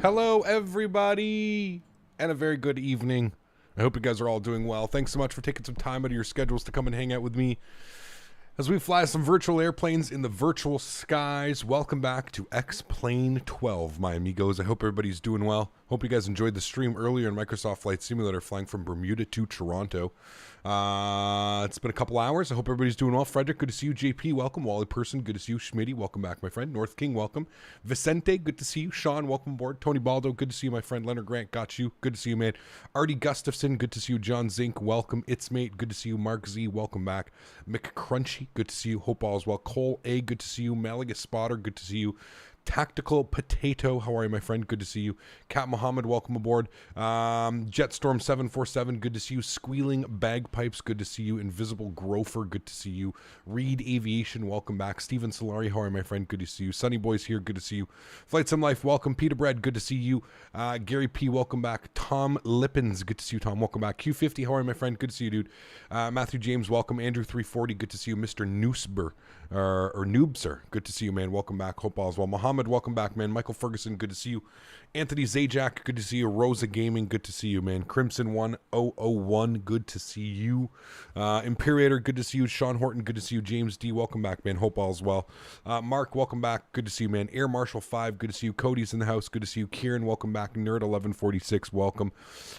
Hello, everybody, and a very good evening. I hope you guys are all doing well. Thanks so much for taking some time out of your schedules to come and hang out with me as we fly some virtual airplanes in the virtual skies. Welcome back to X-Plane 12, my amigos. I hope everybody's doing well. Hope you guys enjoyed the stream earlier in Microsoft Flight Simulator flying from Bermuda to Toronto. It's been a couple hours. I hope everybody's doing well. Frederick, good to see you. JP, welcome. Wally Person, good to see you. Smitty, welcome back, my friend. North King, welcome. Vicente, good to see you. Sean, welcome aboard. Tony Baldo, good to see you, my friend. Leonard Grant, got you. Good to see you, man. Artie Gustafson, good to see you. John Zink, welcome. It's Mate, good to see you. Mark Z, welcome back. McCrunchy, good to see you. Hope all is well. Cole A, good to see you. Malaga Spotter, good to see you. Tactical Potato, how are you, my friend? Good to see you. Cat Muhammad, welcome aboard. Jetstorm 747, good to see you. Squealing Bagpipes, good to see you. Invisible Grofer, good to see you. Reed Aviation, welcome back. Steven Solari, how are you, my friend? Good to see you. Sunny Boys here, good to see you. Flight Sim Life, welcome. Peter Bread, good to see you. Gary P, welcome back. Tom Lippens, good to see you, Tom. Welcome back. Q50, how are you, my friend? Good to see you, dude. Matthew James, welcome. Andrew 340, good to see you. Mr. Noosber, or Noobser, good to see you, man. Welcome back. Hope all is well. Muhammad, welcome back, man. Michael Ferguson, good to see you. Anthony Zajac, good to see you. Rosa Gaming, good to see you, man. Crimson 1001, good to see you. Imperator, good to see you. Sean Horton, good to see you. James D, welcome back, man. Hope all is well. Mark, welcome back. Good to see you, man. Air Marshal 5, good to see you. Cody's in the house, good to see you. Kieran, welcome back. Nerd 1146, welcome.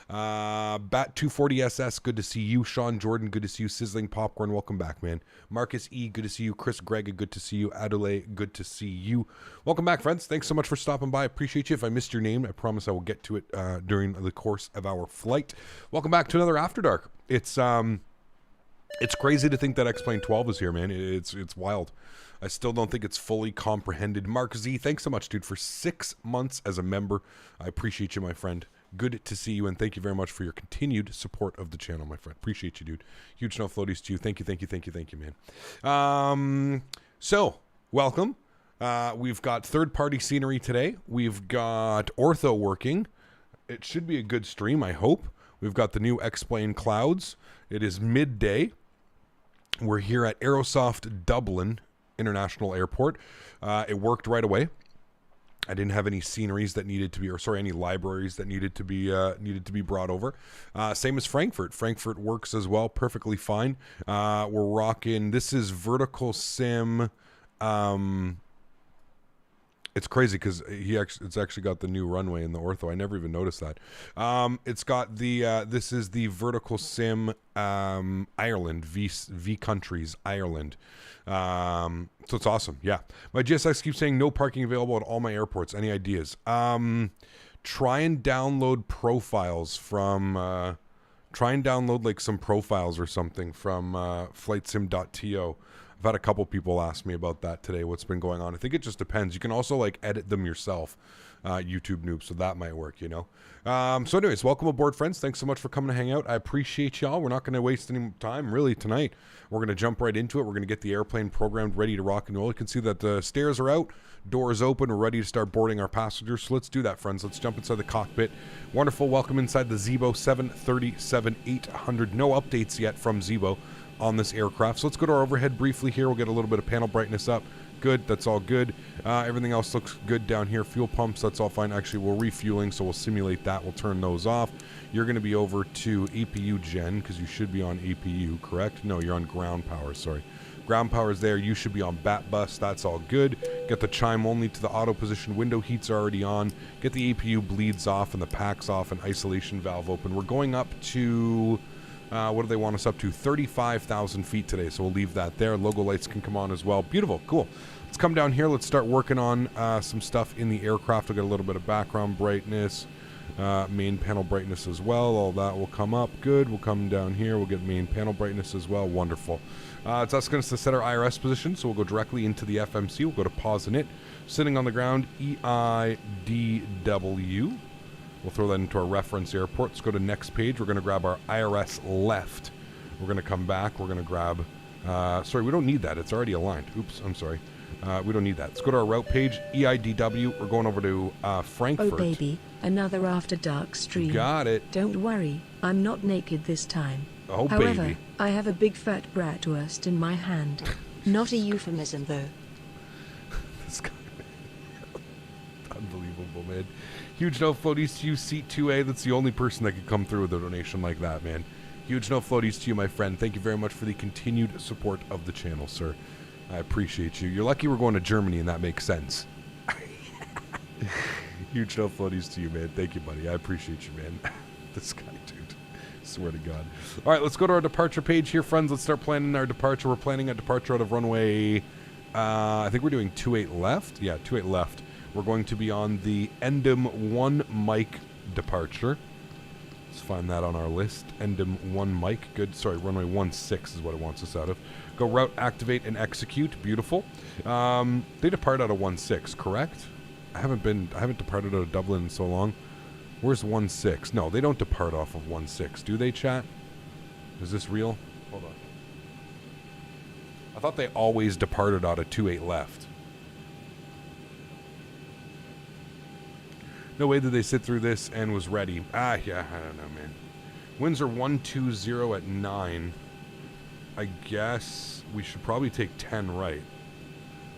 Bat 240 SS, good to see you. Sean Jordan, good to see you. Sizzling Popcorn, welcome back, man. Marcus E, good to see you. Chris Gregg, good to see you. Adelaide, good to see you. Welcome back, friends. Thanks so much for stopping by. I appreciate you. If I missed your name, I promise I will get to it during the course of our flight. Welcome back to another After Dark. It's crazy to think that X-Plane 12 is here, man. It's wild. I still don't think it's fully comprehended. Mark Z, thanks so much, dude, for 6 months as a member. I appreciate you, my friend. Good to see you, and thank you very much for your continued support of the channel, my friend. Appreciate you, dude. Huge no floaties to you. Thank you, man. So, welcome. We've got third-party scenery today. We've got Ortho working. It should be a good stream, I hope. We've got the new X-Plane clouds. It is midday. We're here at Aerosoft Dublin International Airport. It worked right away. I didn't have any sceneries that needed to be, any libraries that needed to be brought over. Same as Frankfurt. Frankfurt works as well, perfectly fine. We're rocking. This is Vertical Sim. It's crazy because it's actually got the new runway in the Ortho. I never even noticed that. It's got the this is the Vertical Sim Ireland, V Countries Ireland. So it's awesome. Yeah, my GSX keeps saying no parking available at all my airports. Any ideas? Try and download profiles from. Try and download like some profiles or something from flightsim.to. I've had a couple people ask me about that today, what's been going on. I think it just depends. You can also like edit them yourself, YouTube noob, so that might work, you know. So anyways, welcome aboard, friends. Thanks so much for coming to hang out. I appreciate y'all. We're not going to waste any time really tonight. We're going to jump right into it. We're going to get the airplane programmed, ready to rock and roll. You can see that the stairs are out, doors open. We're ready to start boarding our passengers. So let's do that, friends. Let's jump inside the cockpit. Wonderful. Welcome inside the Zibo 737-800. No updates yet from Zibo on this aircraft. So let's go to our overhead briefly here. We'll get a little bit of panel brightness up. Good, that's all good. Everything else looks good down here. Fuel pumps, that's all fine. Actually, we're refueling, so we'll simulate that. We'll turn those off. You're going to be over to APU gen, because you should be on APU, correct? No, you're on ground power, sorry. Ground power is there. You should be on BAT bus. That's all good. Get the chime only to the auto position. Window heats are already on. Get the APU bleeds off and the packs off and isolation valve open. We're going up to... what do they want us up to? 35,000 feet today, so we'll leave that there. Logo lights can come on as well. Beautiful, cool. Let's come down here. Let's start working on some stuff in the aircraft. We'll get a little bit of background brightness, main panel brightness as well. All that will come up. Good. We'll come down here. We'll get main panel brightness as well. Wonderful. It's asking us to set our IRS position, so we'll go directly into the FMC. We'll go to pause in it. Sitting on the ground, EIDW. We'll throw that into our reference airport. Let's go to next page. We're going to grab our IRS left. We're going to come back. We're going to grab... sorry, we don't need that. It's already aligned. Oops, I'm sorry. We don't need that. Let's go to our route page. EIDW. We're going over to Frankfurt. Oh, baby. Another After Dark stream. Got it. Don't worry. I'm not naked this time. Oh, However, baby. I have a big fat bratwurst in my hand. Not a euphemism, though. This guy. Unbelievable. unbelievable, man. Huge no floaties to you, Seat 2A. That's the only person that could come through with a donation like that, man. Huge no floaties to you, my friend. Thank you very much for the continued support of the channel, sir. I appreciate you. You're lucky we're going to Germany, and that makes sense. Huge no floaties to you, man. Thank you, buddy. I appreciate you, man. This guy, dude. Swear to God. All right, let's go to our departure page here, friends. Let's start planning our departure. We're planning a departure out of runway... I think we're doing 28 left. Yeah, 28 left. We're going to be on the Endem 1 Mike departure. Let's find that on our list. Endem 1 Mike. Good. Sorry, runway 16 is what it wants us out of. Go route, activate, and execute. Beautiful. They depart out of 16, correct? I haven't departed out of Dublin in so long. Where's 16? No, they don't depart off of 16, do they, chat? Is this real? Hold on. I thought they always departed out of 28 left. No way did they sit through this and was ready. Ah, yeah, I don't know, man. Winds are 120 at 9. I guess we should probably take 10 right.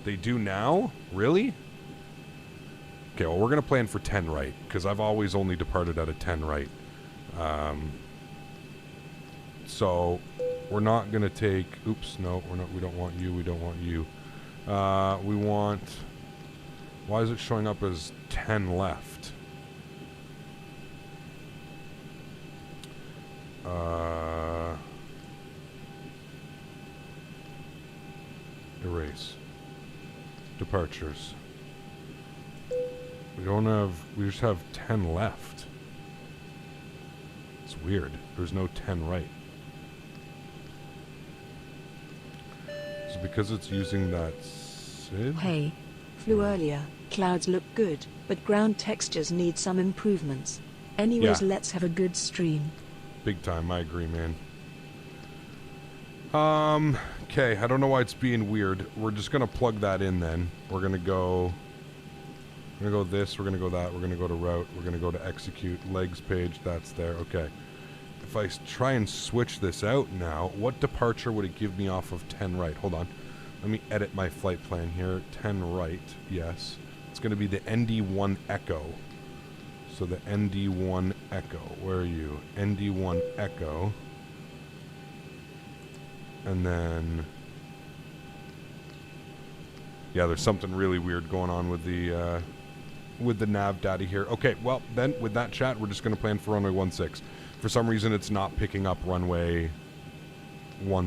They do now? Really? Okay, well, we're going to plan for 10 right, because I've always only departed out of 10 right. So, we're not going to take... Oops, no, we're not. We don't want you. We don't want you. We want... Why is it showing up as 10 left? Erase. Departures. We just have 10 left. It's weird. There's no 10 right. Is it because it's using that SID? Hey, flew earlier. Clouds look good, but ground textures need some improvements. Anyways, Yeah. let's have a good stream. Big time, I agree, man. Okay, I don't know why it's being weird. We're just gonna plug that in then. We're gonna go this, we're gonna go that, we're gonna go to route, we're gonna go to execute, legs page, that's there, okay. If I try and switch this out now, what departure would it give me off of 10 right? Hold on. Let me edit my flight plan here. 10 right, yes. It's gonna be the ND1 Echo. So the ND1 Echo, where are you? ND1 Echo. And then... Yeah, there's something really weird going on with the nav data here. Okay, well, then, with that chat, we're just going to plan for runway 16. For some reason, it's not picking up runway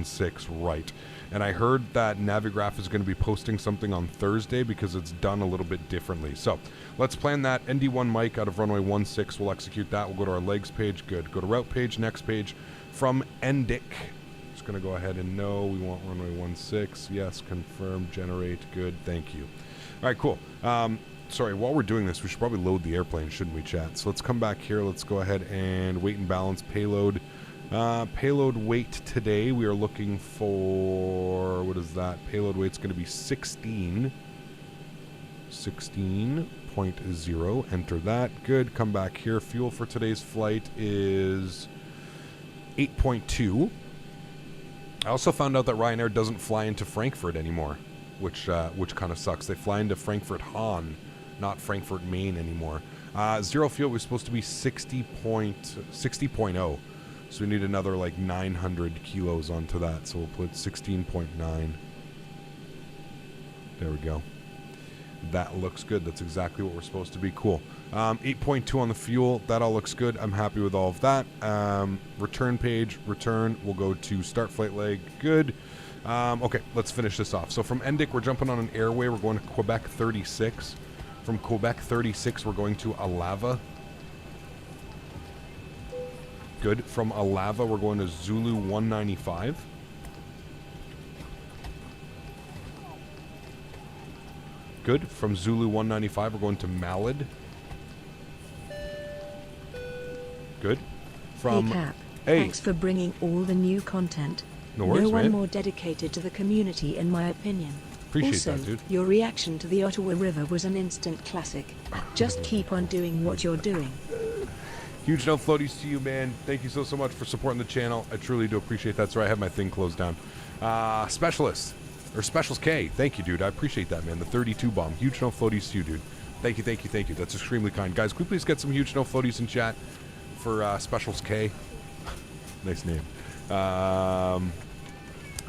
16 right. And I heard that Navigraph is going to be posting something on Thursday because it's done a little bit differently. So, let's plan that. ND1 Mike out of runway 16. We'll execute that. We'll go to our legs page. Good. Go to route page, next page. From Endic. Just going to go ahead and no. We want runway 16. Yes, confirm, generate. Good. Thank you. All right, cool. Sorry, while we're doing this, we should probably load the airplane, shouldn't we, chat? So let's come back here. Let's go ahead and weight and balance payload. Payload weight today, we are looking for, what is that? Payload weight's going to be 16. 16.0. Enter that. Good. Come back here. Fuel for today's flight is 8.2. I also found out that Ryanair doesn't fly into Frankfurt anymore, which kind of sucks. They fly into Frankfurt Hahn, not Frankfurt Main anymore. Zero fuel was supposed to be 60.0. So we need another like 900 kilos onto that. So we'll put 16.9. There we go. That looks good. That's exactly what we're supposed to be. Cool. 8.2 on the fuel. That all looks good. I'm happy with all of that. Return page. Return. We'll go to start flight leg. Good. Okay, let's finish this off. So from Endic, we're jumping on an airway. We're going to Quebec 36. From Quebec 36, we're going to Alava. Good. From Alava, we're going to Zulu 195. Good. From Zulu 195, we're going to Malad. Good. From... Hey Cap, Hey. thanks for bringing all the new content. No worries, no one man. more dedicated to the community, in my opinion. Appreciate also, that, dude. your reaction to the Ottawa River was an instant classic. Just keep on doing what you're doing. Huge no floaties to you, man. Thank you so much for supporting the channel. I truly do appreciate that. Sorry, I have my thing closed down. Specialist, or Specials K. Thank you, dude. I appreciate that, man. The 32 bomb. Huge no floaties to you, dude. Thank you, thank you, thank you. That's extremely kind. Guys, can we please get some huge no floaties in chat for Specials K? Nice name.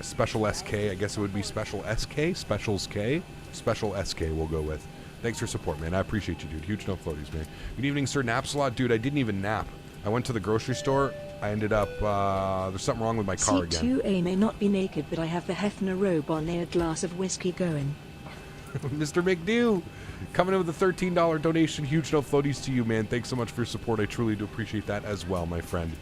Special SK, I guess it would be Special SK? Specials K? Special SK we'll go with. Thanks for support, man. I appreciate you, dude. Huge no floaties, man. Good evening, sir. Naps a lot? Dude, I didn't even nap. I went to the grocery store. I ended up, there's something wrong with my car again. C2A may not be naked, but I have the Hefner robe on and a glass of whiskey going. Mr. McDew, coming in with a $13 donation. Huge no floaties to you, man. Thanks so much for your support. I truly do appreciate that as well, my friend.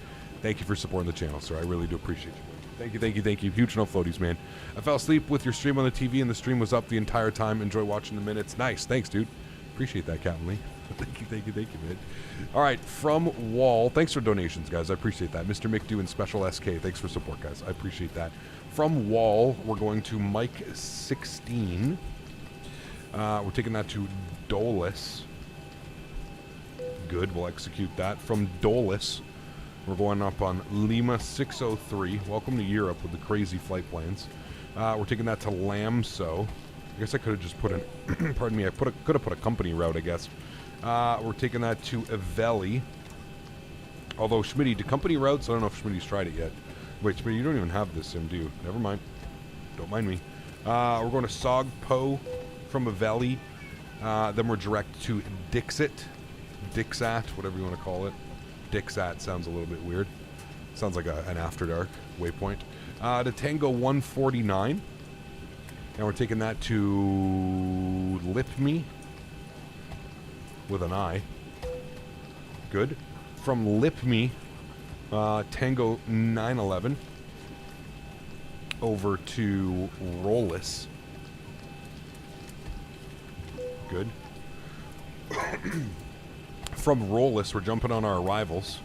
Thank you for supporting the channel, sir. I really do appreciate you. Thank you, thank you, thank you. Huge no floaties, man. I fell asleep with your stream on the TV, and the stream was up the entire time. Enjoy watching the minutes. Nice. Thanks, dude. Appreciate that, Captain Lee. Thank you, thank you, thank you, man. All right, from Wall. Thanks for donations, guys. I appreciate that. Mr. McDew and Special SK. Thanks for support, guys. I appreciate that. From Wall, we're going to Mike 16. We're taking that to Dolus. Good. We'll execute that. From Dolus, we're going up on Lima 603. Welcome to Europe with the crazy flight plans. We're taking that to Lamso. I guess I could have just put an, pardon me, I could have put a company route, I guess. We're taking that to Eveli. Although, Smitty, do company routes? I don't know if Smitty's tried it yet. Wait, Smitty, you don't even have this sim, do you? Never mind. Don't mind me. We're going to Sogpo from Eveli. Then we're direct to Dixit. Dixat, whatever you want to call it. Dixat sounds a little bit weird. Sounds like an AfterDark waypoint. To Tango 149. And we're taking that to Lipme with an I. Good. From Lipme, Tango 911 over to Rollis. Good. From Rollis, we're jumping on our arrivals.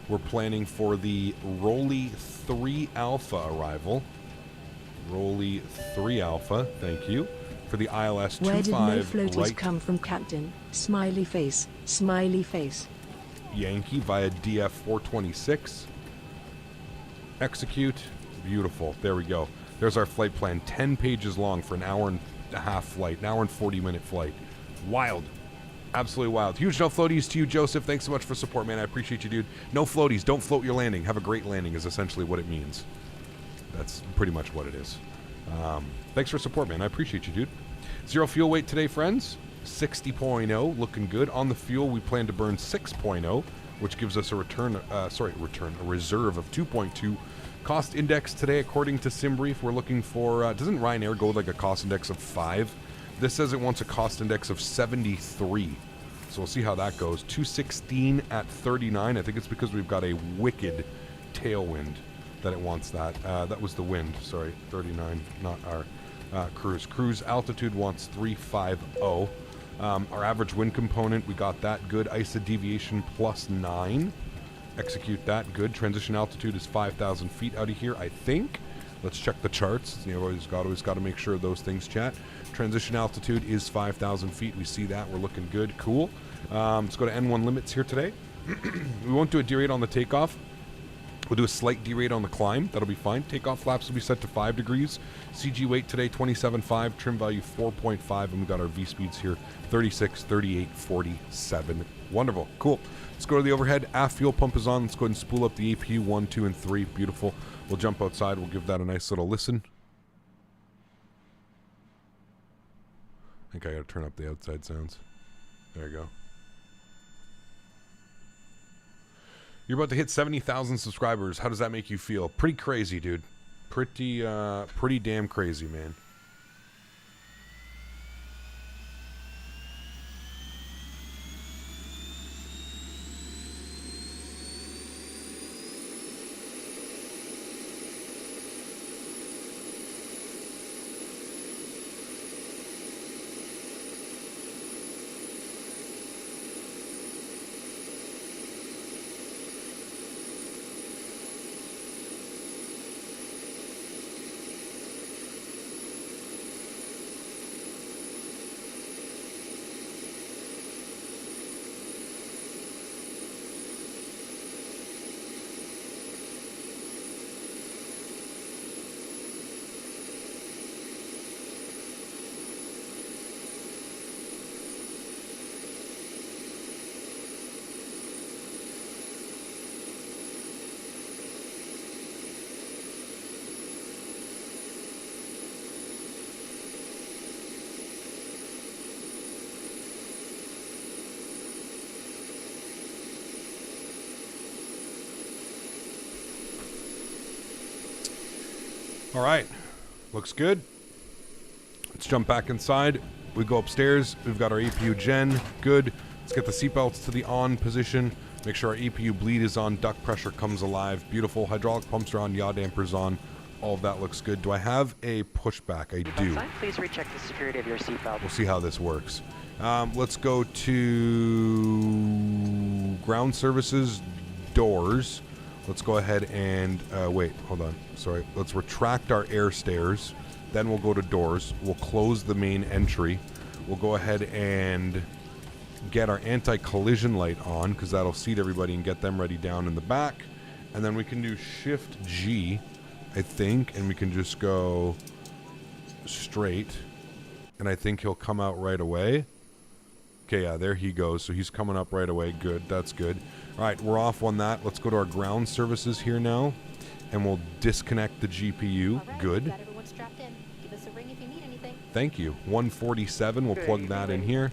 We're planning for the Rolly 3 Alpha arrival. Rolly 3 Alpha, thank you. For the ILS 25 Where did no floaties right come from, Captain? Smiley face, smiley face. Yankee via DF 426. Execute. Beautiful. There we go. There's our flight plan. 10 pages long for an hour and a half flight. An hour and 40-minute flight. Wild. Absolutely wild. Huge no floaties to you, Joseph. Thanks so much for support, man. I appreciate you, dude. No floaties. Don't float your landing. Have a great landing is essentially what it means. That's pretty much what it is. Thanks for support, man. I appreciate you, dude. Zero fuel weight today, friends. 60.0. Looking good. On the fuel, we plan to burn 6.0, which gives us a a reserve of 2.2. Cost index today, according to SimBrief, we're looking for, doesn't Ryanair go with like a cost index of 5? This says it wants a cost index of 73. So we'll see how that goes. 216 at 39. I think it's because we've got a wicked tailwind that it wants that. That was the wind, sorry. 39, not our cruise. Cruise altitude wants 350. Our average wind component, we got that good. ISA deviation plus 9. Execute that, good. Transition altitude is 5,000 feet out of here, I think. Let's check the charts. You know, always got to make sure those things chat. Transition altitude is 5,000 feet. We see that. We're looking good. Cool. Let's go to N1 limits here today. We won't do a derate on the takeoff. We'll do a slight derate on the climb. That'll be fine. Takeoff flaps will be set to 5 degrees. CG weight today, 27.5. Trim value, 4.5. And we got our V speeds here, 36, 38, 47. Wonderful. Cool. Let's go to the overhead. Aft fuel pump is on. Let's go ahead and spool up the APU 1, 2, and 3. Beautiful. We'll jump outside. We'll give that a nice little listen. I think I got to turn up the outside sounds. There you go. You're about to hit 70,000 subscribers. How does that make you feel? Pretty crazy, dude. Pretty damn crazy, man. All right. Looks good. Let's jump back inside. We go upstairs. We've got our EPU gen. Good. Let's get the seatbelts to the on position. Make sure our EPU bleed is on. Duct pressure comes alive. Beautiful. Hydraulic pumps are on. Yaw dampers on. All of that looks good. Do I have a pushback? I do. Please recheck the security of your seatbelt. We'll see how this works. Let's go to ground services, doors. Let's go ahead and, wait, hold on. Sorry. Let's retract our air stairs. Then we'll go to doors. We'll close the main entry. We'll go ahead and get our anti-collision light on, because that'll seat everybody and get them ready down in the back. And then we can do Shift G, I think, and we can just go straight. And I think he'll come out right away. Okay, yeah, there he goes. So he's coming up right away. Good, that's good. All right, we're off on that. Let's go to our ground services here now, and we'll disconnect the GPU. Right, good. got everyone strapped in. Give us a ring if you need anything. Thank you. 147, we'll plug that in here.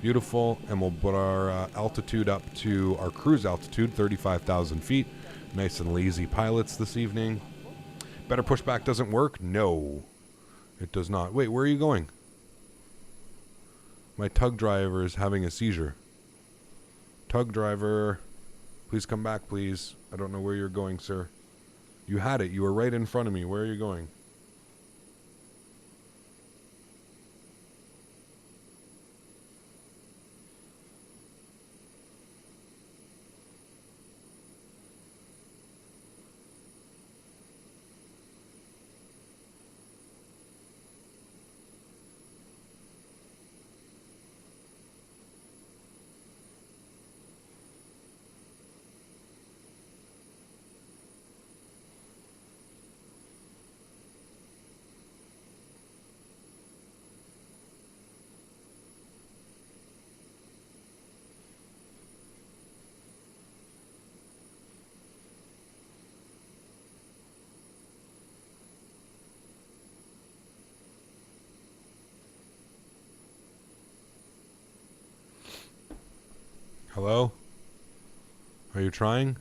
Beautiful, and we'll put our altitude up to our cruise altitude, 35,000 feet. Nice and lazy pilots this evening. Better pushback doesn't work? No, it does not. Wait, where are you going? My tug driver is having a seizure. Tug driver, please come back, please. I don't know where you're going, sir. You had it. You were right in front of me. Where are you going? Hello? Are you trying?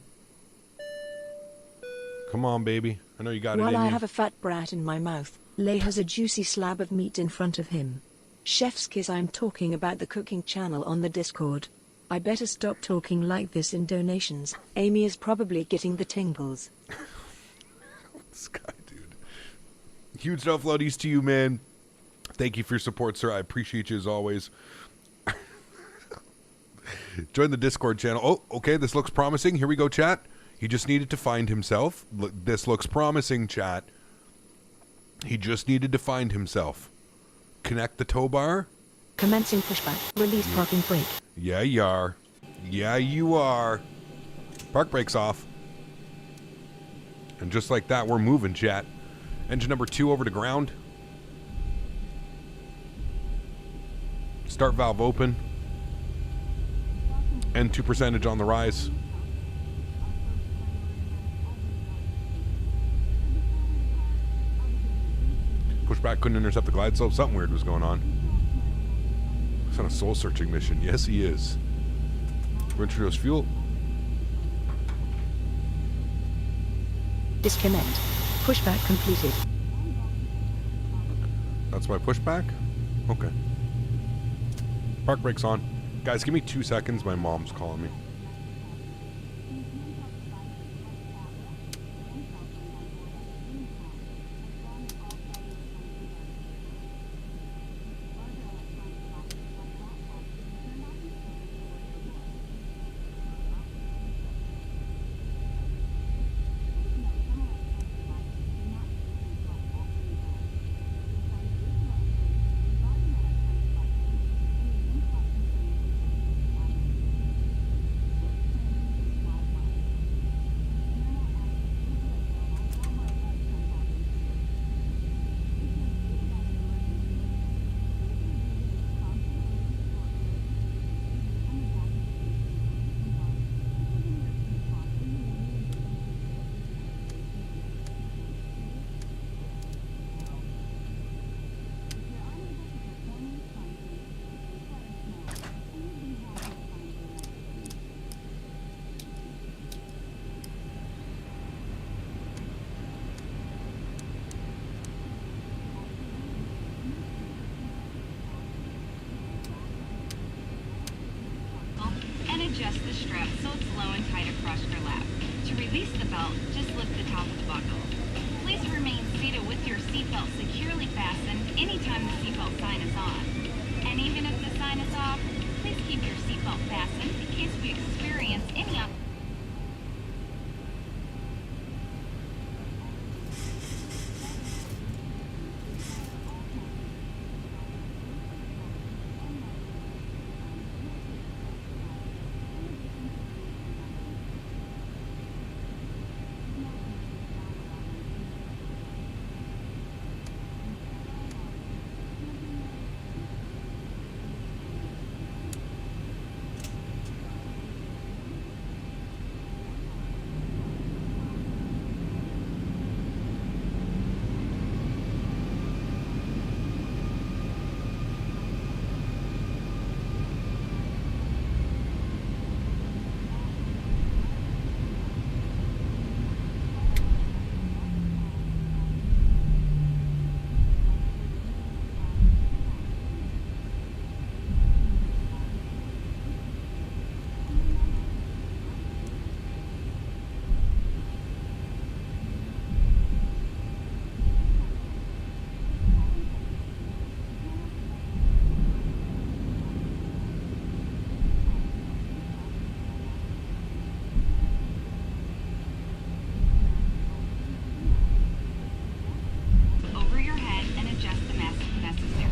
Come on, baby. I know you got it in While you. I have a fat brat in my mouth, Lay has a juicy slab of meat in front of him. Chef's kiss. I'm talking about the cooking channel on the Discord. I better stop talking like this in donations. Amy is probably getting the tingles. This guy, dude. Huge enough loadies to you, man. Thank you for your support, sir. I appreciate you as always. Join the Discord channel. Oh, okay, this looks promising. Here we go, chat. He just needed to find himself. This looks promising, chat. He just needed to find himself. Connect the tow bar. Commencing pushback. Release parking brake. Yeah, you are. Yeah, you are. Park brakes off. And just like that, we're moving, chat. Engine number 2 over to ground. Start valve open. N2 percentage on the rise. Pushback couldn't intercept the glide slope. Something weird was going on. He's on a soul-searching mission. Yes, he is. We're introduce fuel. Disconnect. Pushback completed. That's my pushback? Okay. Park brakes on. Guys, give me 2 seconds. My mom's calling me. release the belt, just lift the top of the buckle. Please remain seated with your seatbelt securely fastened anytime the seatbelt sign is on. And even if the sign is off, please keep your seatbelt fastened in case we experience any over your head and adjust the mask if necessary.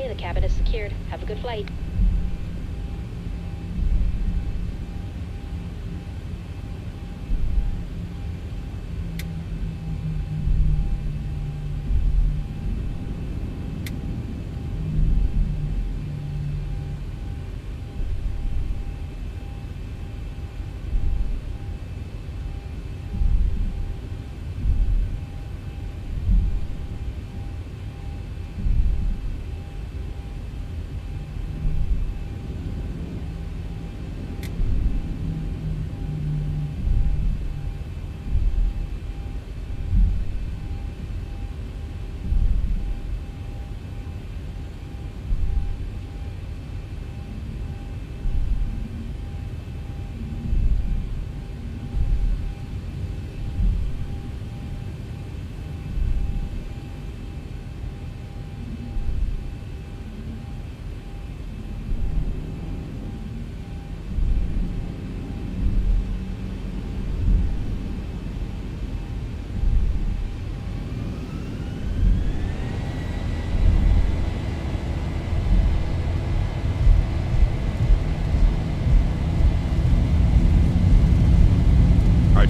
The cabin is secured. Have a good flight.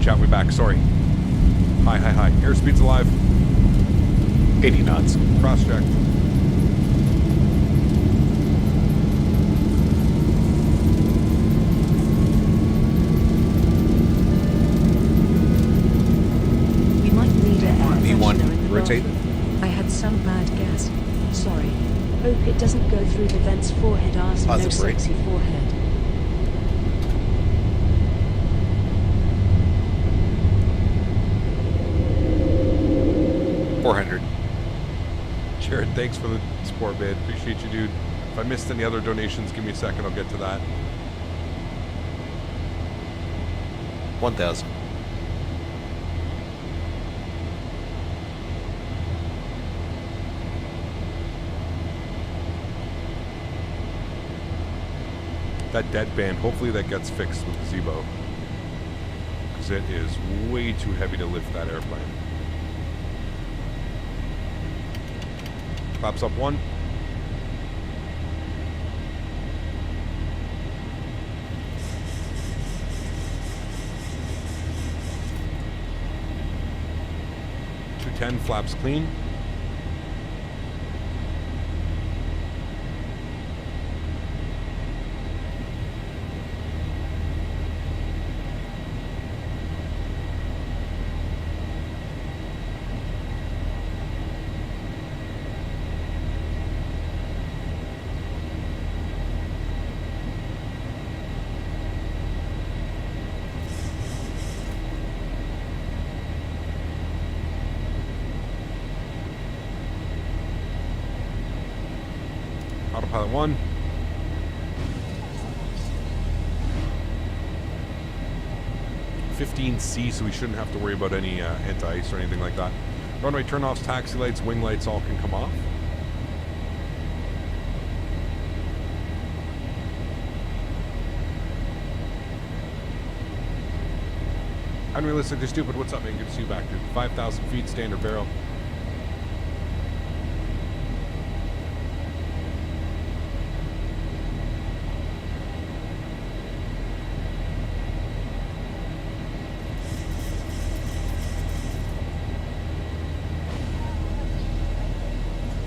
Chat, we back. Sorry. High. Airspeed's alive. 80 knots. Cross check. We might need a air V1, freshener in the rotate. bathroom. I had some bad gas. Sorry. Hope it doesn't go through the vent's forehead. Ask no Positive brake. sexy forehead. $400. Jared, thanks for the support bid. Appreciate you, dude. If I missed any other donations, give me a second. I'll get to that. 1,000. That deadband, hopefully that gets fixed with Zibo. Because it is way too heavy to lift that airplane. Claps up 1. .210 flaps clean. Autopilot 1. .15C, so we shouldn't have to worry about any anti-ice or anything like that. Runway turn-offs, taxi lights, wing lights all can come off. Unrealistically stupid. What's up, man? Good to see you back, dude. 5,000 feet, standard barrel.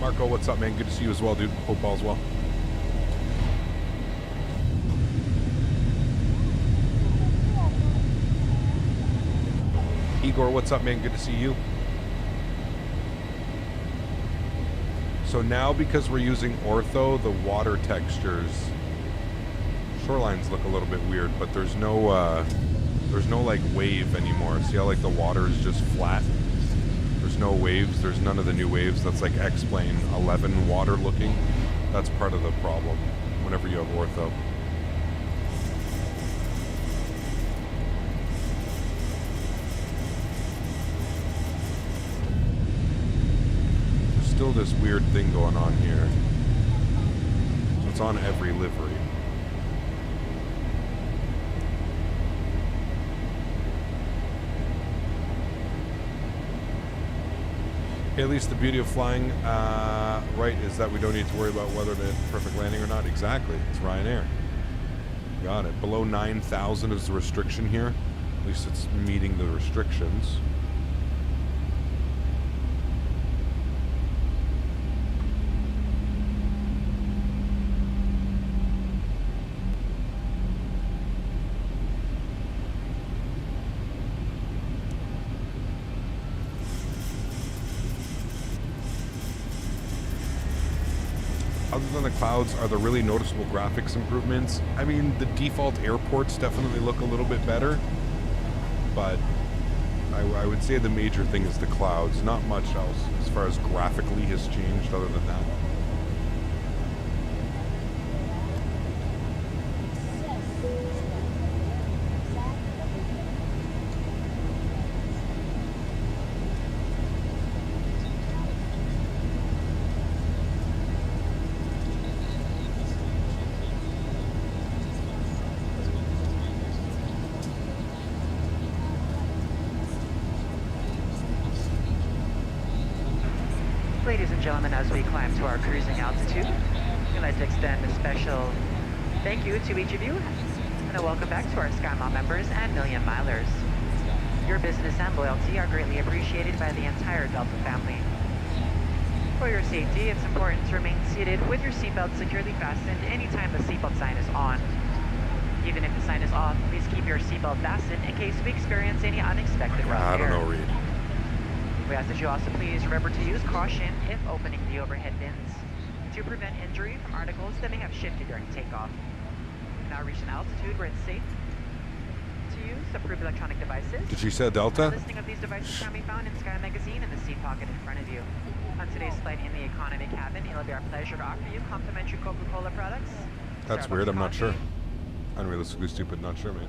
Marco, what's up, man? Good to see you as well, dude. Hope all's well. Igor, what's up, man? Good to see you. So now, because we're using ortho, the water textures, shorelines look a little bit weird, but there's no like wave anymore. See how like the water is just flat? There's no waves. There's none of the new waves. That's like X-Plane 11 water looking. That's part of the problem whenever you have ortho. There's still this weird thing going on here. So it's on every livery. At least the beauty of flying, right, is that we don't need to worry about whether to perfect landing or not. Exactly. It's Ryanair. Got it. Below 9,000 is the restriction here. At least it's meeting the restrictions. Other than the clouds, are there really noticeable graphics improvements? I mean, the default airports definitely look a little bit better, but I would say the major thing is the clouds. Not much else as far as graphically has changed other than that. Ladies and gentlemen, as we climb to our cruising altitude, we'd like to extend a special thank you to each of you, and a welcome back to our SkyMom members and Million Milers. Your business and loyalty are greatly appreciated by the entire Delta family. For your safety, it's important to remain seated with your seatbelt securely fastened anytime the seatbelt sign is on. Even if the sign is off, please keep your seatbelt fastened in case we experience any unexpected rough I don't air. know, Reed. We ask that you also please remember to use caution if opening the overhead bins to prevent injury from articles that may have shifted during takeoff. We've now reached an altitude where it's safe to use approved electronic devices. Did she say A Delta? listing of these devices can be found in Sky Magazine in the seat pocket in front of you. On today's flight in the economy cabin, it'll be our pleasure to offer you complimentary Coca-Cola products. That's Starbucks weird, I'm not coffee, sure. Unrealistically stupid, not sure, man.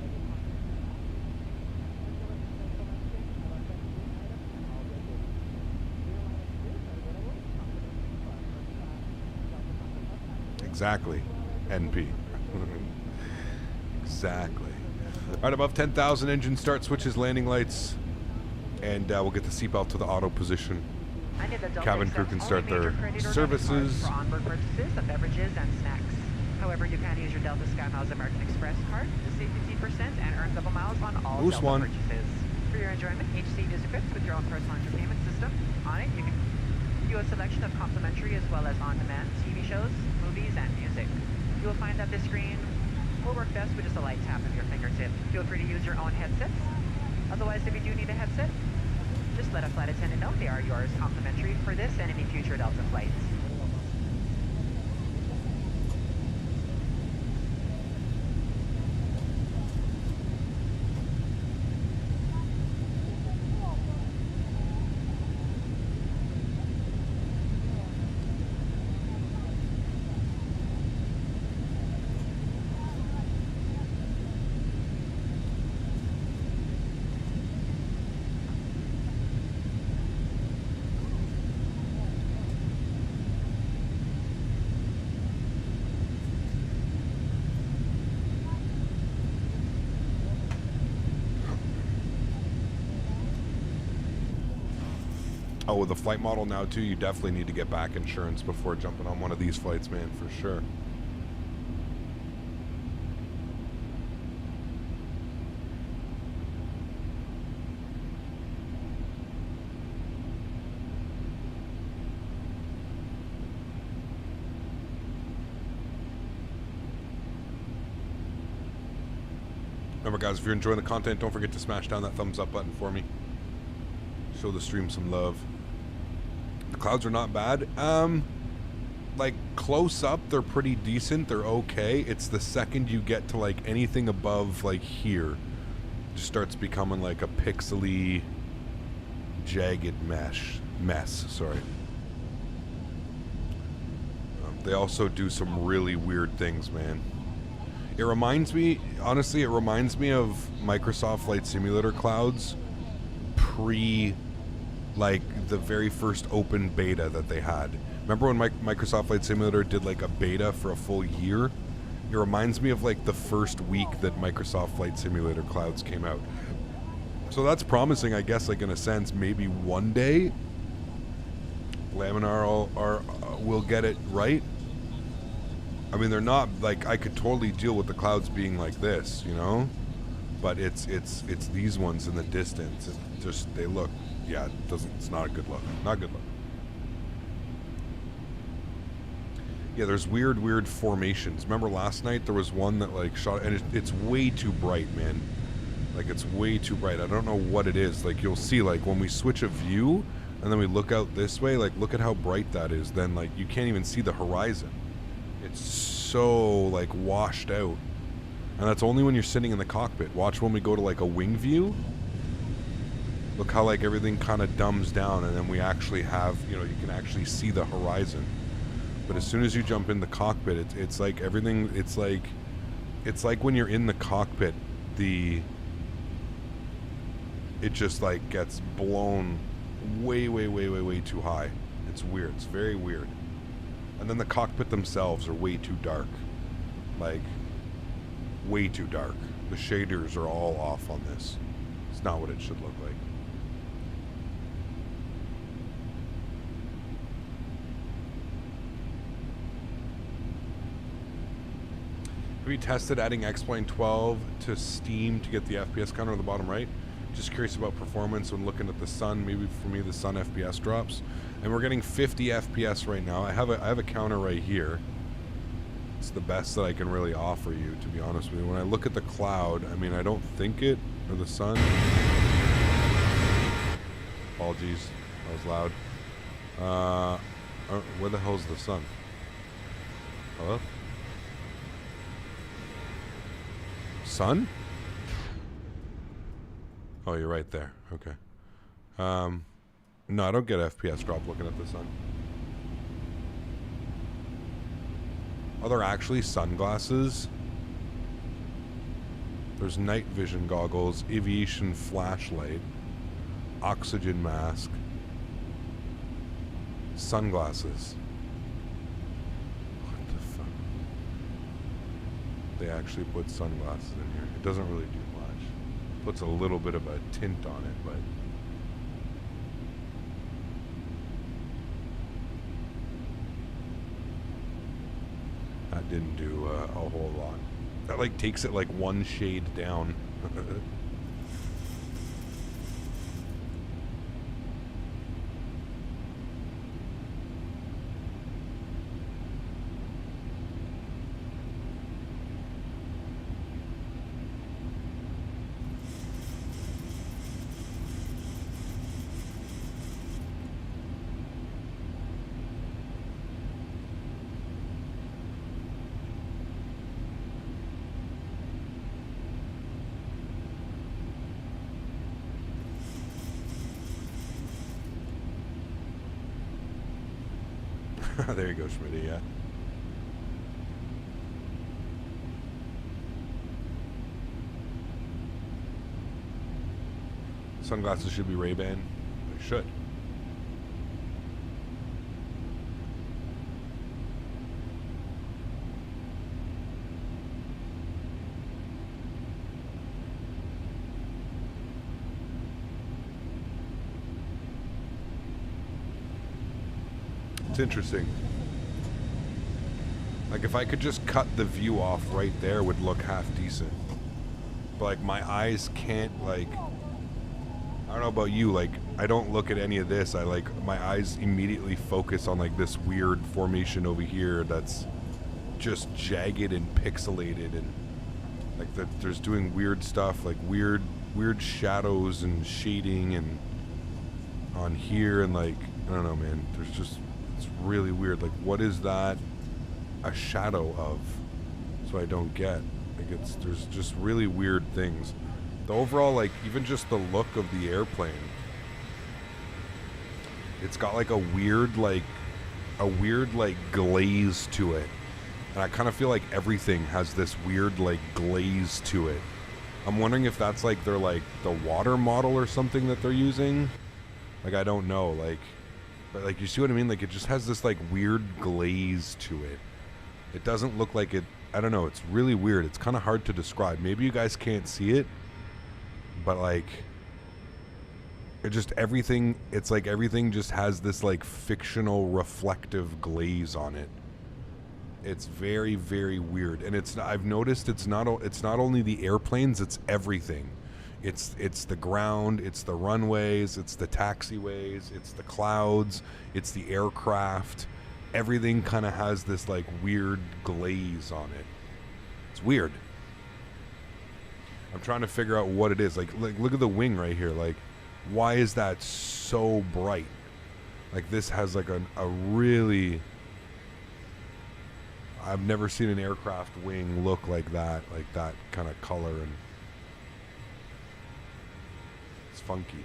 Exactly. NP. Exactly. Alright, above 10,000, engine start switches, landing lights, and we'll get the seatbelt to the auto position. I need the Delta Cabin crew accepts can only start major their credit or debit cards services. for onboard purchases of beverages and snacks. However, you can use your Delta SkyMiles American Express card to save 50% and earn double miles on all Loose Delta one. purchases. For your enjoyment, each seat is equipped with your own personal entertainment system. On it, you can view a selection of complimentary as well as on-demand TV shows, movies, and music. You will find that this screen will work best with just a light tap of your fingertip. Feel free to use your own headsets. Otherwise, if you do need a headset, just let a flight attendant know they are yours complimentary for this and any future Delta flights. Oh, with the flight model now too, you definitely need to get back insurance before jumping on one of these flights, man, for sure. Remember, guys, if you're enjoying the content, don't forget to smash down that thumbs up button for me. Show the stream some love. The clouds are not bad. Like close up, they're pretty decent. They're okay. It's the second you get to like anything above like here, it just starts becoming like a pixely, jagged mess. Sorry. They also do some really weird things, man. It reminds me, honestly, it reminds me of Microsoft Flight Simulator clouds pre, like, the very first open beta that they had. Remember when Microsoft Flight Simulator did, like, a beta for a full year? It reminds me of, like, the first week that Microsoft Flight Simulator clouds came out. So that's promising, I guess, like, in a sense, maybe one day Laminar will get it right. I mean, they're not, like, I could totally deal with the clouds being like this, you know? But it's these ones in the distance. It just, they look, yeah, it's not a good look. Not a good look. Yeah, there's weird formations. Remember last night there was one that, like, shot, and it's way too bright, man. Like, it's way too bright. I don't know what it is. Like, you'll see, like, when we switch a view, and then we look out this way, like, look at how bright that is. Then, like, you can't even see the horizon. It's so, like, washed out. And that's only when you're sitting in the cockpit. Watch when we go to, like, a wing view. Look how, like, everything kind of dumbs down, and then we actually have, you know, you can actually see the horizon. But as soon as you jump in the cockpit, it's like everything, it's like when you're in the cockpit, it just, like, gets blown way too high. It's weird. It's very weird. And then the cockpit themselves are way too dark. Like, way too dark. The shaders are all off on this. It's not what it should look like. Have you tested adding X-Plane 12 to Steam to get the FPS counter on the bottom right? Just curious about performance when looking at the sun. Maybe for me the sun FPS drops. And we're getting 50 FPS right now. I have a counter right here. It's the best that I can really offer you, to be honest with you. When I look at the cloud, I mean, I don't think it, or the sun. Apologies, that was loud. Where the hell's the sun? Hello? Sun? Oh, you're right there. Okay. No, I don't get FPS drop looking at the sun. Are there actually sunglasses? There's night vision goggles, aviation flashlight, oxygen mask, sunglasses. What the fuck? They actually put sunglasses in here. It doesn't really do much. Puts a little bit of a tint on it, but that didn't do a whole lot. That like takes it like one shade down. There you go, Smitty, yeah. Sunglasses should be Ray-Ban. They should. It's interesting. Like if I could just cut the view off right there, would look half decent. But like my eyes can't, like, I don't know about you, like I don't look at any of this. I like, my eyes immediately focus on like this weird formation over here that's just jagged and pixelated, and like there's doing weird stuff, like weird shadows and shading and on here, and like, I don't know, man, there's just, it's really weird. Like, what is that a shadow of? So I don't get. Like, there's just really weird things. The overall, like, even just the look of the airplane, it's got like a weird like glaze to it. And I kind of feel like everything has this weird like glaze to it. I'm wondering if that's like their like the water model or something that they're using. Like, I don't know, like, but like, you see what I mean? Like, it just has this like weird glaze to it. It doesn't look like it, I don't know, it's really weird. It's kind of hard to describe. Maybe you guys can't see it, but like, it just, everything, it's like everything just has this like fictional reflective glaze on it. It's very, very weird. And it's, I've noticed it's not only the airplanes, it's everything. It's the ground, it's the runways, it's the taxiways, it's the clouds, it's the aircraft. Everything kind of has this like weird glaze on it. It's weird. I'm trying to figure out what it is. Like look at the wing right here. Like, why is that so bright? Like, this has like a really, I've never seen an aircraft wing look like that kind of color, and it's funky.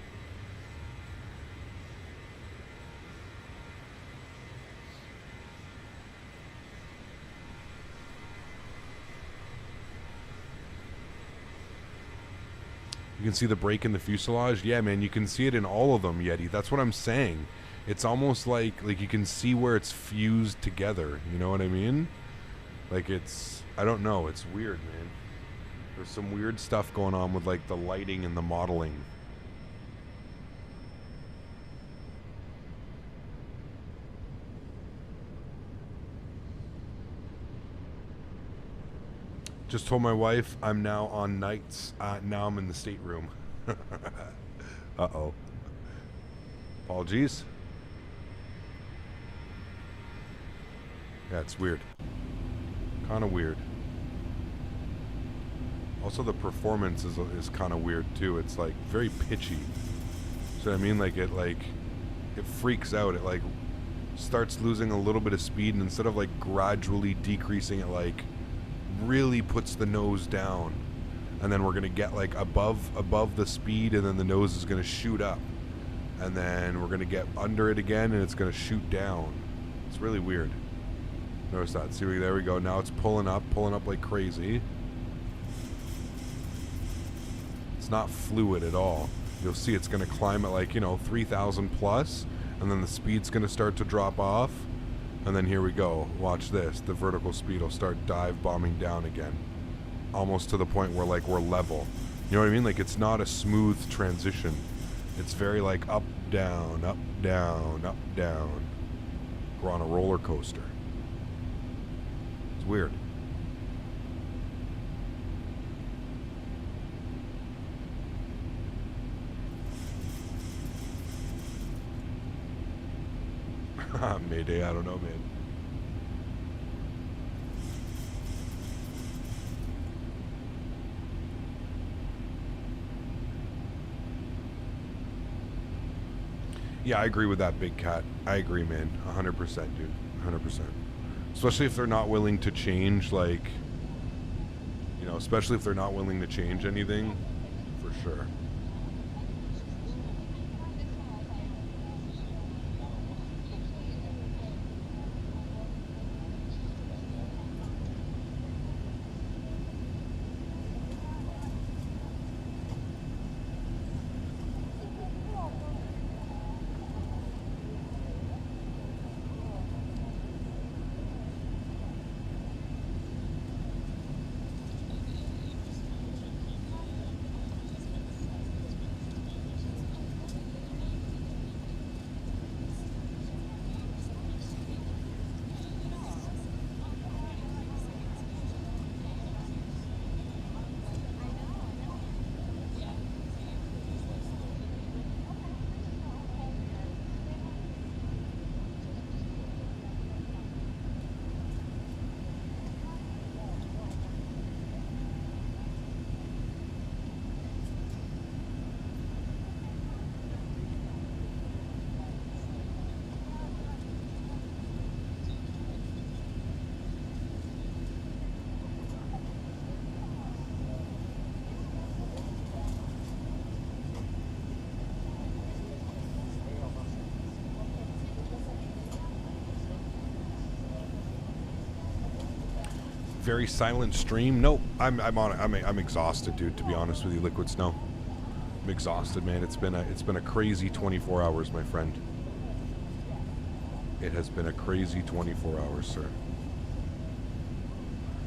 You can see the break in the fuselage. Yeah, man, you can see it in all of them, Yeti. That's what I'm saying. It's almost like you can see where it's fused together. You know what I mean? Like, it's, I don't know. It's weird, man. There's some weird stuff going on with like the lighting and the modeling. Just told my wife I'm now on nights. Now I'm in the stateroom. Uh-oh. Apologies. Yeah, it's weird. Kind of weird. Also, the performance is kind of weird too. It's like very pitchy. So I mean, like it freaks out. It like starts losing a little bit of speed, and instead of like gradually decreasing, it like really puts the nose down. And then we're gonna get like above the speed, and then the nose is gonna shoot up, and then we're gonna get under it again, and it's gonna shoot down. It's really weird. Notice that. See, there we go. Now it's pulling up like crazy. It's not fluid at all. You'll see it's gonna climb at like, you know, 3,000 plus, and then the speed's gonna start to drop off, and then here we go. Watch this. The vertical speed will start dive bombing down again. Almost to the point where like we're level. You know what I mean? Like it's not a smooth transition. It's very like up, down, up, down, up, down. We're on a roller coaster. It's weird. Mayday, I don't know, man. Yeah, I agree with that, Big Cat. I agree, man. 100%, dude. 100%. Especially if they're not willing to change, like, you know, especially if they're not willing to change anything, for sure. Very silent stream. Nope, I'm on it. I'm exhausted, dude. To be honest with you, Liquid Snow, I'm exhausted, man. It's been a crazy 24 hours, my friend. It has been a crazy 24 hours, sir.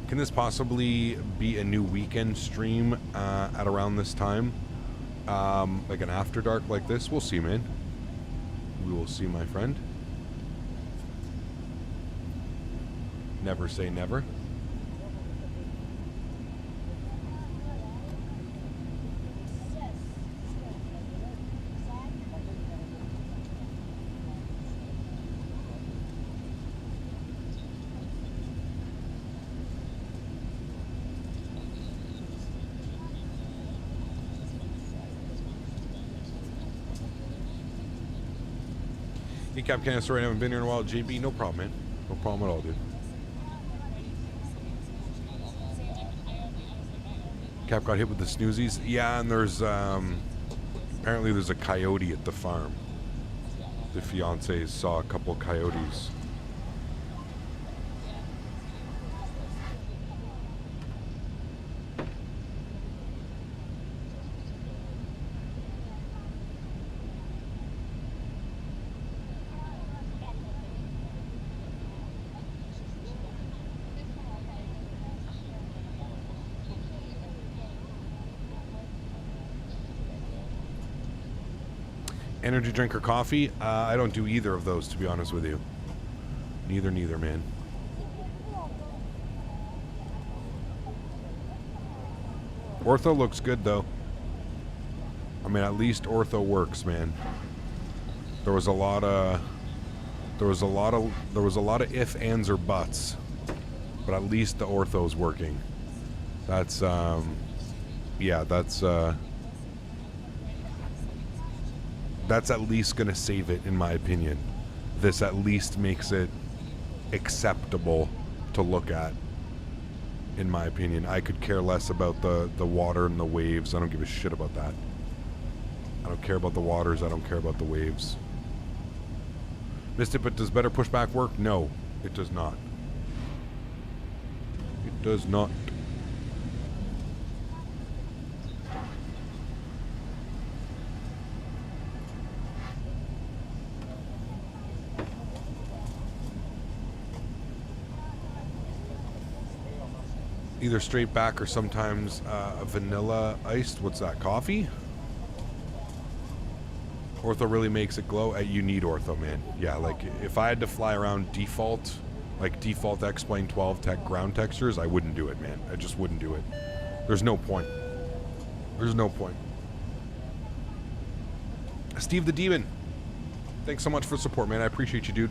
Can this possibly be a new weekend stream at around this time? Like an after dark like this? We'll see, man. We will see, my friend. Never say never. Cap canister right now. I haven't been here in a while. JB, no problem, man. No problem at all, dude. Cap got hit with the snoozies. Yeah, and there's apparently there's a coyote at the farm. The fiancés saw a couple coyotes. Energy drink or coffee? I don't do either of those, to be honest with you. Neither, man. Ortho looks good, though. I mean, at least Ortho works, man. There was a lot of if, ands, or buts, but at least the Ortho's working. That's yeah, that's at least gonna save it, in my opinion. This at least makes it acceptable to look at, in my opinion. I could care less about the water and the waves. I don't give a shit about that. I don't care about the waters. I don't care about the waves. Missed it, but does better pushback work? No, it does not. It does not. Either straight back or sometimes a vanilla iced. What's that? Coffee? Ortho really makes it glow. You need Ortho, man. Yeah, like if I had to fly around default, like default X-Plane 12 tech ground textures, I wouldn't do it, man. I just wouldn't do it. There's no point. There's no point. Steve the Demon, thanks so much for the support, man. I appreciate you, dude.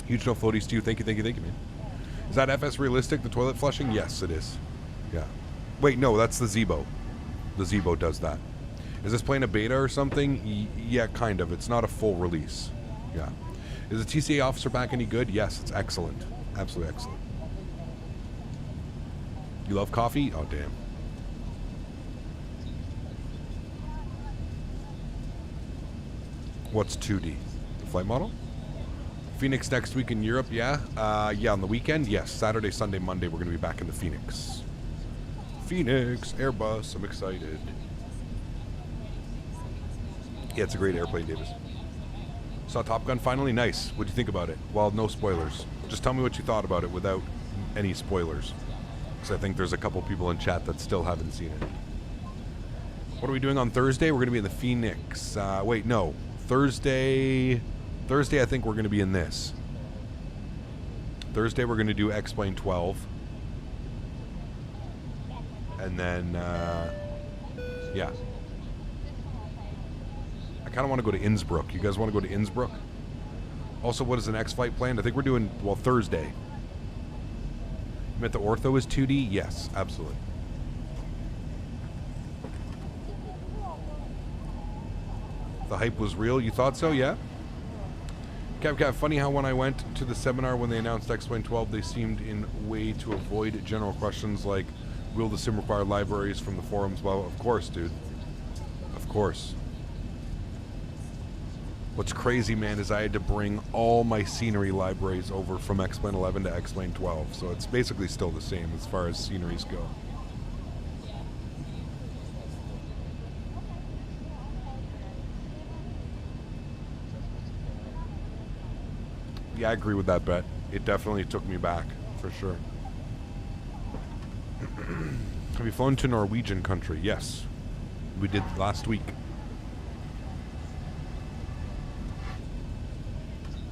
Huge no floaties to you. Thank you, thank you, thank you, man. Is that FS realistic, the toilet flushing? Yes, it is. Yeah. Wait, no, that's the Zibo. The Zibo does that. Is this playing a beta or something? Yeah, kind of. It's not a full release. Yeah. Is the TCA officer back any good? Yes, it's excellent. Absolutely excellent. You love coffee? Oh, damn. What's 2D? The flight model? Phoenix next week in Europe, yeah. Yeah, on the weekend, yes. Saturday, Sunday, Monday, we're going to be back in the Phoenix. Phoenix, Airbus, I'm excited. Yeah, it's a great airplane, Davis. Saw Top Gun finally, nice. What'd you think about it? Well, no spoilers. Just tell me what you thought about it without any spoilers. Because I think there's a couple people in chat that still haven't seen it. What are we doing on Thursday? We're going to be in the Phoenix. Wait, no. Thursday, I think we're going to be in this. Thursday, we're going to do X-Plane 12. And then, yeah. I kind of want to go to Innsbruck. You guys want to go to Innsbruck? Also, what is the next flight planned? I think we're doing, well, Thursday. You meant the Ortho is 2D? Yes, absolutely. The hype was real? You thought so? Yeah? Cap, funny how when I went to the seminar when they announced X-Plane 12, they seemed in way to avoid general questions like, will the sim require libraries from the forums? Well, of course, dude. Of course. What's crazy, man, is I had to bring all my scenery libraries over from X-Plane 11 to X-Plane 12, so it's basically still the same as far as sceneries go. Yeah, I agree with that bet. It definitely took me back, for sure. Have you flown to Norwegian country? Yes. We did last week.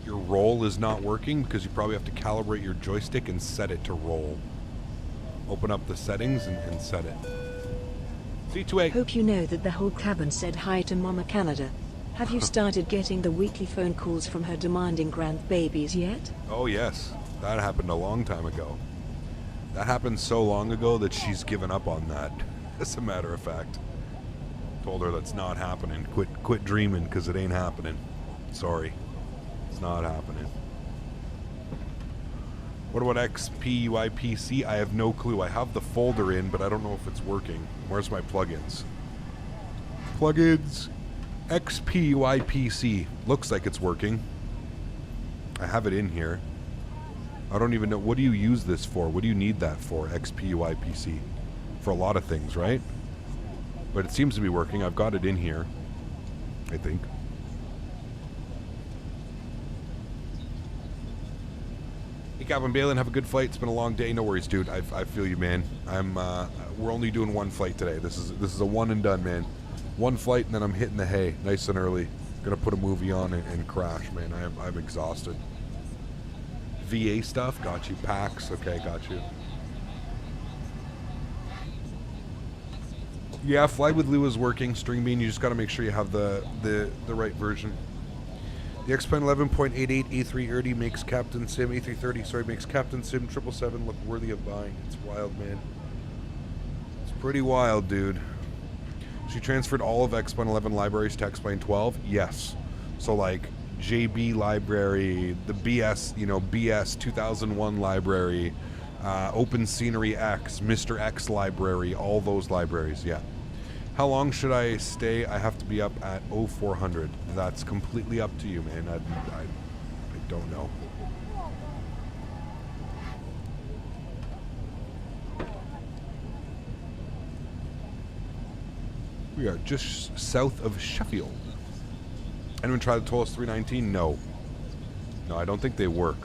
Your roll is not working because you probably have to calibrate your joystick and set it to roll. Open up the settings and set it. C2A. Hope you know that the whole cabin said hi to Mama Canada. Have you started getting the weekly phone calls from her demanding grandbabies yet? Oh yes, that happened a long time ago. That happened so long ago that she's given up on that, as a matter of fact. Told her that's not happening. Quit dreaming, because it ain't happening. Sorry. It's not happening. What about XPUIPC? I have no clue. I have the folder in, but I don't know if it's working. Where's my plugins? Plugins. XPUIPC. Looks like it's working. I have it in here. I don't even know. What do you use this for? What do you need that for? XPUIPC. For a lot of things, right? But it seems to be working. I've got it in here, I think. Hey, Captain Balin, have a good flight. It's been a long day. No worries, dude. I feel you, man. We're only doing one flight today. This is a one and done, man. One flight and then I'm hitting the hay nice and early. Gonna put a movie on and crash, man. I'm exhausted. VA stuff, got you. PAX, okay, got you. Yeah, Fly with Lou is working. String Bean, you just got to make sure you have the right version. The X-Plane 11.88 A3 Erdy makes Captain Sim, A330, sorry, makes Captain Sim 777 look worthy of buying. It's wild, man. It's pretty wild, dude. She transferred all of X-Plane 11 libraries to X-Plane 12? Yes. So, like, JB library, the BS, you know, BS 2001 library, Open Scenery X, Mr. X library, all those libraries, yeah. How long should I stay? I have to be up at 0400. That's completely up to you, man. I don't know. We are just south of Sheffield. Anyone try the Tollus 319? No. No, I don't think they work.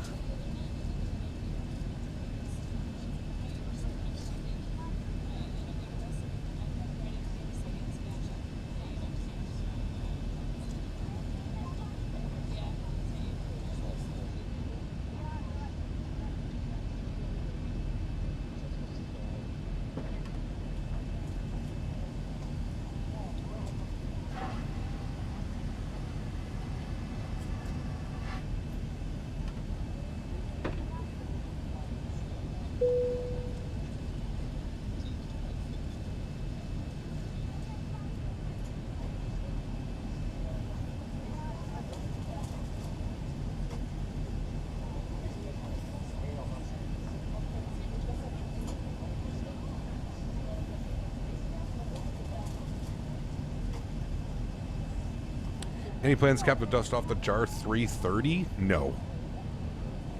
Any plans, Cap, to dust off the Jar 330? No.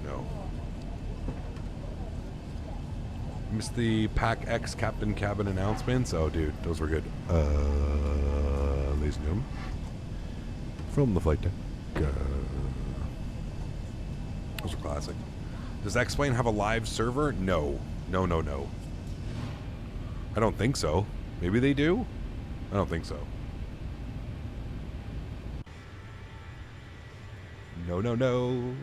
No. Missed the Pack X Captain Cabin announcements? Oh, dude, those were good. Ladies and gentlemen, from the flight deck. Those are classic. Does X-Plane have a live server? No. No, no, no. I don't think so. Maybe they do? I don't think so. No, no, no.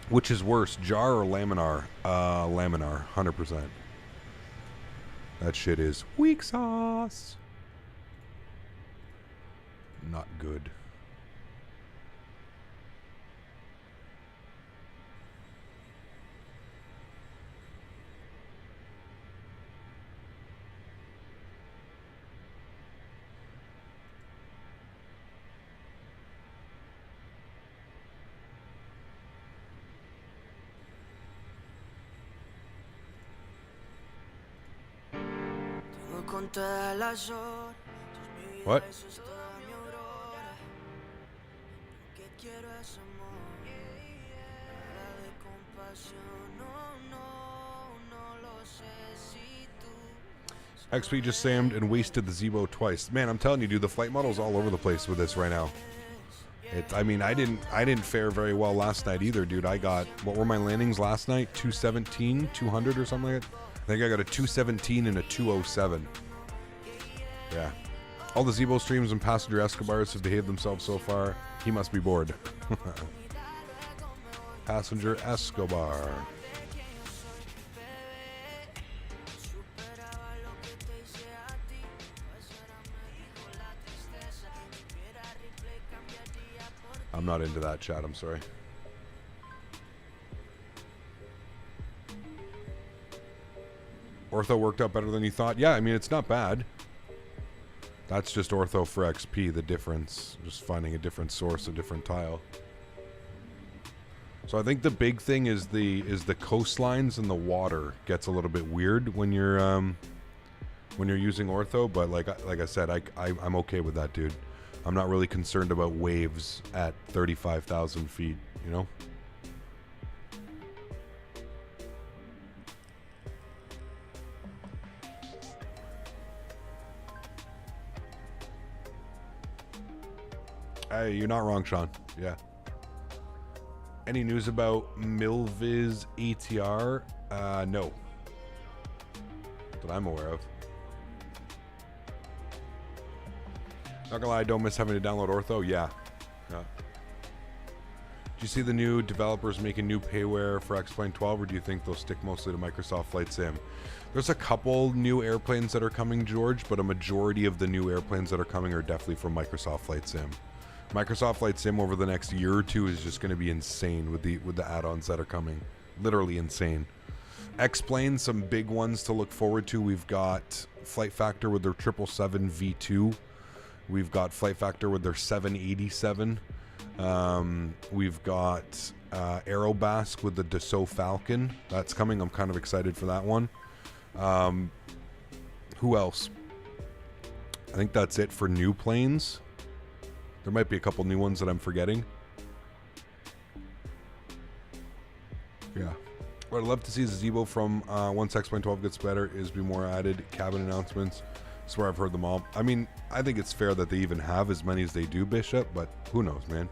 Which is worse, Jar or Laminar? Laminar, 100%. That shit is weak sauce. Not good. What? XP just sammed and wasted the Zibo twice. Man, I'm telling you, dude, the flight model's all over the place with this right now. I mean, I didn't fare very well last night either, dude. I got, what were my landings last night? 217, 200 or something like that? I think I got a 217 and a 207. Yeah. All the Zibo streams and passenger Escobars have behaved themselves so far. He must be bored. Passenger Escobar. I'm not into that, chat. I'm sorry. Ortho worked out better than you thought. Yeah, I mean, it's not bad. That's just Ortho4XP, the difference. Just finding a different source, a different tile. So I think the big thing is the coastlines and the water gets a little bit weird when you're using Ortho, but like I said, I'm okay with that, dude. I'm not really concerned about waves at 35,000 feet, you know? Hey, you're not wrong, Sean. Yeah. Any news about Milviz ATR? No. That I'm aware of. Not gonna lie, I don't miss having to download Ortho. Yeah. Do you see the new developers making new payware for X-Plane 12, or do you think they'll stick mostly to Microsoft Flight Sim? There's a couple new airplanes that are coming, George, but a majority of the new airplanes that are coming are definitely from Microsoft Flight Sim. Microsoft Flight Sim over the next year or two is just going to be insane with the add-ons that are coming. Literally insane. X-Plane, some big ones to look forward to. We've got Flight Factor with their 777 V2. We've got Flight Factor with their 787. We've got Aerobasque with the Dassault Falcon. That's coming. I'm kind of excited for that one. Who else? I think that's it for new planes. There might be a couple new ones that I'm forgetting. Yeah. What I'd love to see is Zibo from once X-Plane 12 gets better is be more added cabin announcements. I swear I've heard them all. I mean, I think it's fair that they even have as many as they do, Bishop, but who knows, man.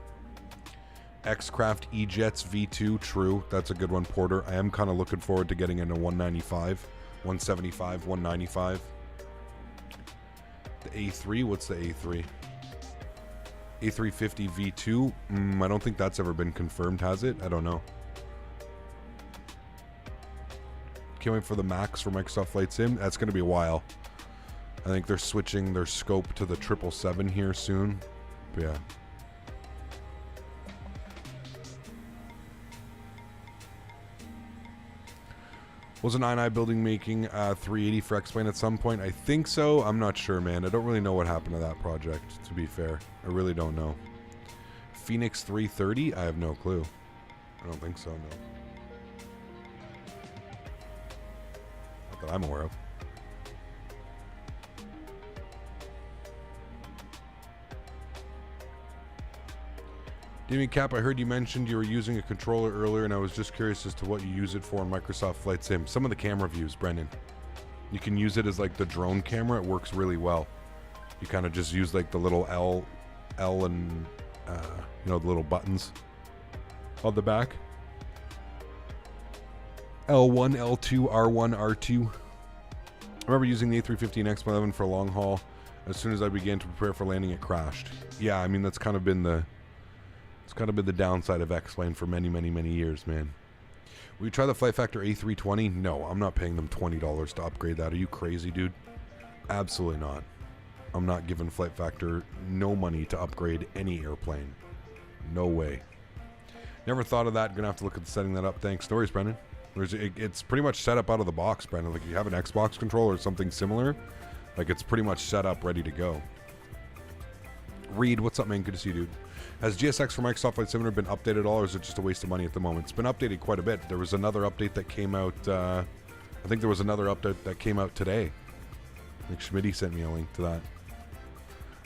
X-Craft E-Jets V2, true. That's a good one, Porter. I am kind of looking forward to getting into 195, 175, 195. The A3, what's the A3? A350 V2? I don't think that's ever been confirmed, has it? I don't know. Can't wait for the Max for Microsoft Flight Sim. That's going to be a while. I think they're switching their scope to the 777 here soon. But yeah. Wasn't Eye Building making 380 for X-Plane at some point? I think so. I'm not sure, man. I don't really know what happened to that project, to be fair. I really don't know. Phoenix 330? I have no clue. I don't think so, no. Not that I'm aware of. Damien Cap, I heard you mentioned you were using a controller earlier, and I was just curious as to what you use it for in Microsoft Flight Sim. Some of the camera views, Brendan. You can use it as like the drone camera. It works really well. You kind of just use like the little L and, you know, the little buttons on the back. L1, L2, R1, R2. I remember using the A350 and X11 for long haul. As soon as I began to prepare for landing, it crashed. Yeah, I mean, that's kind of been the... It's kind of been the downside of X-Plane for many, many, many years, man. Will you try the Flight Factor A320? No, I'm not paying them $20 to upgrade that. Are you crazy, dude? Absolutely not. I'm not giving Flight Factor no money to upgrade any airplane. No way. Never thought of that. Gonna have to look at setting that up. Thanks. No worries, Brendan. It's pretty much set up out of the box, Brendan. Like, if you have an Xbox controller or something similar, like, it's pretty much set up, ready to go. Reed, what's up, man? Good to see you, dude. Has GSX for Microsoft Flight Simulator been updated at all, or is it just a waste of money at the moment? It's been updated quite a bit. There was another update that came out, I think there was another update that came out today. I think Smitty sent me a link to that.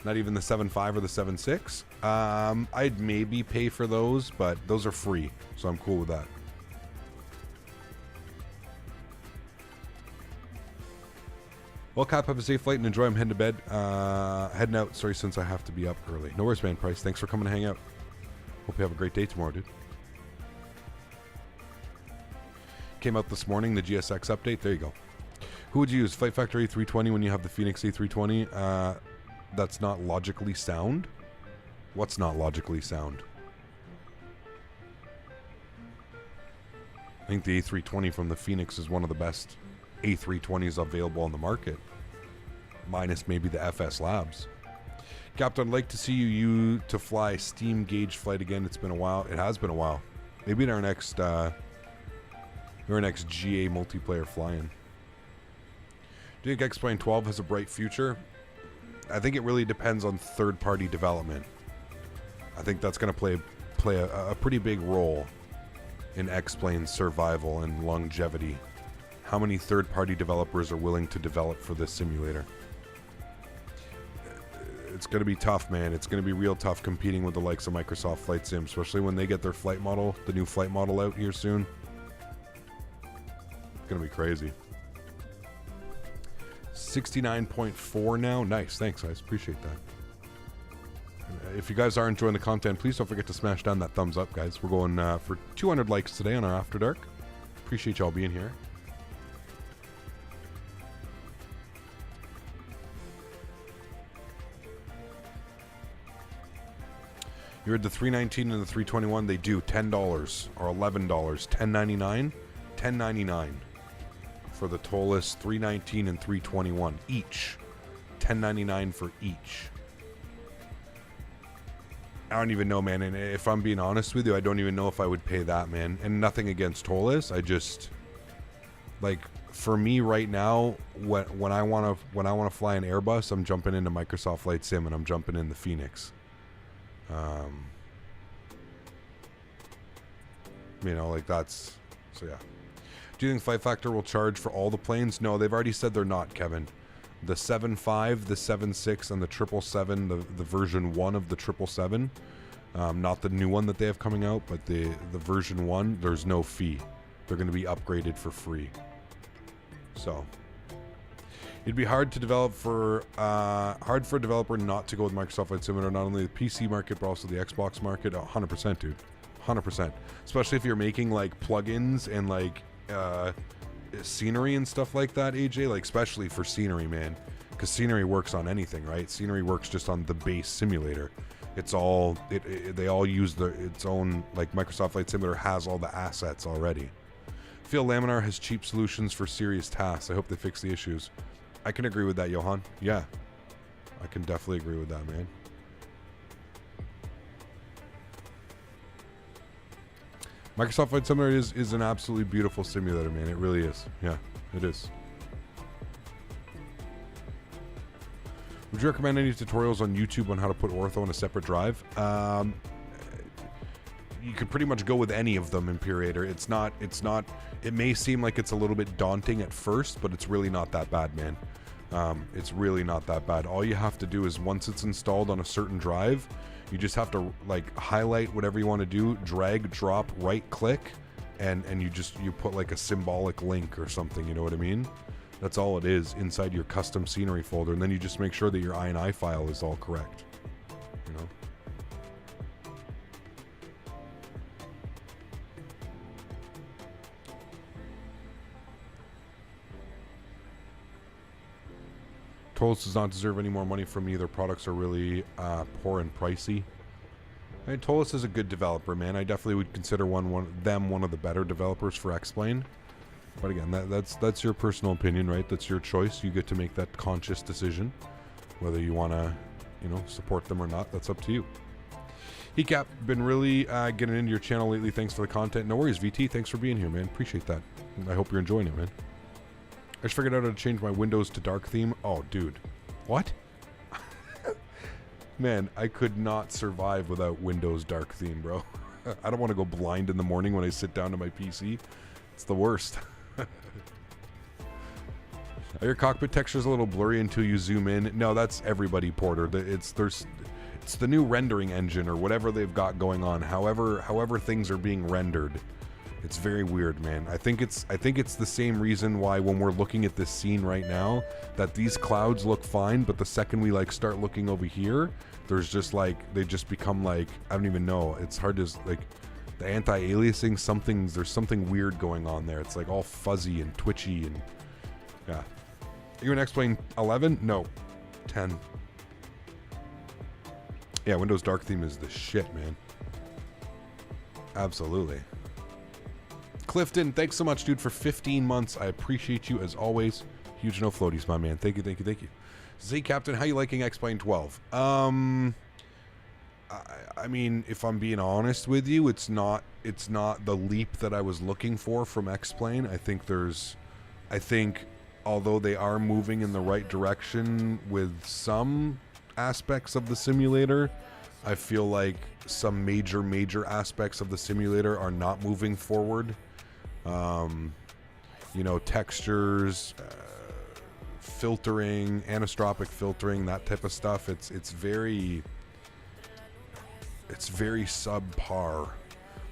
Not even the 7.5 or the 7.6. I'd maybe pay for those, but those are free, so I'm cool with that. Well, Cap, have a safe flight and enjoy. I'm heading to bed. Heading out, sorry, since I have to be up early. No worries, man. Price, thanks for coming to hang out. Hope you have a great day tomorrow, dude. Came out this morning, the GSX update. There you go. Who would you use? Flight Factor A320 when you have the Phoenix A320? That's not logically sound. What's not logically sound? I think the A320 from the Phoenix is one of the best A320s available on the market, minus maybe the FS Labs. Captain, I'd like to see you to fly steam gauge flight again. It's been a while. It has been a while. Maybe in our next GA multiplayer fly-in. Do you think X-Plane 12 has a bright future? I think it really depends on third-party development. I think that's going to play a pretty big role in X-Plane's survival and longevity. How many third-party developers are willing to develop for this simulator? It's going to be tough, man. It's going to be real tough competing with the likes of Microsoft Flight Sim, especially when they get their flight model, the new flight model out here soon. It's going to be crazy. 69.4 now. Nice. Thanks, guys. Appreciate that. If you guys are enjoying the content, please don't forget to smash down that thumbs up, guys. We're going for 200 likes today on our After Dark. Appreciate y'all being here. You heard the 319 and the 321, they do $10 or $11, $10.99, $10.99 for the tollless 319 and 321 each, $10.99 for each. I don't even know, man, and if I'm being honest with you, I don't even know if I would pay that, man. And nothing against tollless, I just, like, for me right now, when I want to fly an Airbus, I'm jumping into Microsoft Flight Sim and I'm jumping in the Phoenix. You know, like that's, so yeah. Do you think Flight Factor will charge for all the planes? No, they've already said they're not, Kevin. The 7.5, the 7.6, and the 777, the version 1 of the 777, not the new one that they have coming out, but the version 1, there's no fee. They're going to be upgraded for free. So it'd be hard to develop for a developer not to go with Microsoft Flight Simulator, not only the PC market but also the Xbox market. 100%, dude, 100%. Especially if you're making like plugins and like scenery and stuff like that, AJ. Like especially for scenery, man, because scenery works on anything, right? Scenery works just on the base simulator. It's all they all use its own, like Microsoft Flight Simulator has all the assets already. I feel Laminar has cheap solutions for serious tasks. I hope they fix the issues. I can agree with that, Johan. Yeah, I can definitely agree with that, man. Microsoft Flight Simulator is an absolutely beautiful simulator, man. It really is. Yeah, it is. Would you recommend any tutorials on YouTube on how to put ortho in a separate drive? You could pretty much go with any of them, Imperator. It's not, it may seem like it's a little bit daunting at first, but it's really not that bad, man. It's really not that bad. All you have to do is once it's installed on a certain drive, you just have to like highlight whatever you want to do, drag, drop, right click, and you put like a symbolic link or something, you know what I mean? That's all it is inside your custom scenery folder, and then you just make sure that your INI file is all correct, you know? Tolls does not deserve any more money from me. Their products are really poor and pricey. I mean, Tolls is a good developer, man. I definitely would consider one of the better developers for X-Plane. But again, that's your personal opinion, right? That's your choice. You get to make that conscious decision whether you want to, you know, support them or not. That's up to you. Hecap, been really getting into your channel lately. Thanks for the content. No worries, VT. Thanks for being here, man. Appreciate that. I hope you're enjoying it, man. I just figured out how to change my Windows to dark theme. Oh, dude. What? Man, I could not survive without Windows dark theme, bro. I don't want to go blind in the morning when I sit down to my PC. It's the worst. Your cockpit texture is a little blurry until you zoom in. No, that's everybody, Porter. It's the new rendering engine or whatever they've got going on. However things are being rendered. It's very weird, man. I think it's the same reason why when we're looking at this scene right now, that these clouds look fine, but the second we like start looking over here, there's just like they just become like, I don't even know. It's hard to like the anti-aliasing, there's something weird going on there. It's like all fuzzy and twitchy and yeah. You're gonna explain 11? No, 10. Yeah, Windows Dark Theme is the shit, man. Absolutely. Clifton, thanks so much, dude, for 15 months. I appreciate you as always. Huge no floaties, my man. Thank you. Z Captain, how you liking X-Plane 12? I mean, if I'm being honest with you, it's not the leap that I was looking for from X-Plane. I think although they are moving in the right direction with some aspects of the simulator, I feel like some major aspects of the simulator are not moving forward. You know, textures, filtering, anisotropic filtering, that type of stuff. It's very subpar.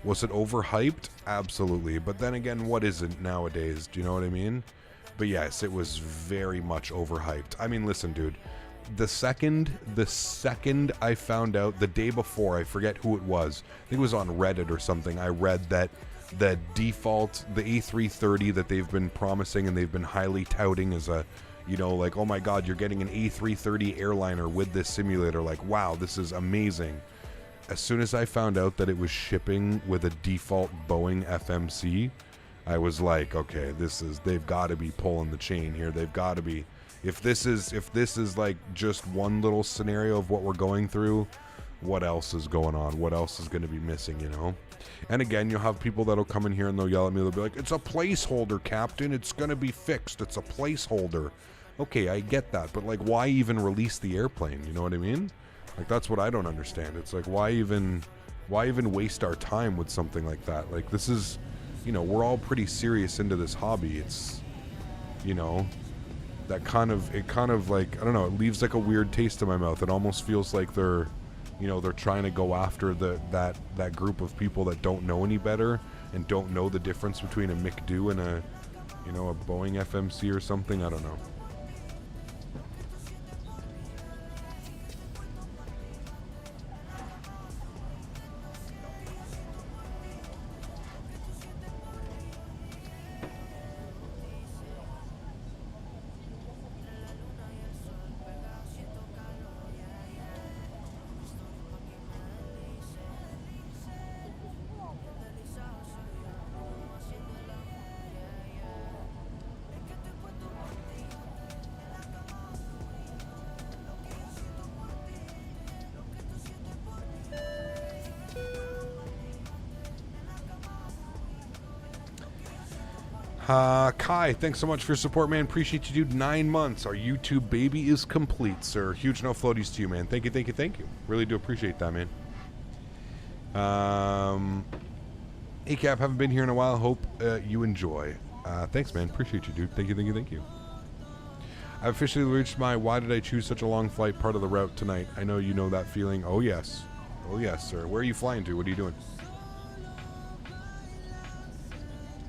Was it overhyped? Absolutely. But then again, what isn't nowadays? Do you know what I mean? But yes, it was very much overhyped. I mean, listen, dude. The second I found out, the day before, I forget who it was. I think it was on Reddit or something. I read that the default, the A330 that they've been promising and they've been highly touting as a, you know, like, oh my God, you're getting an A330 airliner with this simulator. Like, wow, this is amazing. as soon as I found out that it was shipping with a default Boeing FMC, I was like, okay, they've got to be pulling the chain here. They've got to be. If this is like just one little scenario of what we're going through, what else is going on? What else is going to be missing, you know? And again, you'll have people that'll come in here and they'll yell at me. They'll be like, it's a placeholder, Captain. It's going to be fixed. It's a placeholder. Okay, I get that. But, like, why even release the airplane? You know what I mean? Like, that's what I don't understand. It's like, why even waste our time with something like that? Like, this is, you know, we're all pretty serious into this hobby. It's, you know, it kind of like, I don't know, it leaves like a weird taste in my mouth. It almost feels like they're trying to go after that group of people that don't know any better and don't know the difference between a McDo and a Boeing FMC or something. I don't know. Kai, thanks so much for your support, man. Appreciate you, dude. 9 months. Our YouTube baby is complete, sir. Huge no floaties to you, man. Thank you. Really do appreciate that, man. Hey, Cap, haven't been here in a while. Hope you enjoy. Thanks, man. Appreciate you, dude. Thank you. I've officially reached my why did I choose such a long flight part of the route tonight. I know you know that feeling. Oh, yes, sir. Where are you flying to? What are you doing?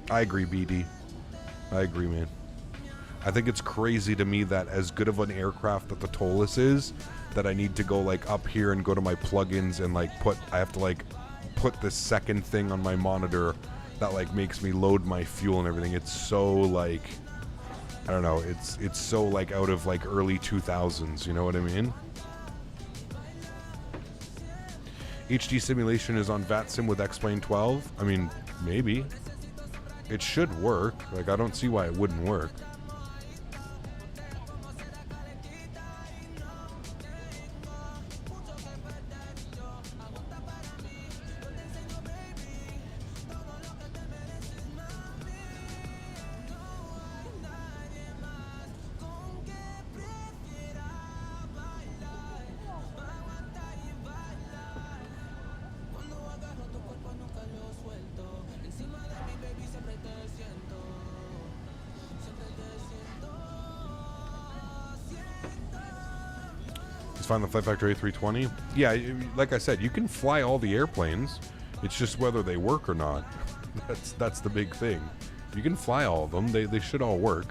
I agree, BD. I agree, man. I think it's crazy to me that as good of an aircraft that the Tolus is, that I need to go like up here and go to my plugins and like I have to like put this second thing on my monitor that like makes me load my fuel and everything. It's so like, I don't know, it's so like out of like early 2000s, you know what I mean? HD simulation is on VATSIM with X-Plane 12. I mean, maybe. It should work. Like, I don't see why it wouldn't work. Find the Flight Factory A320. Yeah, like I said, you can fly all the airplanes. It's just whether they work or not. That's the big thing. You can fly all of them. They should all work.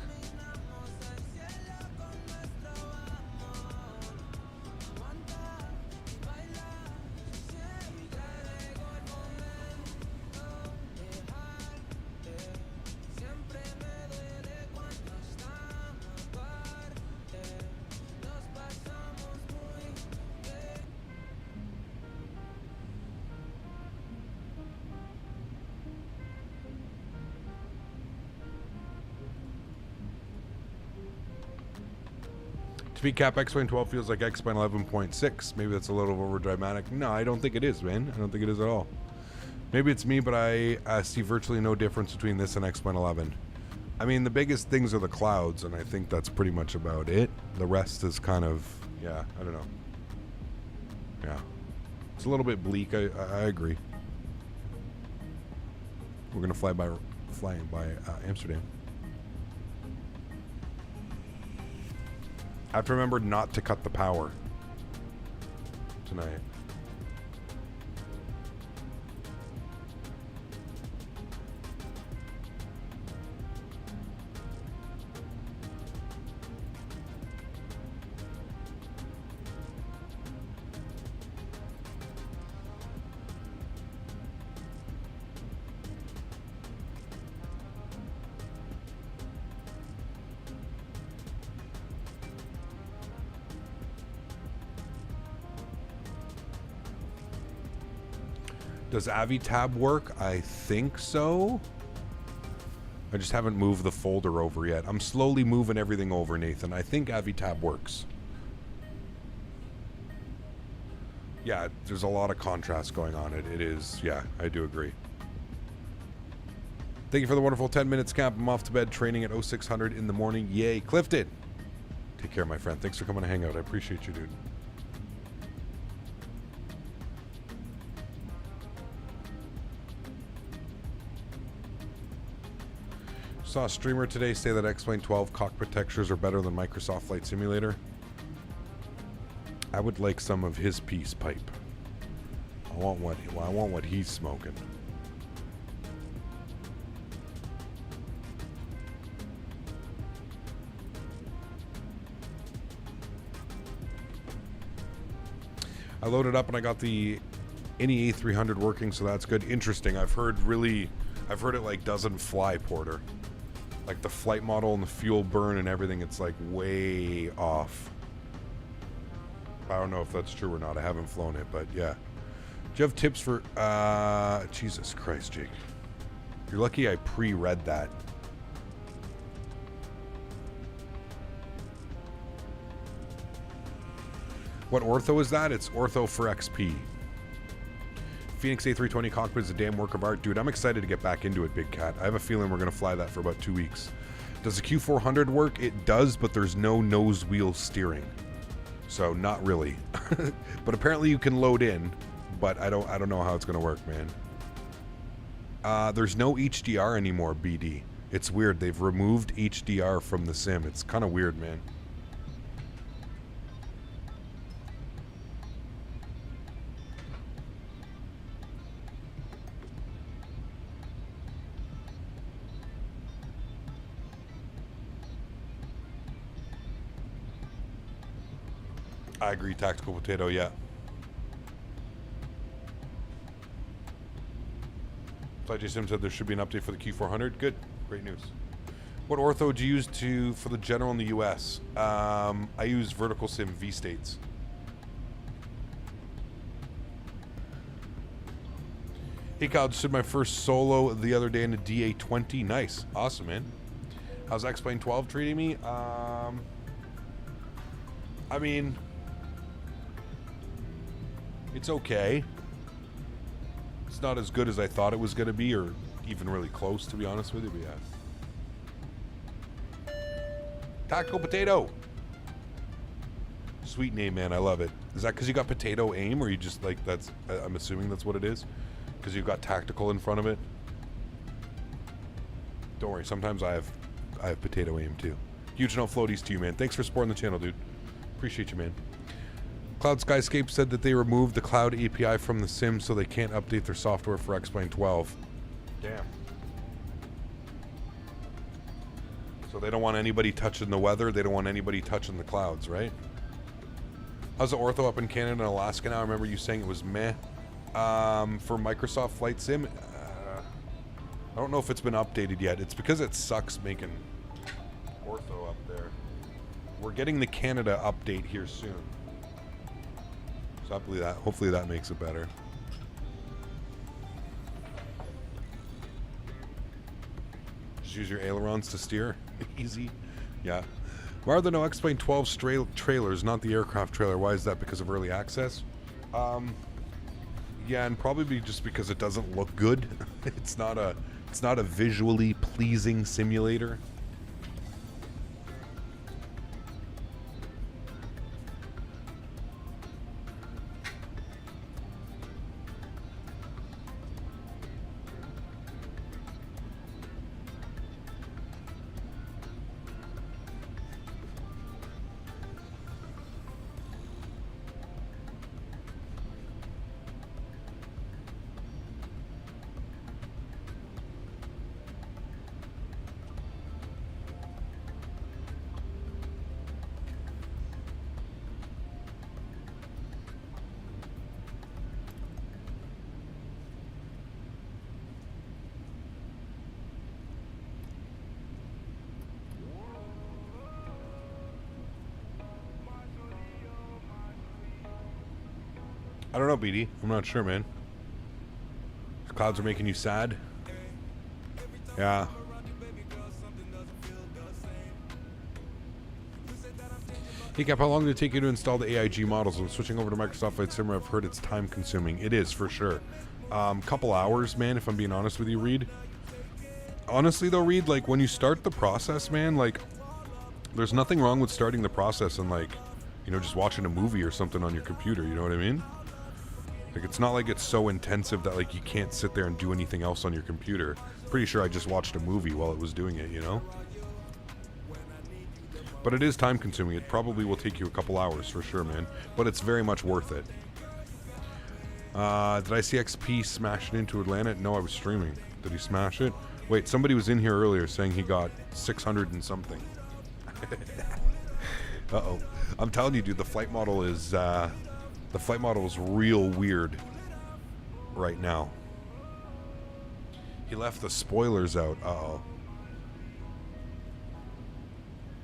To me, Cap X-Plane 12 feels like X-Plane 11.6. Maybe that's a little over dramatic. No, I don't think it is, man. I don't think it is at all. Maybe it's me, but I see virtually no difference between this and X-Plane 11. I mean, the biggest things are the clouds, and I think that's pretty much about it. The rest is kind of, yeah, I don't know. Yeah. It's a little bit bleak. I agree. We're going to flying by Amsterdam. I have to remember not to cut the power tonight. Does AviTab work? I think so. I just haven't moved the folder over yet. I'm slowly moving everything over, Nathan. I think AviTab works. Yeah, there's a lot of contrast going on. It is, yeah, I do agree. Thank you for the wonderful 10 minutes, Camp. I'm off to bed, training at 0600 in the morning. Yay. Clifton, take care, my friend. Thanks for coming to hang out. I appreciate you, dude. Saw a streamer today say that X-Plane 12 cockpit textures are better than Microsoft Flight Simulator. I would like some of his peace pipe. I want what he's smoking. I loaded up and I got the Innie A300 working, so that's good. Interesting. I've heard it like doesn't fly, Porter. Like the flight model and the fuel burn and everything, it's like way off. I don't know if that's true or not. I haven't flown it, but yeah. Do you have tips for Jesus Christ, Jake? You're lucky I pre-read that. What ortho is that? It's Ortho4XP. Phoenix A320 cockpit is a damn work of art. Dude, I'm excited to get back into it, Big Cat. I have a feeling we're going to fly that for about 2 weeks. Does the Q400 work? It does, but there's no nose wheel steering. So, not really. But apparently you can load in, but I don't know how it's going to work, man. There's no HDR anymore, BD. It's weird. They've removed HDR from the sim. It's kind of weird, man. I agree, Tactical Potato, yeah. Flight Sim said there should be an update for the Q400. Good, great news. What ortho do you use for the general in the US? I use Vertical Sim V-States. Hey Kyle, just did my first solo the other day in a DA-20. Nice, awesome, man. How's X-Plane 12 treating me? I mean, it's okay. It's not as good as I thought it was going to be, or even really close, to be honest with you, but yeah. Tactical Potato. Sweet name, man. I love it. Is that because you got potato aim, or you just, like, that's, I'm assuming that's what it is? Because you've got tactical in front of it? Don't worry, sometimes I have potato aim, too. Huge no floaties to you, man. Thanks for supporting the channel, dude. Appreciate you, man. Cloud Skyscape said that they removed the cloud API from the sim so they can't update their software for X-Plane 12. Damn. So they don't want anybody touching the weather. They don't want anybody touching the clouds, right? How's the ortho up in Canada and Alaska now? I remember you saying it was meh. For Microsoft Flight Sim, I don't know if it's been updated yet. It's because it sucks making ortho up there. We're getting the Canada update here soon. So hopefully that makes it better. Just use your ailerons to steer. Easy. Yeah. Why are there no X-Plane 12 trailers, not the aircraft trailer? Why is that? Because of early access? Yeah, and probably just because it doesn't look good. It's not a visually pleasing simulator. I don't know, BD. I'm not sure, man. Clouds are making you sad? Yeah. Hey Cap, how long did it take you to install the AIG models? When switching over to Microsoft Flight Simulator, I've heard it's time consuming. It is, for sure. Couple hours, man, if I'm being honest with you, Reed. Honestly though, Reed, like when you start the process, man, like there's nothing wrong with starting the process and like, you know, just watching a movie or something on your computer, you know what I mean? Like it's not like it's so intensive that like you can't sit there and do anything else on your computer. Pretty sure I just watched a movie while it was doing it, you know? But it is time consuming. It probably will take you a couple hours for sure, man. But it's very much worth it. Did I see XP smash it into Atlanta? No, I was streaming. Did he smash it? Wait, somebody was in here earlier saying he got 600 and something. Uh-oh. I'm telling you, dude, the flight model is real weird right now. He left the spoilers out. Uh-oh.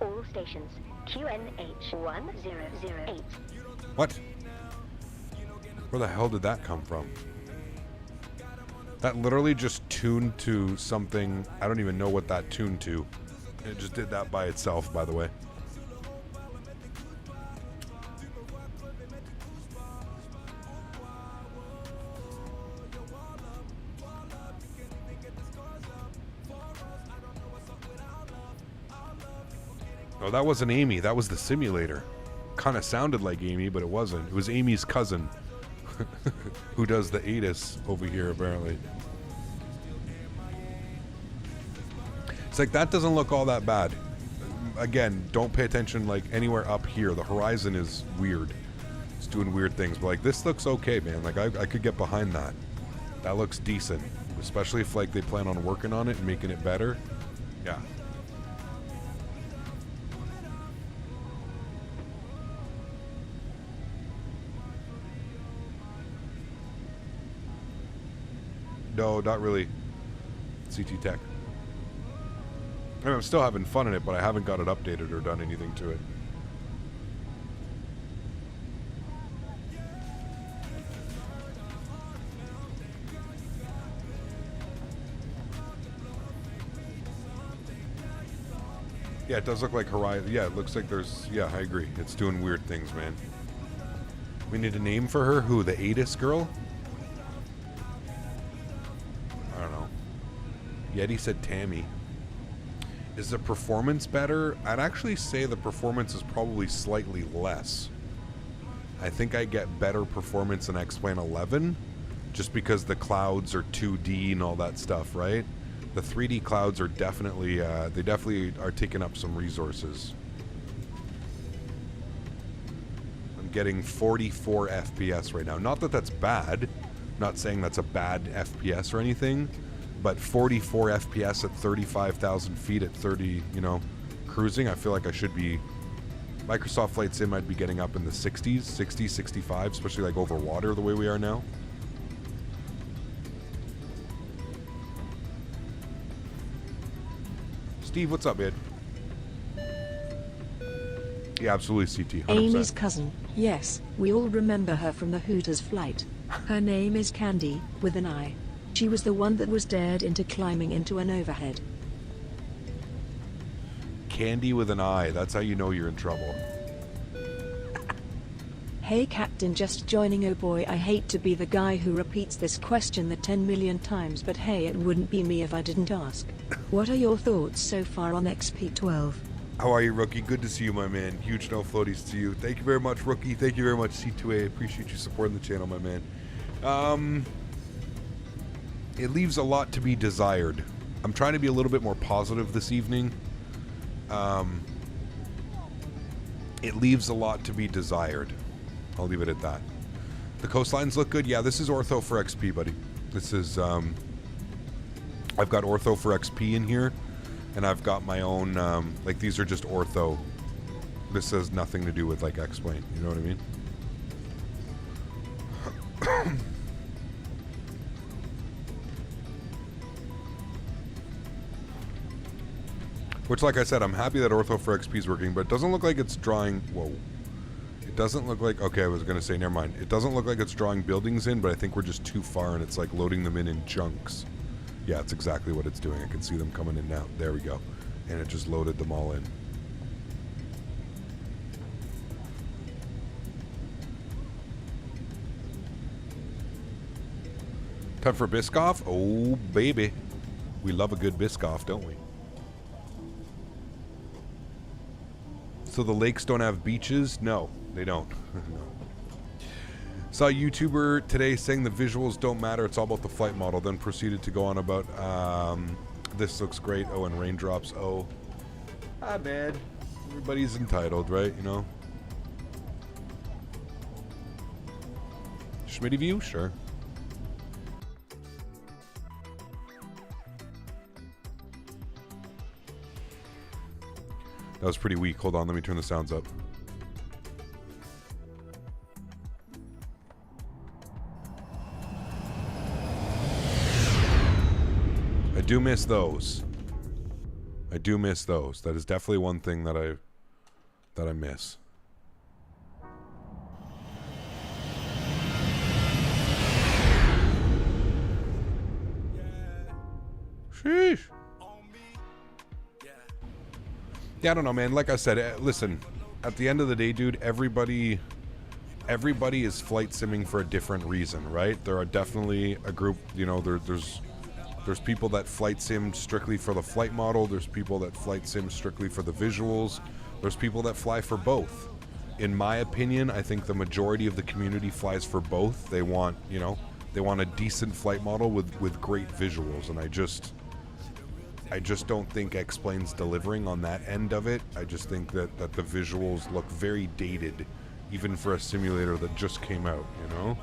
All stations, QNH 1008. What? Where the hell did that come from? That literally just tuned to something. I don't even know what that tuned to. It just did that by itself, by the way. Oh, that wasn't Amy. That was the simulator. Kind of sounded like Amy, but it wasn't. It was Amy's cousin who does the ATIS over here, apparently. It's like, that doesn't look all that bad. Again, don't pay attention like anywhere up here. The horizon is weird. It's doing weird things. But like, this looks okay, man. Like, I could get behind that. That looks decent. Especially if like they plan on working on it and making it better. Yeah. No, not really. CT Tech. I mean, I'm still having fun in it, but I haven't got it updated or done anything to it. Yeah, it does look like Horizon. Yeah, it looks like there's... Yeah, I agree. It's doing weird things, man. We need a name for her? Who, the ATIS girl? I don't know. Yeti said Tammy. Is the performance better? I'd actually say the performance is probably slightly less. I think I get better performance in X-Plane 11 just because the clouds are 2D and all that stuff, right? The 3D clouds are definitely, they definitely are taking up some resources. I'm getting 44 FPS right now. Not that that's bad. I'm not saying that's a bad FPS or anything. But 44 FPS at 35,000 feet at 30, you know, cruising, I feel like I should be... Microsoft Flight Sim, I'd be getting up in the 60s, 60, 65, especially like over water the way we are now. Steve, what's up, man? Yeah, absolutely, CT, 100%. Amy's cousin, yes, we all remember her from the Hooters flight. Her name is Candy, with an I. She was the one that was dared into climbing into an overhead. Candy with an I, that's how you know you're in trouble. Hey Captain, just joining. Oh boy, I hate to be the guy who repeats this question the 10 million times, but hey, it wouldn't be me if I didn't ask. What are your thoughts so far on XP12? How are you, Rookie? Good to see you, my man. Huge no floaties to you. Thank you very much, Rookie. Thank you very much, C2A. Appreciate you supporting the channel, my man. It leaves a lot to be desired. I'm trying to be a little bit more positive this evening. It leaves a lot to be desired. I'll leave it at that. The coastlines look good. Yeah, this is Ortho4XP, buddy. This is, I've got Ortho4XP in here, and I've got my own, like, these are just Ortho. This has nothing to do with, like, X-Plane. You know what I mean? Which, like I said, I'm happy that Ortho4XP is working, but it doesn't look like it's drawing... Whoa. It Doesn't look like... Okay, I was going to say, never mind. It doesn't look like it's drawing buildings in, but I think we're just too far, and it's like loading them in chunks. Yeah, it's exactly what it's doing. I can see them coming in now. There we go. And it just loaded them all in. Time for Biscoff? Oh, baby. We love a good Biscoff, don't we? So the lakes don't have beaches? No, they don't. No. Saw a YouTuber today saying the visuals don't matter, it's all about the flight model, then proceeded to go on about, this looks great, oh, and raindrops, oh. Ah, man. Everybody's entitled, right, you know? Smitty view? Sure. That was pretty weak. Hold on, let me turn the sounds up. I do miss those. I do miss those. That is definitely one thing that I miss. Sheesh. Yeah, I don't know, man. Like I said, listen, at the end of the day, dude, everybody is flight simming for a different reason, right? There are definitely a group, you know, there's people that flight sim strictly for the flight model. There's people that flight sim strictly for the visuals. There's people that fly for both. In my opinion, I think the majority of the community flies for both. They want, you know, they want a decent flight model with great visuals, and I just don't think X-Plane's delivering on that end of it. I just think that the visuals look very dated, even for a simulator that just came out, you know?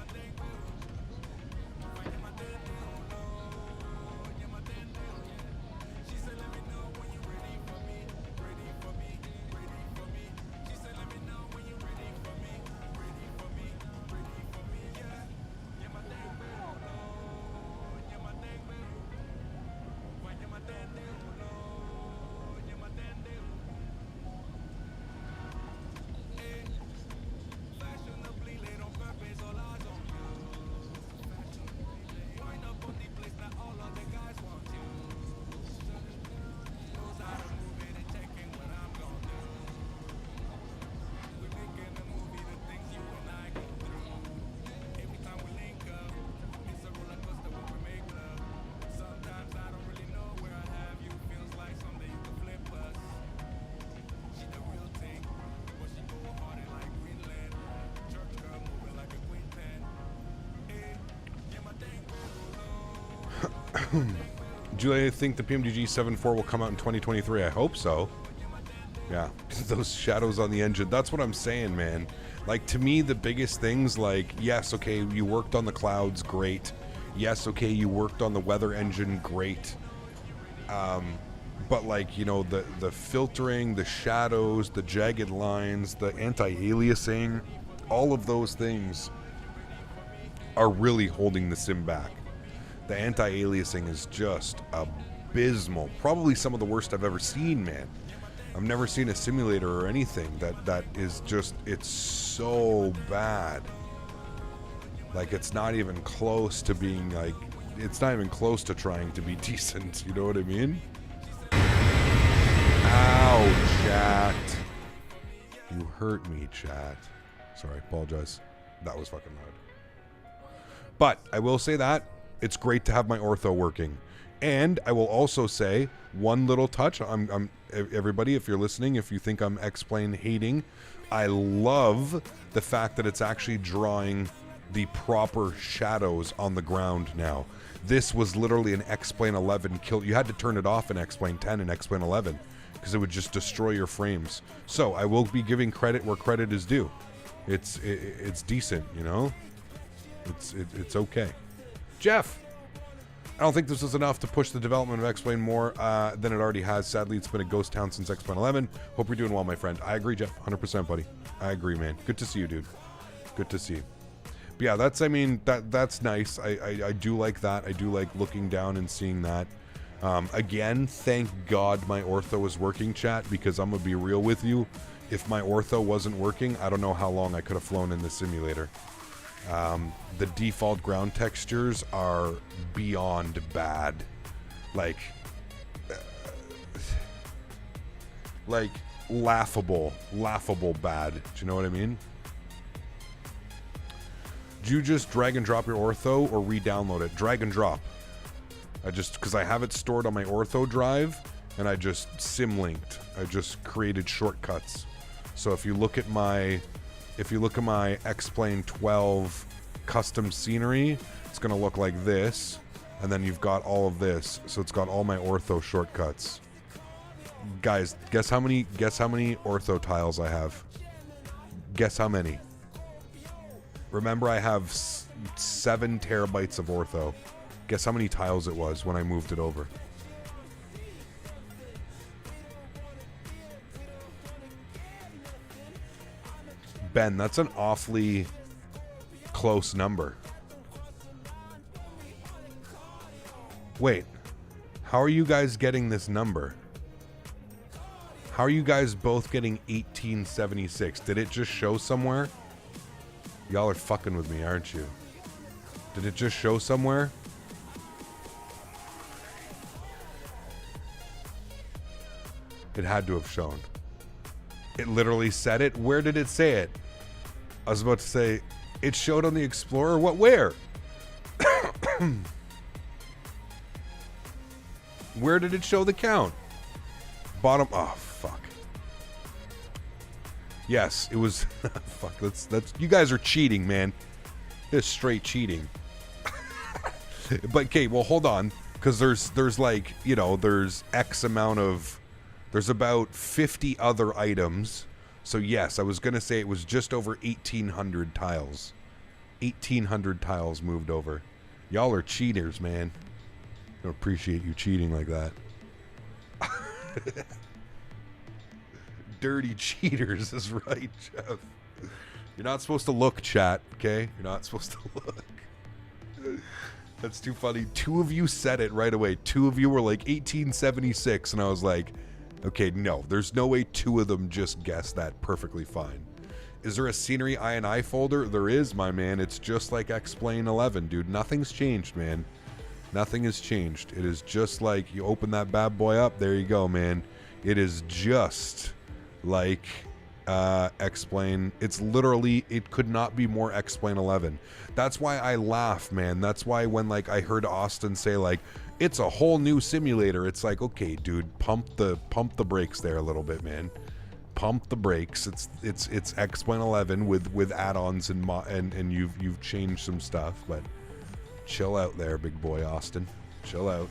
Do you think the PMDG 7.4 will come out in 2023? I hope so. Yeah, those shadows on the engine. That's what I'm saying, man. Like, to me, the biggest things, like, yes, okay, you worked on the clouds, great. Yes, okay, you worked on the weather engine, great. But, like, you know, the filtering, the shadows, the jagged lines, the anti-aliasing, all of those things are really holding the sim back. The anti-aliasing is just abysmal. Probably some of the worst I've ever seen, man. I've never seen a simulator or anything that is just, it's so bad. Like, it's not even close to being, like, it's not even close to trying to be decent, you know what I mean? Ow, chat. You hurt me, chat. Sorry, apologize. That was fucking loud. But I will say that it's great to have my ortho working. And I will also say one little touch. Everybody, if you're listening, if you think I'm X-Plane hating, I love the fact that it's actually drawing the proper shadows on the ground now. This was literally an X-Plane 11 kill. You had to turn it off in X-Plane 10 and X-Plane 11 because it would just destroy your frames. So I will be giving credit where credit is due. It's decent, you know. It's okay. Jeff, I don't think this is enough to push the development of X-Plane more than it already has. Sadly, it's been a ghost town since X-Plane 11. Hope you're doing well, my friend. I agree, Jeff. 100%, buddy. I agree, man. Good to see you, dude. Good to see you. But yeah, that's, I mean, that's nice. I do like that. I do like looking down and seeing that. Again, thank God my ortho is working, chat, because I'm going to be real with you. if my ortho wasn't working, I don't know how long I could have flown in the simulator. The default ground textures are beyond bad. Like laughable bad. Do you know what I mean? Do you just drag and drop your ortho or re-download it? Drag and drop. Because I have it stored on my ortho drive, and I just sim-linked. I just created shortcuts. So if you look at my X-Plane 12 custom scenery, it's gonna look like this, and then you've got all of this. So it's got all my ortho shortcuts. Guys, guess how many ortho tiles I have? Guess how many? Remember, I have 7 terabytes of ortho. Guess how many tiles it was when I moved it over? Ben, that's an awfully close number. Wait, how are you guys getting this number? How are you guys both getting 1876? Did it just show somewhere? Y'all are fucking with me, aren't you? Did it just show somewhere? It had to have shown. It literally said it. Where did it say it? I was about to say, it showed on the Explorer. What, where? Where did it show the count? Bottom. Oh, fuck. Yes, it was. Fuck, that's. You guys are cheating, man. It's straight cheating. But, okay, well, hold on. Because there's like, you know, there's X amount of. There's about 50 other items. So, yes, I was going to say it was just over 1,800 tiles. 1,800 tiles moved over. Y'all are cheaters, man. I don't appreciate you cheating like that. Dirty cheaters is right, Jeff. You're not supposed to look, chat, okay? You're not supposed to look. That's too funny. 2 of you said it right away. 2 of you were like 1876, and I was like, okay, no, there's no way 2 of them just guessed that perfectly fine. Is there a scenery I&I folder? There is, my man. It's just like X-Plane 11, dude. Nothing's changed, man. Nothing has changed. It is just like you open that bad boy up. There you go, man. It is just like X-Plane. It's literally, it could not be more X-Plane 11. That's why I laugh, man. That's why when like I heard Austin say like, it's a whole new simulator. It's like, okay, dude, pump the brakes there a little bit, man. Pump the brakes. It's X-Plane 11 with add-ons and you've changed some stuff, but chill out there, big boy Austin. Chill out.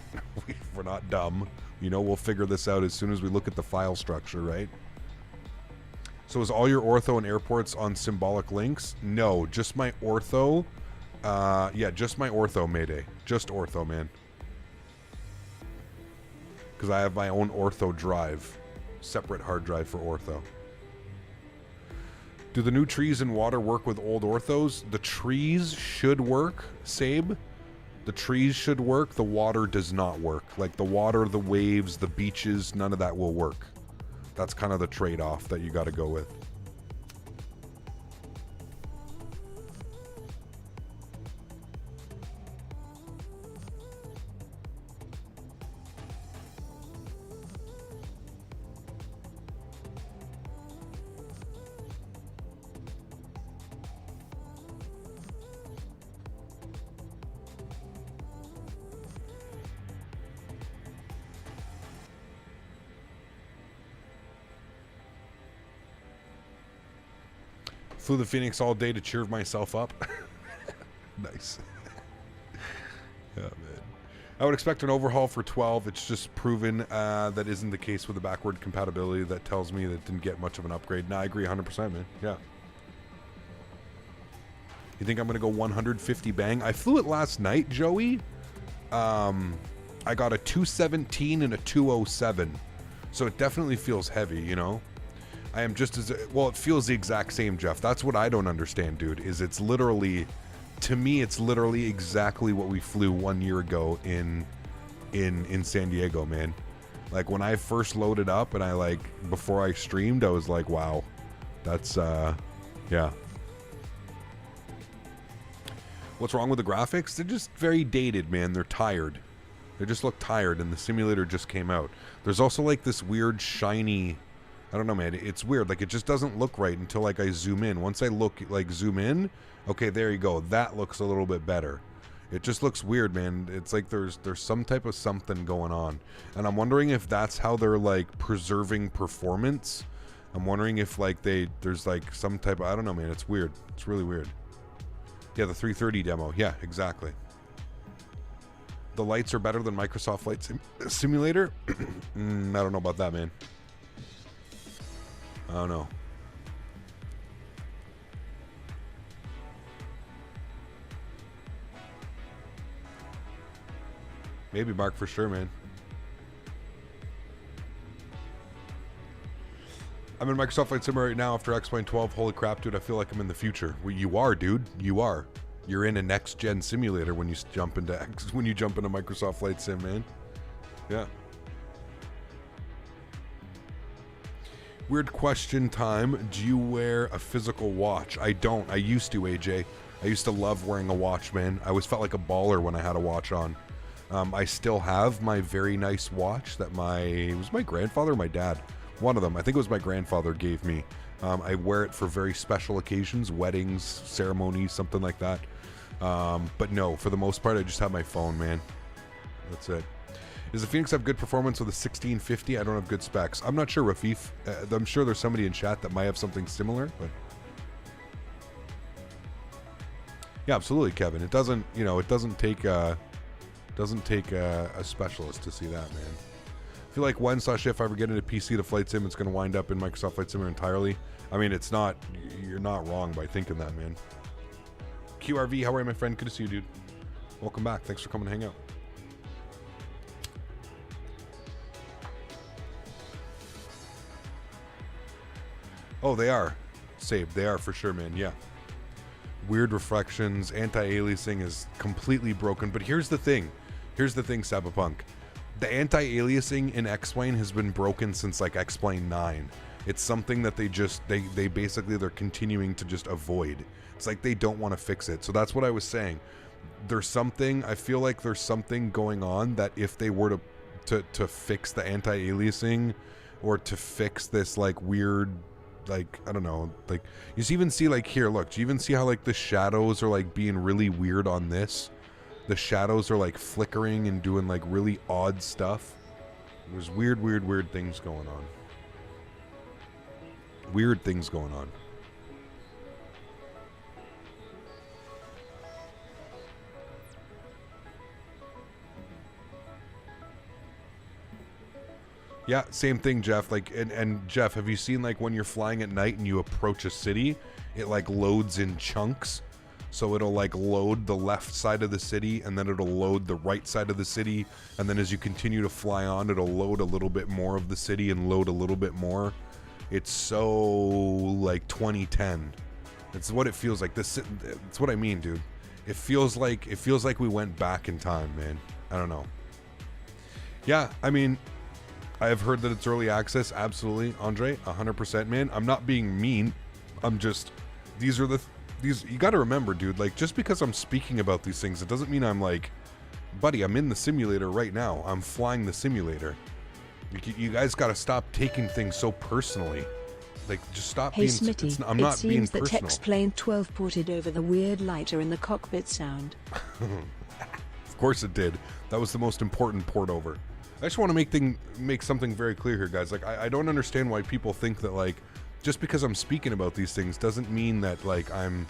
We're not dumb. You know, we'll figure this out as soon as we look at the file structure, right? So is all your ortho and airports on symbolic links? No, just my ortho. Yeah, just my ortho, Mayday. Just ortho, man. Because I have my own ortho drive. Separate hard drive for ortho. Do the new trees and water work with old orthos? The trees should work, Sabe. The trees should work. The water does not work. Like the water, the waves, the beaches, none of that will work. That's kind of the trade-off that you got to go with. Flew the Phoenix all day to cheer myself up. Nice. Yeah, man. I would expect an overhaul for 12. It's just proven that isn't the case with the backward compatibility. That tells me that it didn't get much of an upgrade. No, I agree 100%, man. Yeah. You think I'm going to go 150 bang? I flew it last night, Joey. I got a 217 and a 207. So it definitely feels heavy, you know? I am just as well. It feels the exact same, Jeff. That's what I don't understand, dude. Is it's literally, to me, it's literally exactly what we flew 1 year ago in San Diego, man. Like when I first loaded up and I like, before I streamed, I was like, wow, that's, yeah. What's wrong with the graphics? They're just very dated, man. They're tired. They just look tired, and the simulator just came out. There's also like this weird shiny, I don't know, man. It's weird. Like it just doesn't look right until like I zoom in. Once I zoom in, okay, there you go. That looks a little bit better. It just looks weird, man. It's like there's some type of something going on. And I'm wondering if that's how they're like preserving performance. I'm wondering if like there's like some type of, I don't know, man. It's weird. It's really weird. Yeah, the 330 demo. Yeah, exactly. The lights are better than Microsoft Flight Simulator? I don't know about that, man. I don't know. Maybe, Mark, for sure, man. I'm in Microsoft Flight Simulator right now after X-Plane 12. Holy crap, dude, I feel like I'm in the future. Well, you are, dude. You are. You're in a next-gen simulator when you jump into Microsoft Flight Sim, man. Yeah. Weird question time. Do you wear a physical watch? I don't. I used to, AJ. I used to love wearing a watch, man. I always felt like a baller when I had a watch on. I still have my very nice watch that it was my grandfather or my dad? One of them. I think it was my grandfather gave me. I wear it for very special occasions, weddings, ceremonies, something like that. But no, for the most part, I just have my phone, man. That's it. Does the Phoenix have good performance with a 1650? I don't have good specs. I'm not sure, Rafif. I'm sure there's somebody in chat that might have something similar, but yeah, absolutely, Kevin. It doesn't, it doesn't take a specialist to see that, man. I feel like when/if I ever get into PC to Flight Sim, it's going to wind up in Microsoft Flight Simulator entirely. I mean, it's not, you're not wrong by thinking that, man. QRV, how are you, my friend? Good to see you, dude. Welcome back. Thanks for coming to hang out. Oh, they are saved. They are for sure, man. Yeah. Weird reflections. Anti-aliasing is completely broken. But here's the thing. Here's the thing, Cyberpunk. The anti-aliasing in X-Plane has been broken since like X-Plane 9. It's something that they basically they're continuing to just avoid. It's like they don't want to fix it. So that's what I was saying. There's something, I feel like there's something going on that if they were to fix the anti-aliasing or to fix this like weird, like, I don't know, like you even see like here, look, do you even see how like the shadows are like being really weird on this? The shadows are like flickering and doing like really odd stuff. There's weird things going on. Weird things going on. Yeah, same thing, Jeff. Like, and Jeff, have you seen like when you're flying at night and you approach a city, it like loads in chunks? So it'll like load the left side of the city and then it'll load the right side of the city. And then as you continue to fly on, it'll load a little bit more of the city and load a little bit more. It's so like 2010. It's what it feels like. It's what I mean, dude. It feels like we went back in time, man. I don't know. Yeah, I mean, I have heard that it's early access. Absolutely, Andre, 100%, man. I'm not being mean. I'm just, these you got to remember, dude, like just because I'm speaking about these things, it doesn't mean I'm like, buddy, I'm in the simulator right now. I'm flying the simulator. You guys got to stop taking things so personally. Like, just stop hey, being. Smitty, I'm not being personal. It seems that X-Plane 12 ported over the weird lighter in the cockpit sound. Of course it did. That was the most important port over. I just want to make something very clear here, guys. Like, I don't understand why people think that like just because I'm speaking about these things doesn't mean that like I'm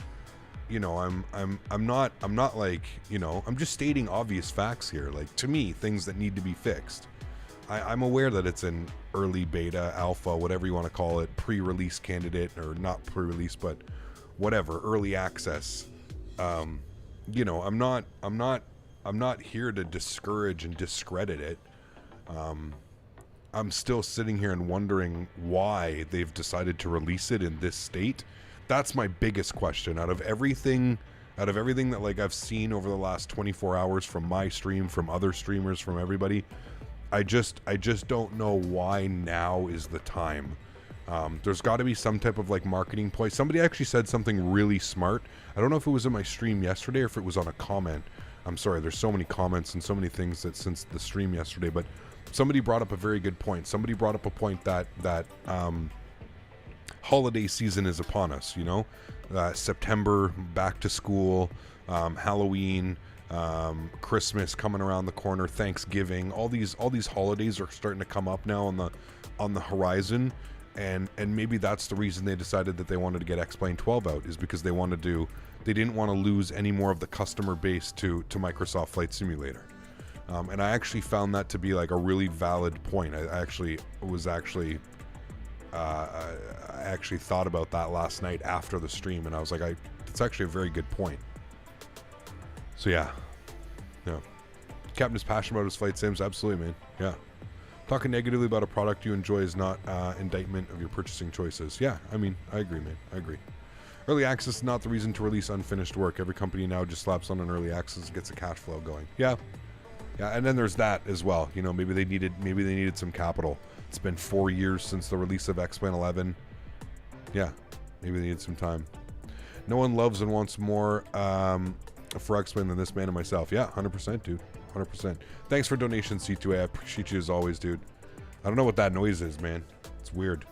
not like, I'm just stating obvious facts here. Like, to me, things that need to be fixed. I'm aware that it's an early beta, alpha, whatever you want to call it, pre-release candidate, or not pre-release, but whatever, early access. I'm not here to discourage and discredit it. I'm still sitting here and wondering why they've decided to release it in this state. That's my biggest question. Out of everything that like I've seen over the last 24 hours from my stream, from other streamers, from everybody, I just don't know why now is the time. There's got to be some type of like marketing play. Somebody actually said something really smart. I don't know if it was in my stream yesterday or if it was on a comment. I'm sorry, there's so many comments and so many things that since the stream yesterday, but somebody brought up a very good point. Somebody brought up a point that holiday season is upon us, you know? September, back to school, Halloween, Christmas coming around the corner, Thanksgiving, all these holidays are starting to come up now on the horizon, and maybe that's the reason they decided that they wanted to get X-Plane 12 out, is because they didn't want to lose any more of the customer base to Microsoft Flight Simulator. And I actually found that to be like a really valid point. I actually thought about that last night after the stream, and I was like, it's actually a very good point. So yeah. Captain is passionate about his flight sims. Absolutely, man. Yeah. Talking negatively about a product you enjoy is not indictment of your purchasing choices. Yeah, I mean, I agree, man. I agree. Early access is not the reason to release unfinished work. Every company now just slaps on an early access and gets a cash flow going. Yeah. Yeah, and then there's that as well. You know, maybe they needed some capital. It's been 4 years since the release of X-Plane 11. Yeah, maybe they need some time. No one loves and wants more for X-Plane than this man and myself. Yeah, 100%, dude. 100%. Thanks for donation, C2A. I appreciate you as always, dude. I don't know what that noise is, man. It's weird.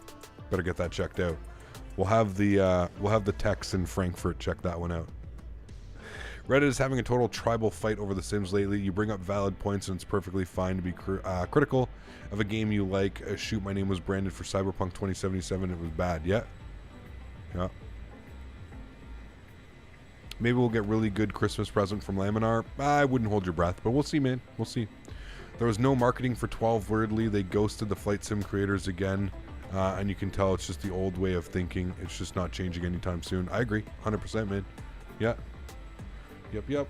Better get that checked out. We'll have the techs in Frankfurt check that one out. Reddit is having a total tribal fight over the Sims lately. You bring up valid points and it's perfectly fine to be critical of a game you like. Shoot, my name was branded for Cyberpunk 2077. It was bad. Yeah. Yeah. Maybe we'll get really good Christmas present from Laminar. I wouldn't hold your breath, but we'll see, man. We'll see. There was no marketing for 12 weirdly. They ghosted the flight sim creators again. And you can tell it's just the old way of thinking. It's just not changing anytime soon. I agree. 100%, man. Yeah. Yep. We're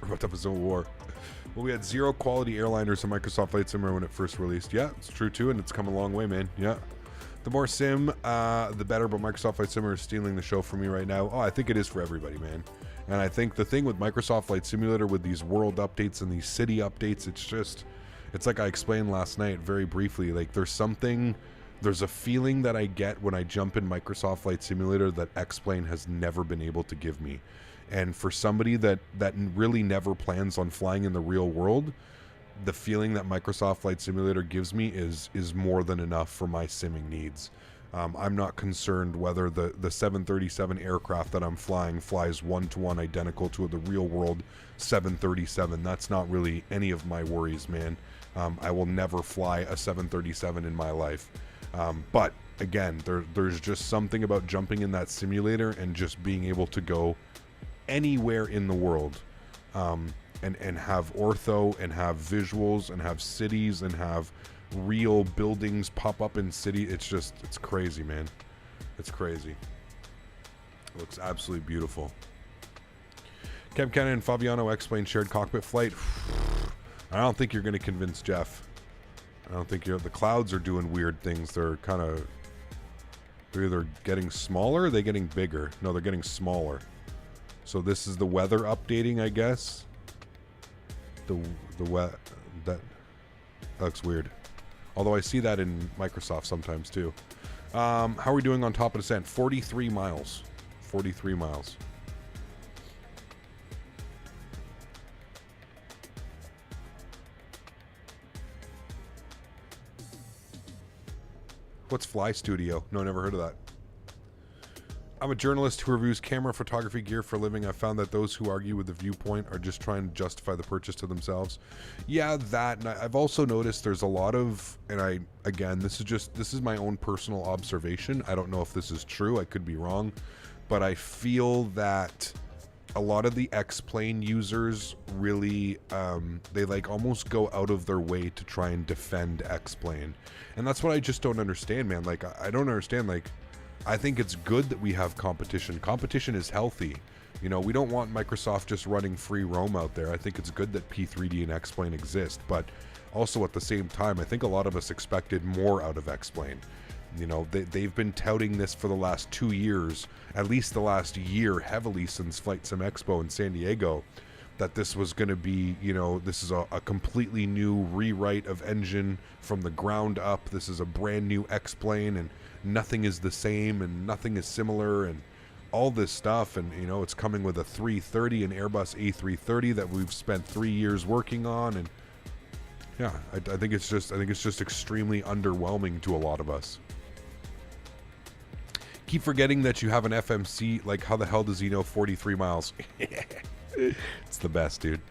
about to have a civil war. Well, we had 0 quality airliners in Microsoft Flight Simulator when it first released. Yeah, it's true too, and it's come a long way, man. Yeah. The more sim, the better, but Microsoft Flight Simulator is stealing the show from me right now. Oh, I think it is for everybody, man. And I think the thing with Microsoft Flight Simulator, with these world updates and these city updates, it's like I explained last night very briefly. Like there's a feeling that I get when I jump in Microsoft Flight Simulator that X-Plane has never been able to give me. And for somebody that really never plans on flying in the real world, the feeling that Microsoft Flight Simulator gives me is more than enough for my simming needs. I'm not concerned whether the 737 aircraft that I'm flying flies 1-to-1 identical to the real world 737. That's not really any of my worries, man. I will never fly a 737 in my life. But again, there's just something about jumping in that simulator and just being able to go anywhere in the world, and have ortho and have visuals and have cities and have real buildings pop up in city. It's crazy, man. It's crazy. It looks absolutely beautiful. Cam Cannon and Fabiano X-Plane shared cockpit flight. I don't think you're going to convince Jeff. I don't think the clouds are doing weird things. They're either getting smaller or they're getting bigger. No, they're getting smaller. So this is the weather updating, I guess. That looks weird. Although I see that in Microsoft sometimes too. How are we doing on top of descent? 43 miles. 43 miles. What's Fly Studio? No, never heard of that. I'm a journalist who reviews camera photography gear for a living. I found that those who argue with the viewpoint are just trying to justify the purchase to themselves. Yeah, that. And I've also noticed there's a lot of, and this is my own personal observation. I don't know if this is true. I could be wrong, but I feel that a lot of the X-Plane users really, they like almost go out of their way to try and defend X-Plane. And that's what I just don't understand, man. Like, I don't understand, like, I think it's good that we have competition. Competition is healthy. You know, we don't want Microsoft just running free roam out there. I think it's good that P3D and X-Plane exist, but also at the same time, I think a lot of us expected more out of X-Plane. You know, they've been touting this for the last 2 years, at least the last year, heavily since Flight Sim Expo in San Diego, that this was going to be, you know, this is a completely new rewrite of engine from the ground up. This is a brand new X-plane, and nothing is the same, and nothing is similar, and all this stuff. And, you know, it's coming with a 330, an Airbus A330 that we've spent 3 years working on. And yeah, I think it's just extremely underwhelming to a lot of us. Keep forgetting that you have an FMC. Like, how the hell does he know 43 miles? It's the best, dude.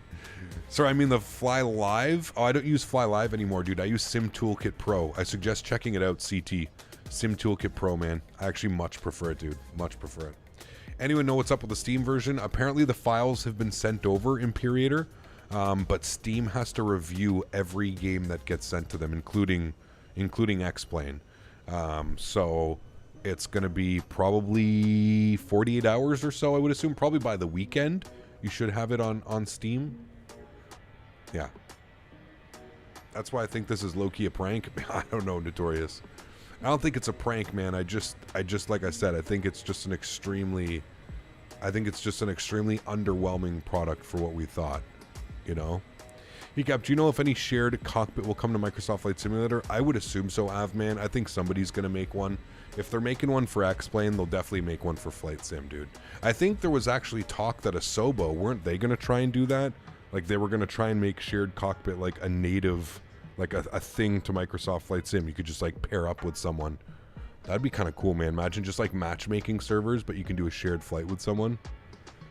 Sorry, I mean the Fly Live. Oh, I don't use Fly Live anymore, dude. I use Sim Toolkit Pro. I suggest checking it out, CT. Sim Toolkit Pro, man. I actually much prefer it, dude. Much prefer it. Anyone know what's up with the Steam version? Apparently the files have been sent over, Imperator, but Steam has to review every game that gets sent to them, including X-Plane. So it's going to be probably 48 hours or so, I would assume. Probably by the weekend, you should have it on Steam. Yeah. That's why I think this is low-key a prank. I don't know, Notorious. I don't think it's a prank, man. I just like I said, I think it's just an extremely underwhelming product for what we thought, you know? Hecap, do you know if any shared cockpit will come to Microsoft Flight Simulator? I would assume so, Avman. I think somebody's going to make one. If they're making one for X-Plane, they'll definitely make one for Flight Sim, dude. I think there was actually talk that Asobo, weren't they going to try and do that? Like, they were going to try and make shared cockpit like a native, like a thing to Microsoft Flight Sim. You could just, like, pair up with someone. That'd be kind of cool, man. Imagine just, like, matchmaking servers, but you can do a shared flight with someone.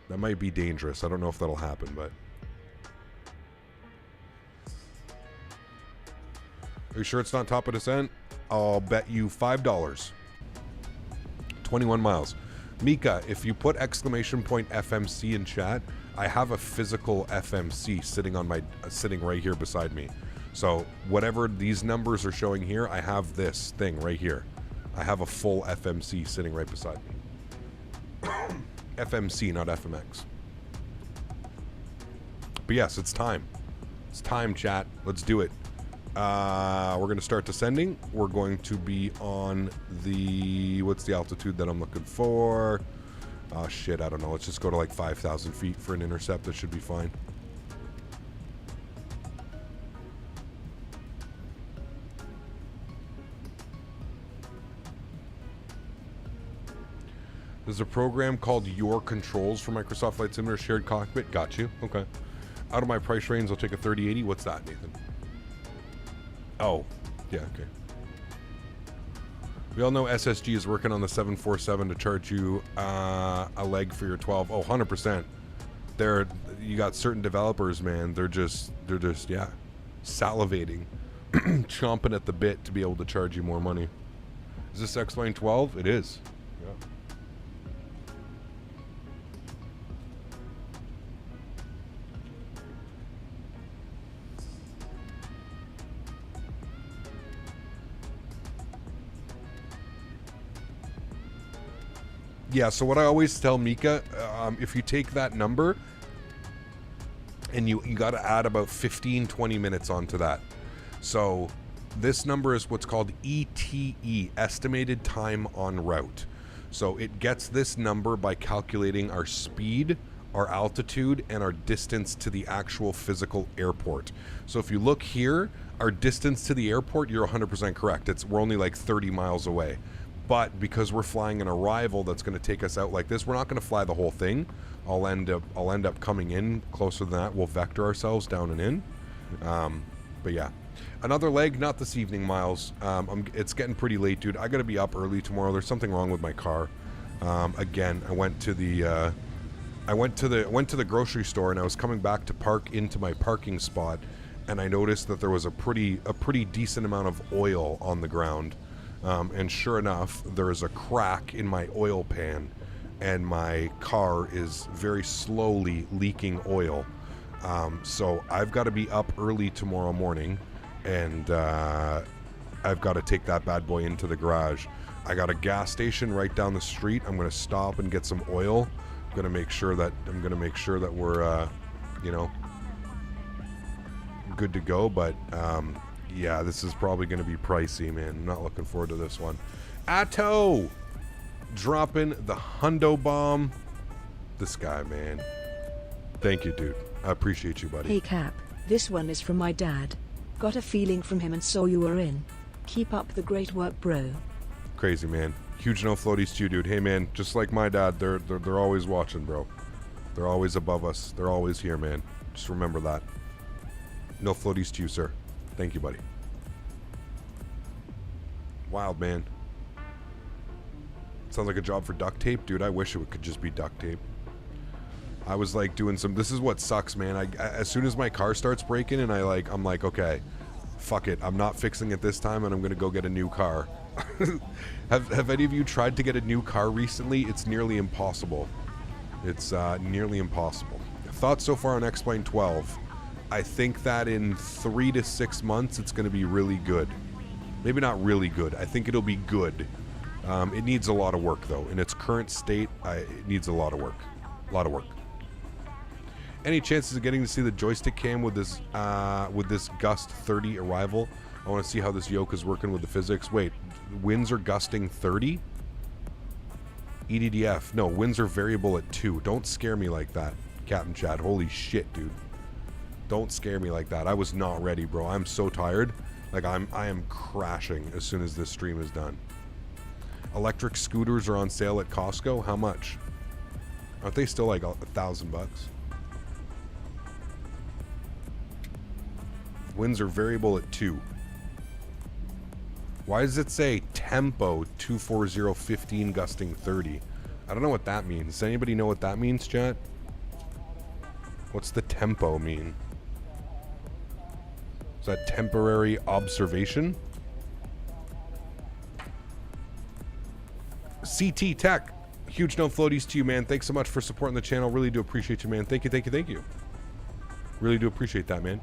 That might be dangerous. I don't know if that'll happen, but... Are you sure it's not top of descent? I'll bet you $5. 21 miles. Mika, if you put exclamation point FMC in chat, I have a physical FMC sitting right here beside me. So whatever these numbers are showing here, I have this thing right here. I have a full FMC sitting right beside me. FMC, not FMX. But yes, it's time. It's time, chat. Let's do it. We're going to start descending. We're going to be on the... What's the altitude that I'm looking for? Oh, shit, I don't know. Let's just go to like 5,000 feet for an intercept. That should be fine. There's a program called Your Controls for Microsoft Flight Simulator Shared Cockpit. Got you. Okay. Out of my price range, I'll take a 3080. What's that, Nathan? Oh, yeah, okay. We all know SSG is working on the 747 to charge you a leg for your 12. Oh, 100%. You got certain developers, man. They're just yeah, salivating, chomping at the bit to be able to charge you more money. Is this X-Plane 12? It is. Yeah. Yeah, so what I always tell Mika, if you take that number and you got to add about 15-20 minutes onto that. So this number is what's called ETE, estimated time on route. So it gets this number by calculating our speed, our altitude, and our distance to the actual physical airport. So if you look here, our distance to the airport, you're 100% correct. We're only like 30 miles away. But because we're flying an arrival that's going to take us out like this, we're not going to fly the whole thing. I'll end up coming in closer than that. We'll vector ourselves down and in. But yeah, another leg, not this evening, Miles. It's getting pretty late, dude. I got to be up early tomorrow. There's something wrong with my car. Again, I went to the grocery store and I was coming back to park into my parking spot, and I noticed that there was a pretty decent amount of oil on the ground. And sure enough, there is a crack in my oil pan, and my car is very slowly leaking oil. So I've got to be up early tomorrow morning, and I've got to take that bad boy into the garage. I got a gas station right down the street. I'm going to stop and get some oil. I'm going to make sure that we're, good to go. But Yeah, this is probably going to be pricey, man. I'm not looking forward to this one. Atto! Dropping the hundo bomb. This guy, man. Thank you, dude. I appreciate you, buddy. Hey Cap, this one is from my dad. Got a feeling from him and saw you were in. Keep up the great work, bro. Crazy, man. Huge no floaties to you, dude. Hey, man, just like my dad, they're always watching, bro. They're always above us. They're always here, man. Just remember that. No floaties to you, sir. Thank you, buddy. Wild, man. Sounds like a job for duct tape. Dude, I wish it could just be duct tape. I was like doing some... This is what sucks, man. I as soon as my car starts breaking and I'm like, okay, fuck it. I'm not fixing it this time and I'm going to go get a new car. Have any of you tried to get a new car recently? It's nearly impossible. It's nearly impossible. Thoughts so far on X-Plane 12. I think that in 3 to 6 months it's going to be really good. Maybe not really good. I think it'll be good. It needs a lot of work, though. In its current state, it needs a lot of work. A lot of work. Any chances of getting to see the joystick cam with this gust 30 arrival? I want to see how this yoke is working with the physics. Wait, winds are gusting 30? EDDF. No, winds are variable at 2. Don't scare me like that, Captain Chad. Holy shit, dude. Don't scare me like that. I was not ready, bro. I'm so tired. Like, I am crashing as soon as this stream is done. Electric scooters are on sale at Costco. How much? Aren't they still like $1,000? Winds are variable at 2. Why does it say tempo 24015 gusting 30? I don't know what that means. Does anybody know what that means, chat? What's the tempo mean? Is that temporary observation? CT Tech. Huge no floaties to you, man. Thanks so much for supporting the channel. Really do appreciate you, man. Thank you, thank you, thank you. Really do appreciate that, man.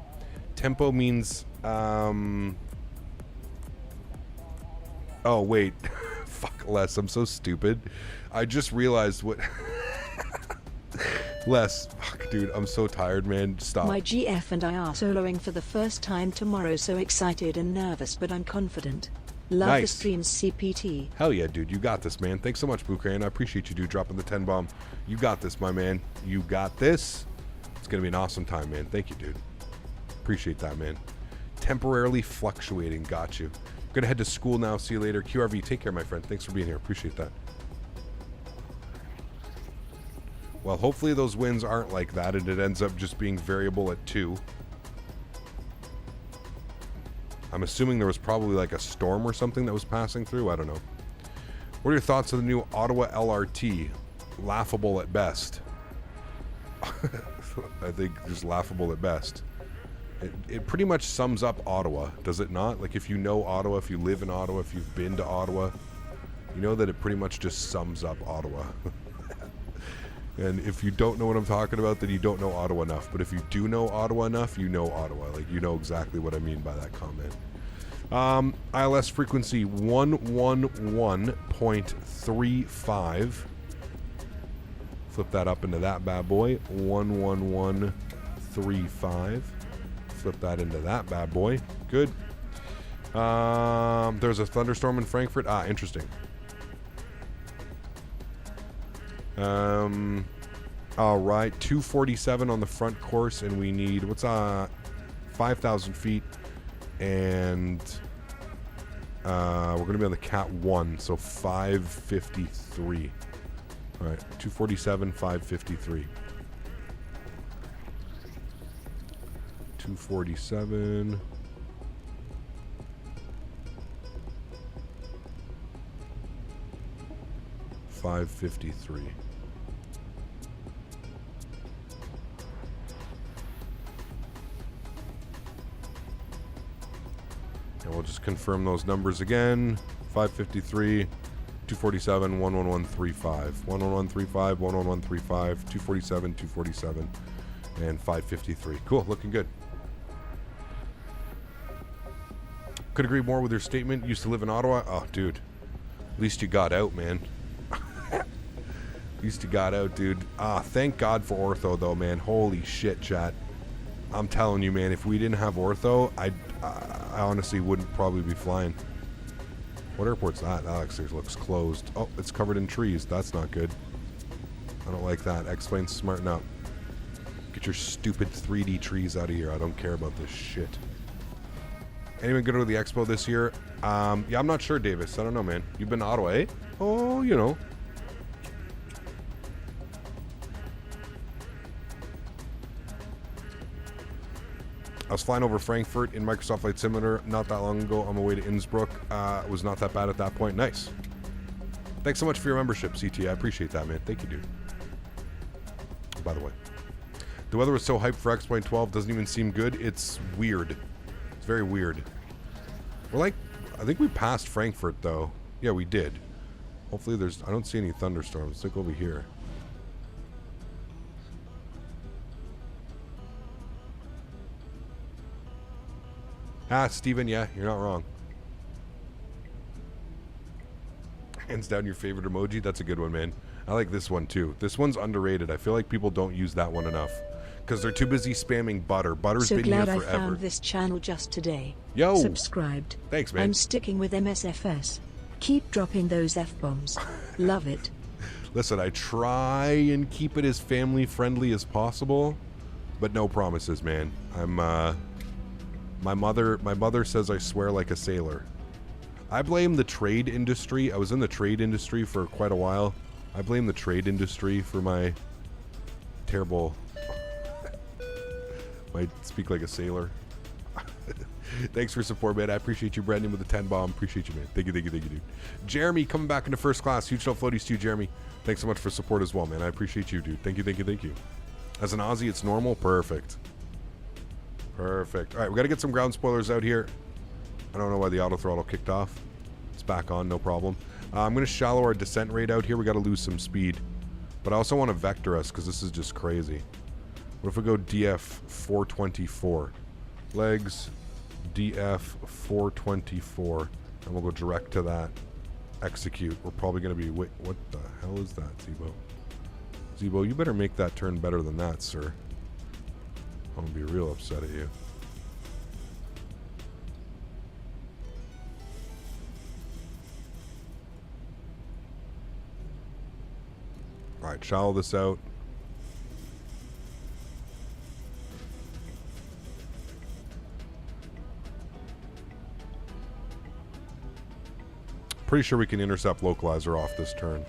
Tempo means, oh, wait. Fuck, Les, I'm so stupid. I just realized what... Les, fuck, dude, I'm so tired, man. Stop. My GF and I are soloing for the first time tomorrow, so excited and nervous, but I'm confident. Love Nice. the streams, CPT. Hell yeah, dude. You got this, man. Thanks so much, Bukran. I appreciate you, dude, dropping the 10 bomb. You got this, my man. You got this. It's going to be an awesome time, man. Thank you, dude. Appreciate that, man. Temporarily fluctuating. Got you. Going to head to school now. See you later. QRV, take care, my friend. Thanks for being here. Appreciate that. Well, hopefully those winds aren't like that and it ends up just being variable at 2. I'm assuming there was probably like a storm or something that was passing through. I don't know. What are your thoughts on the new Ottawa LRT? Laughable at best. I think just laughable at best. It pretty much sums up Ottawa, does it not? Like, if you know Ottawa, if you live in Ottawa, if you've been to Ottawa, you know that it pretty much just sums up Ottawa. And if you don't know what I'm talking about, then you don't know Ottawa enough. But if you do know Ottawa enough, you know Ottawa. Like, you know exactly what I mean by that comment. ILS frequency 111.35. Flip that up into that bad boy. 111.35. Flip that into that bad boy. Good. There's a thunderstorm in Frankfurt. Ah, interesting. All right, 247 on the front course, and we need 5,000 feet, and we're gonna be on the Cat 1, so 553. All right, 247, 553. 247. $553. And we'll just confirm those numbers again. 553, 247, 11135. 11135, 11135, 247, 247, and 553. Cool, looking good. Could agree more with your statement. Used to live in Ottawa. Oh, dude. At least you got out, man. At least you got out, dude. Ah, thank God for Ortho, though, man. Holy shit, chat. I'm telling you, man, if we didn't have Ortho, I honestly wouldn't probably be flying. What airport's that? That actually looks closed. Oh, it's covered in trees. That's not good. I don't like that. X-Plane's smarten up. Get your stupid 3D trees out of here. I don't care about this shit. Anyone go to the expo this year? Yeah, I'm not sure, Davis. I don't know, man. You've been to Ottawa, eh? Oh, you know. I was flying over Frankfurt in Microsoft Flight Simulator not that long ago on my way to Innsbruck. It was not that bad at that point. Nice. Thanks so much for your membership, CT. I appreciate that, man. Thank you, dude. By the way, the weather was so hyped for X-Plane 12 doesn't even seem good. It's weird. It's very weird. We're like, I think we passed Frankfurt, though. Yeah, we did. Hopefully there's, I don't see any thunderstorms. Let's look over here. Ah, Steven, yeah, you're not wrong. Hands down your favorite emoji. That's a good one, man. I like this one, too. This one's underrated. I feel like people don't use that one enough. Because they're too busy spamming butter. Butter's been here forever. So glad I found this channel just today. Yo! Subscribed. Thanks, man. I'm sticking with MSFS. Keep dropping those F-bombs. Love it. Listen, I try and keep it as family-friendly as possible. But no promises, man. I'm, My mother says I swear like a sailor. I blame the trade industry. I was in the trade industry for quite a while. I blame the trade industry for my terrible... I speak like a sailor. Thanks for support, man. I appreciate you, Brandon, with the 10 bomb. Appreciate you, man. Thank you, dude. Jeremy coming back into first class. Huge love floaties to you, Jeremy. Thanks so much for support as well, man. I appreciate you, dude. Thank you. As an Aussie, it's normal. Perfect. All right, we got to get some ground spoilers out here. I don't know why the auto throttle kicked off. It's back on, no problem. I'm going to shallow our descent rate out here. We got to lose some speed. But I also want to vector us because this is just crazy. What if we go DF 424? Legs, DF 424. And we'll go direct to that. Execute. We're probably going to be... Wait, what the hell is that, Zibo? Zibo, you better make that turn better than that, sir. I'm going to be real upset at you. Alright, shallow this out. Pretty sure we can intercept localizer off this turn.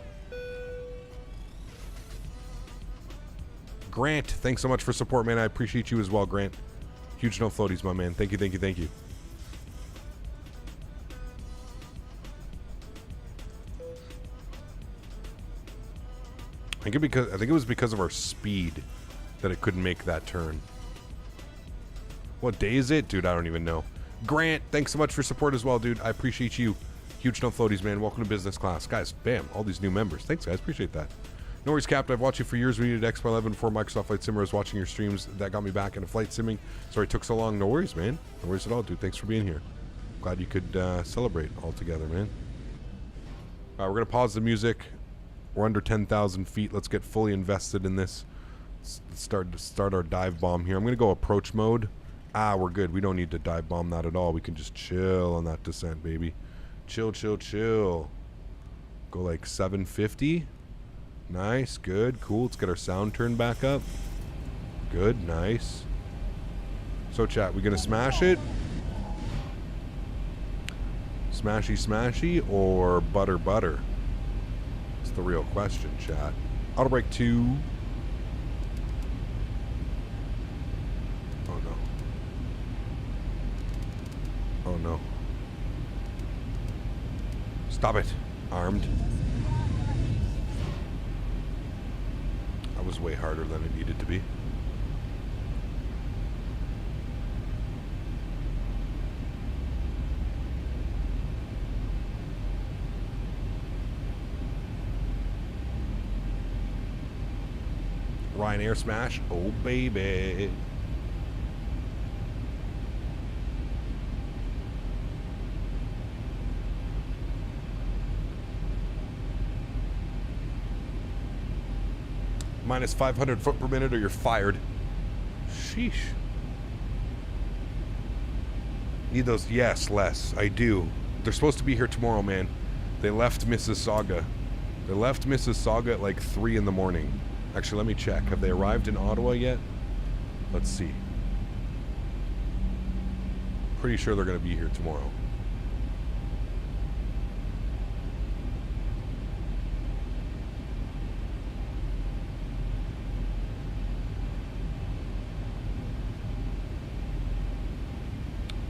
Grant, thanks so much for support, man. I appreciate you as well, Grant. Huge no floaties, my man. Thank you. I think it was because of our speed that it couldn't make that turn. What day is it? Dude, I don't even know. Grant, thanks so much for support as well, dude. I appreciate you. Huge no floaties, man. Welcome to business class. Guys, bam, all these new members. Thanks, guys. Appreciate that. No worries, Captain. I've watched you for years. We needed Expo 11 before Microsoft Flight Simmer. I was watching your streams. That got me back into flight simming. Sorry it took so long. No worries, man. No worries at all, dude. Thanks for being here. Glad you could celebrate all together, man. All right, we're going to pause the music. We're under 10,000 feet. Let's get fully invested in this. Let's start our dive bomb here. I'm going to go approach mode. We're good. We don't need to dive bomb that at all. We can just chill on that descent, baby. Chill. Go like 750. Nice, good, cool. Let's get our sound turned back up. Good, nice. So, chat, we gonna smash it? Smashy, or butter? That's the real question, chat. Auto brake 2. Oh no. Stop it. Armed. That was way harder than it needed to be. Ryanair smash. Oh, baby. Minus 500 foot per minute or you're fired. Sheesh. Need those? Yes, Les, I do. They're supposed to be here tomorrow, man. They left Mississauga. They left Mississauga at like 3 in the morning. Actually, let me check. Have they arrived in Ottawa yet? Let's see. Pretty sure they're going to be here tomorrow.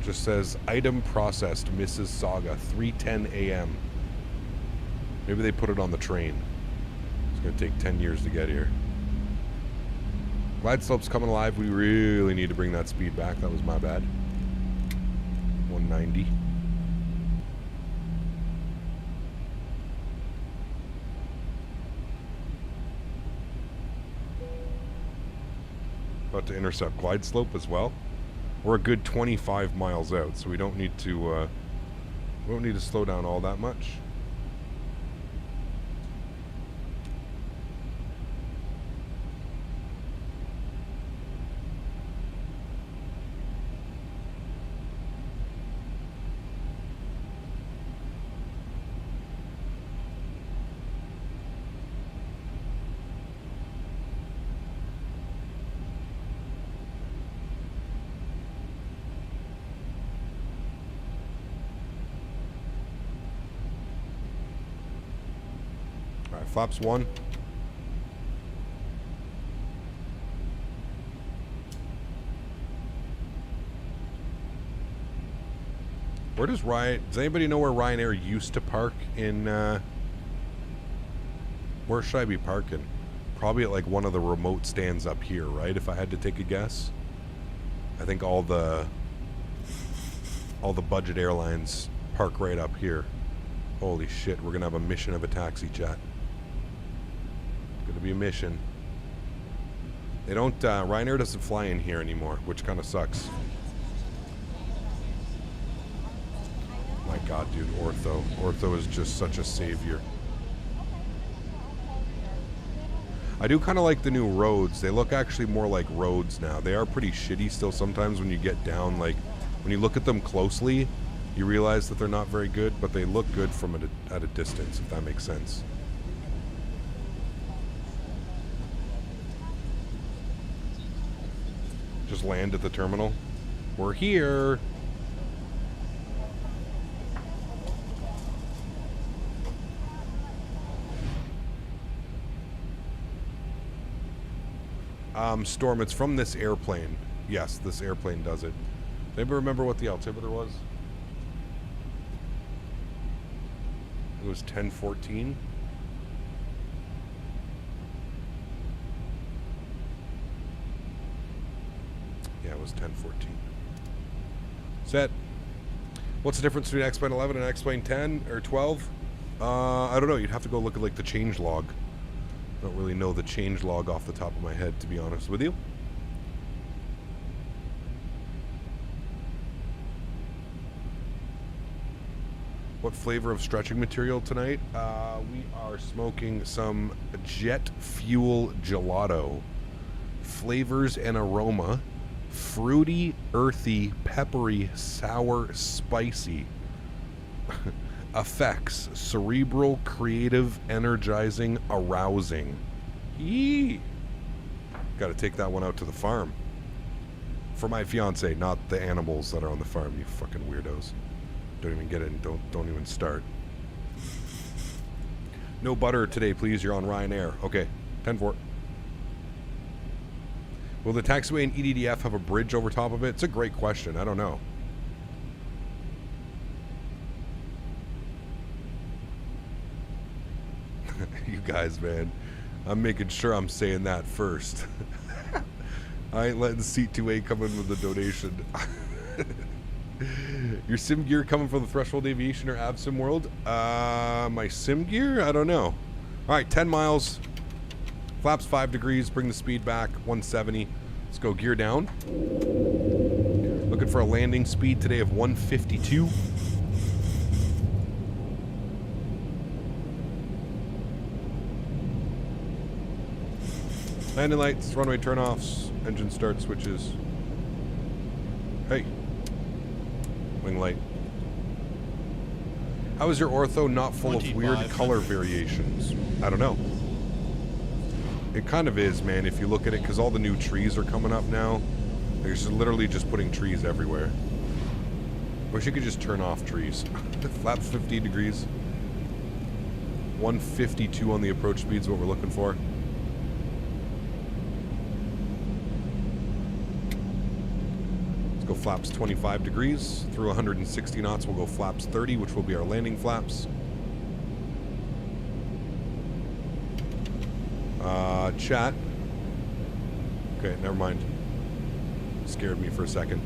Just says item processed Mississauga 3:10 a.m. Maybe they put it on the train. It's gonna take 10 years to get here. Glide slope's coming alive. We really need to bring that speed back. That was my bad. 190. About to intercept glide slope as well. We're a good 25 miles out, so we don't need to slow down all that much. Flaps 1. Where does does anybody know where Ryanair used to park in, where should I be parking? Probably at like one of the remote stands up here, right? If I had to take a guess. I think all the budget airlines park right up here. Holy shit, we're gonna have a mission of a taxi jet. Gonna be a mission. They don't, Ryanair doesn't fly in here anymore, which kind of sucks. My god, dude, Ortho. Ortho is just such a savior. I do kind of like the new roads. They look actually more like roads now. They are pretty shitty still sometimes when you get down, like, when you look at them closely, you realize that they're not very good, but they look good from at a distance, if that makes sense. Just land at the terminal. We're here. Storm, it's from this airplane. Yes, this airplane does it. Anybody remember what the altimeter was? It was 1014. Yeah, it was 1014. Set. What's the difference between X-Plane 11 and X-Plane 10 or 12? I don't know. You'd have to go look at like the change log. I don't really know the change log off the top of my head, to be honest with you. What flavor of stretching material tonight? We are smoking some jet fuel gelato. Flavors and aroma. Fruity, earthy, peppery, sour, spicy. Effects: cerebral, creative, energizing, arousing. Yee! Gotta take that one out to the farm. For my fiance, not the animals that are on the farm, you fucking weirdos. Don't even get it, don't even start. No butter today, please. You're on Ryanair. Okay, 10-4. Will the taxiway in EDDF have a bridge over top of it? It's a great question. I don't know. You guys, man. I'm making sure I'm saying that first. I ain't letting Seat2A come in with a donation. Your sim gear coming from the Threshold Aviation or Avsim World? My sim gear? I don't know. Alright, 10 miles. Flaps 5 degrees. Bring the speed back. 170. Let's go gear down. Looking for a landing speed today of 152. Landing lights, runway turnoffs, engine start switches. Hey. wing light. How is your ortho not full of weird color variations? I don't know. It kind of is, man, if you look at it, because all the new trees are coming up now. They're just literally just putting trees everywhere. Wish you could just turn off trees. Flaps 50 degrees. 152 on the approach speed is what we're looking for. Let's go flaps 25 degrees. Through 160 knots, we'll go flaps 30, which will be our landing flaps. Chat. Okay, never mind. Scared me for a second.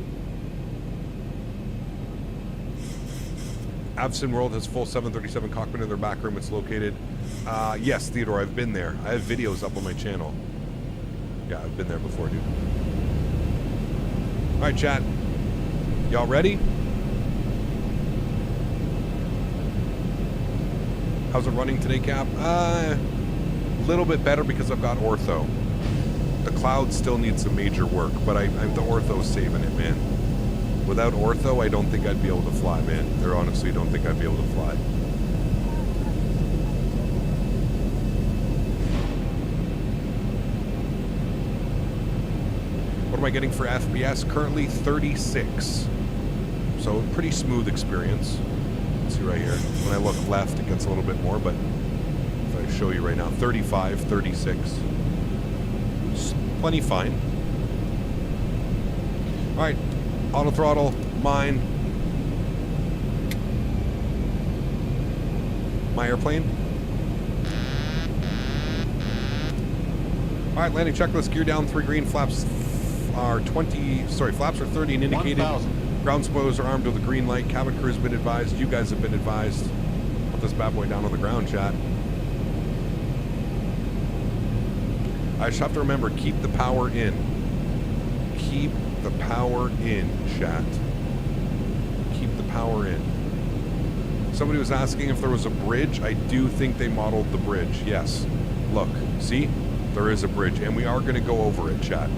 Avcin World has full 737 cockpit in their back room. It's located. Yes, Theodore, I've been there. I have videos up on my channel. Yeah, I've been there before, dude. All right, chat. Y'all ready? How's it running today, Cap? A little bit better because I've got ortho. The cloud still needs some major work, but the ortho's saving it, man. Without ortho, I don't think I'd be able to fly, man. I honestly don't think I'd be able to fly. What am I getting for FPS? Currently 36. So pretty smooth experience. Let's see right here. When I look left, it gets a little bit more, but if I show you right now, 35, 36. It's plenty fine. All right. Auto throttle, mine. My airplane. All right, landing checklist, gear down, 3 green, flaps are 20, sorry, flaps are 30 and indicated. 1,000. Ground spoilers are armed with a green light. Cabin crew has been advised. You guys have been advised. Put this bad boy down on the ground, chat. I just have to remember, keep the power in. Keep the power in, chat. Keep the power in. Somebody was asking if there was a bridge. I do think they modeled the bridge. Yes. Look, see? There is a bridge, and we are going to go over it, chat.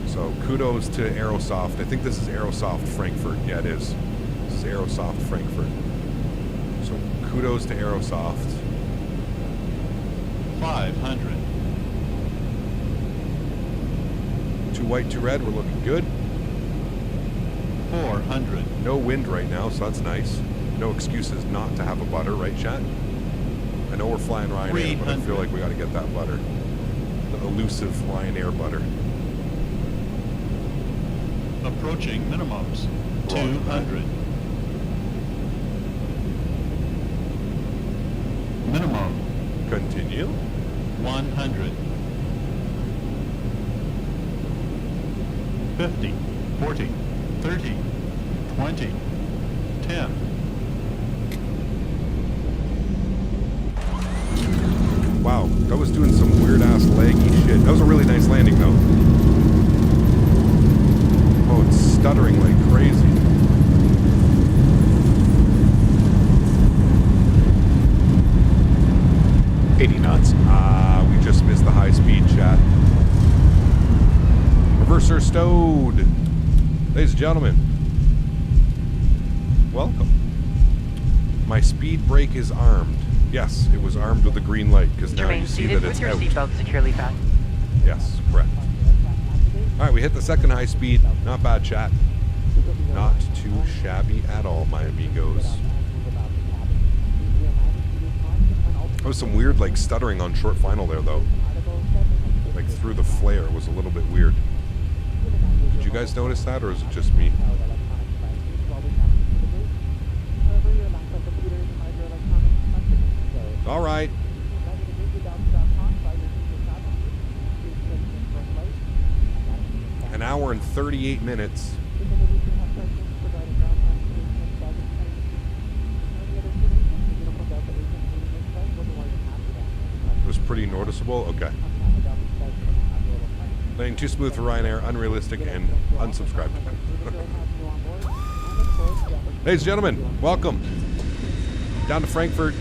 So kudos to Aerosoft. I think this is Aerosoft Frankfurt. Yeah, it is. This is Aerosoft Frankfurt. So kudos to Aerosoft. 500. 2 white, 2 red. We're looking good. 400. No wind right now, so that's nice. No excuses not to have a butter, right, chat? I know we're flying Ryanair, but I feel like we got to get that butter. The elusive Ryanair butter. Approaching minimums. 200. Minimum. Continue. 100. 50. 40. 30. 20. 10. Wow, that was doing some weird-ass laggy shit. That was a really nice landing, though. Oh, it's stuttering like crazy. knots. We just missed the high-speed, chat. Reverser stowed. Ladies and gentlemen, welcome. My speed brake is armed. Yes, it was armed with a green light, because now you see that it's out. With your seatbelt securely fastened. Yes, correct. Alright, we hit the second high speed. Not bad, chat. Not too shabby at all, my amigos. There was some weird, like, stuttering on short final there, though. Like, through the flare was a little bit weird. Did you guys notice that, or is it just me? All right. An hour and 38 minutes. It was pretty noticeable? Okay. Landing too smooth for Ryanair, unrealistic, and unsubscribed. Ladies and gentlemen, welcome. Down to Frankfurt.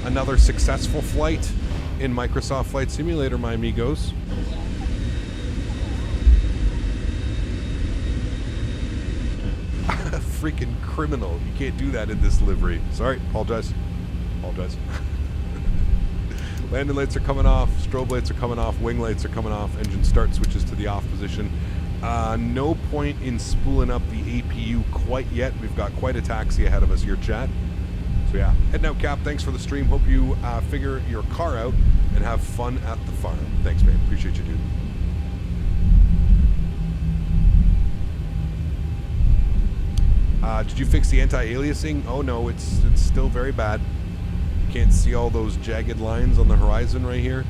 Another successful flight in Microsoft Flight Simulator, my amigos. freaking criminal. You can't do that in this livery. Sorry, apologize. Apologize. Landing lights are coming off, strobe lights are coming off, wing lights are coming off, engine start switches to the off position. No point in spooling up the APU quite yet. We've got quite a taxi ahead of us here, chat. So yeah, heading out, Cap. Thanks for the stream. Hope you figure your car out and have fun at the farm. Thanks, man. Appreciate you, dude. Did you fix the anti-aliasing? Oh no, it's still very bad. You can't see all those jagged lines on the horizon right here.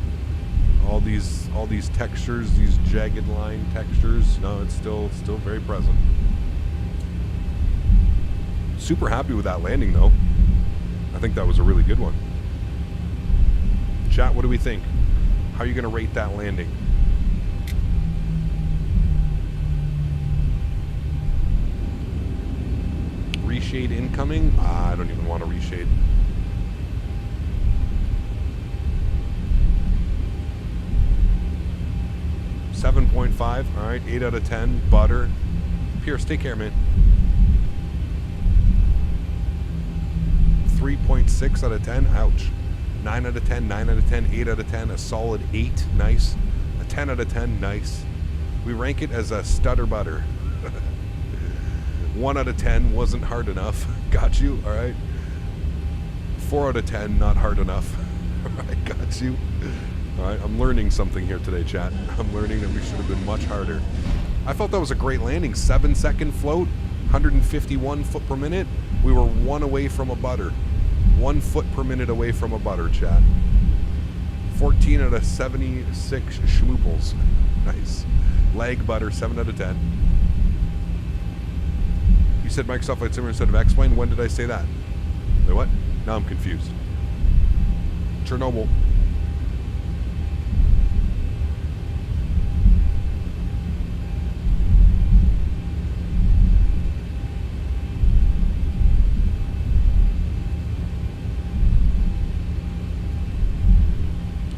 All these textures, these jagged line textures. No, it's still very present. Super happy with that landing though. I think that was a really good one. Chat, what do we think? How are you going to rate that landing? Reshade incoming? I don't even want to reshade. .5. All right, 8 out of 10. Butter. Pierce, take care, man. 3.6 out of 10. Ouch. 9 out of 10. 9 out of 10. 8 out of 10. A solid 8. Nice. A 10 out of 10. Nice. We rank it as a stutter butter. 1 out of 10 wasn't hard enough. Got you. All right. 4 out of 10. Not hard enough. All right. Got you. All right, I'm learning something here today, chat. I'm learning that we should have been much harder. I thought that was a great landing. 7-second float, 151 foot per minute. We were 1 away from a butter. 1 foot per minute away from a butter, chat. 14 out of 76 schmooples. Nice. Leg butter, 7 out of 10. You said Microsoft Flight Simulator instead of X-Plane. When did I say that? Wait, what? Now I'm confused. Chernobyl.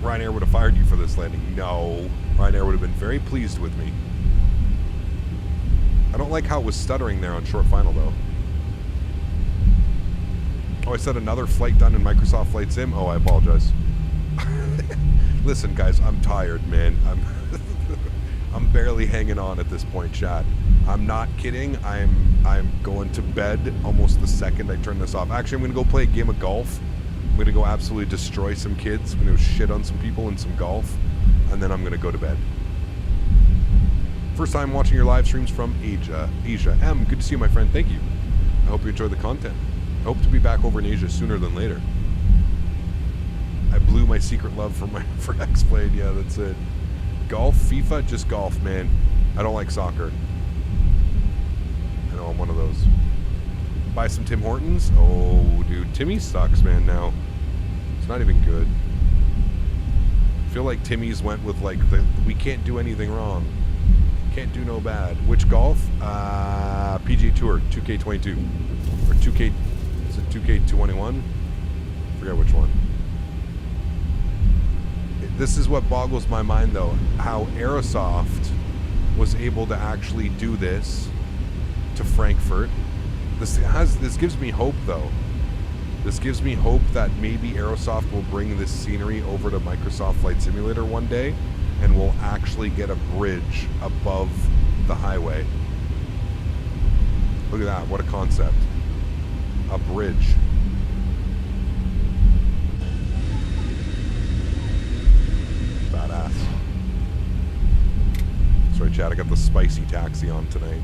Ryanair would have fired you for this landing. No. Ryanair would have been very pleased with me. I don't like how it was stuttering there on short final, though. Oh, I said another flight done in Microsoft Flight Sim? Oh, I apologize. Listen, guys, I'm tired, man. I'm barely hanging on at this point, chat. I'm not kidding. I'm going to bed almost the second I turn this off. Actually, I'm going to go play a game of golf. I'm going to go absolutely destroy some kids. I'm going to shit on some people in some golf. And then I'm going to go to bed. First time watching your live streams from Asia. M, good to see you, my friend. Thank you. I hope you enjoy the content. I hope to be back over in Asia sooner than later. I blew my secret love for X-Plane. Yeah, that's it. Golf, FIFA, just golf, man. I don't like soccer. I know I'm one of those. Buy some Tim Hortons? Oh, dude. Timmy sucks, man, now. It's not even good. I feel like Timmy's went with, like, we can't do anything wrong. Can't do no bad. Which golf? PGA Tour, 2K22. Or 2K... Is it 2K21? Forget which one. This is what boggles my mind, though. How Aerosoft was able to actually do this to Frankfurt. This gives me hope, though. This gives me hope that maybe Aerosoft will bring this scenery over to Microsoft Flight Simulator one day, and we'll actually get a bridge above the highway. Look at that, what a concept. A bridge. Badass. Sorry, Chad, I got the spicy taxi on tonight.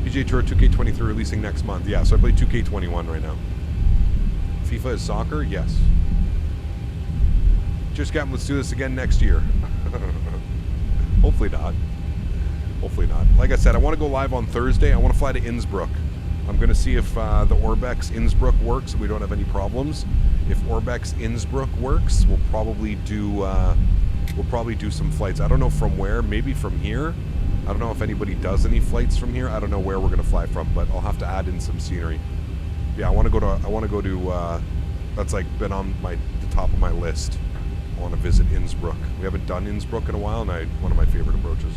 PGA Tour 2K23 releasing next month. Yeah, so I play 2K21 right now. FIFA is soccer? Yes. Just Captain, let's do this again next year. Hopefully not. Hopefully not. Like I said, I want to go live on Thursday. I want to fly to Innsbruck. I'm going to see if the Orbex Innsbruck works. We don't have any problems. If Orbex Innsbruck works, we'll probably do some flights. I don't know from where. Maybe from here. I don't know if anybody does any flights from here. I don't know where we're going to fly from, but I'll have to add in some scenery. Yeah, I want to go to. That's like been on the top of my list. I want to visit Innsbruck. We haven't done Innsbruck in a while, and one of my favorite approaches.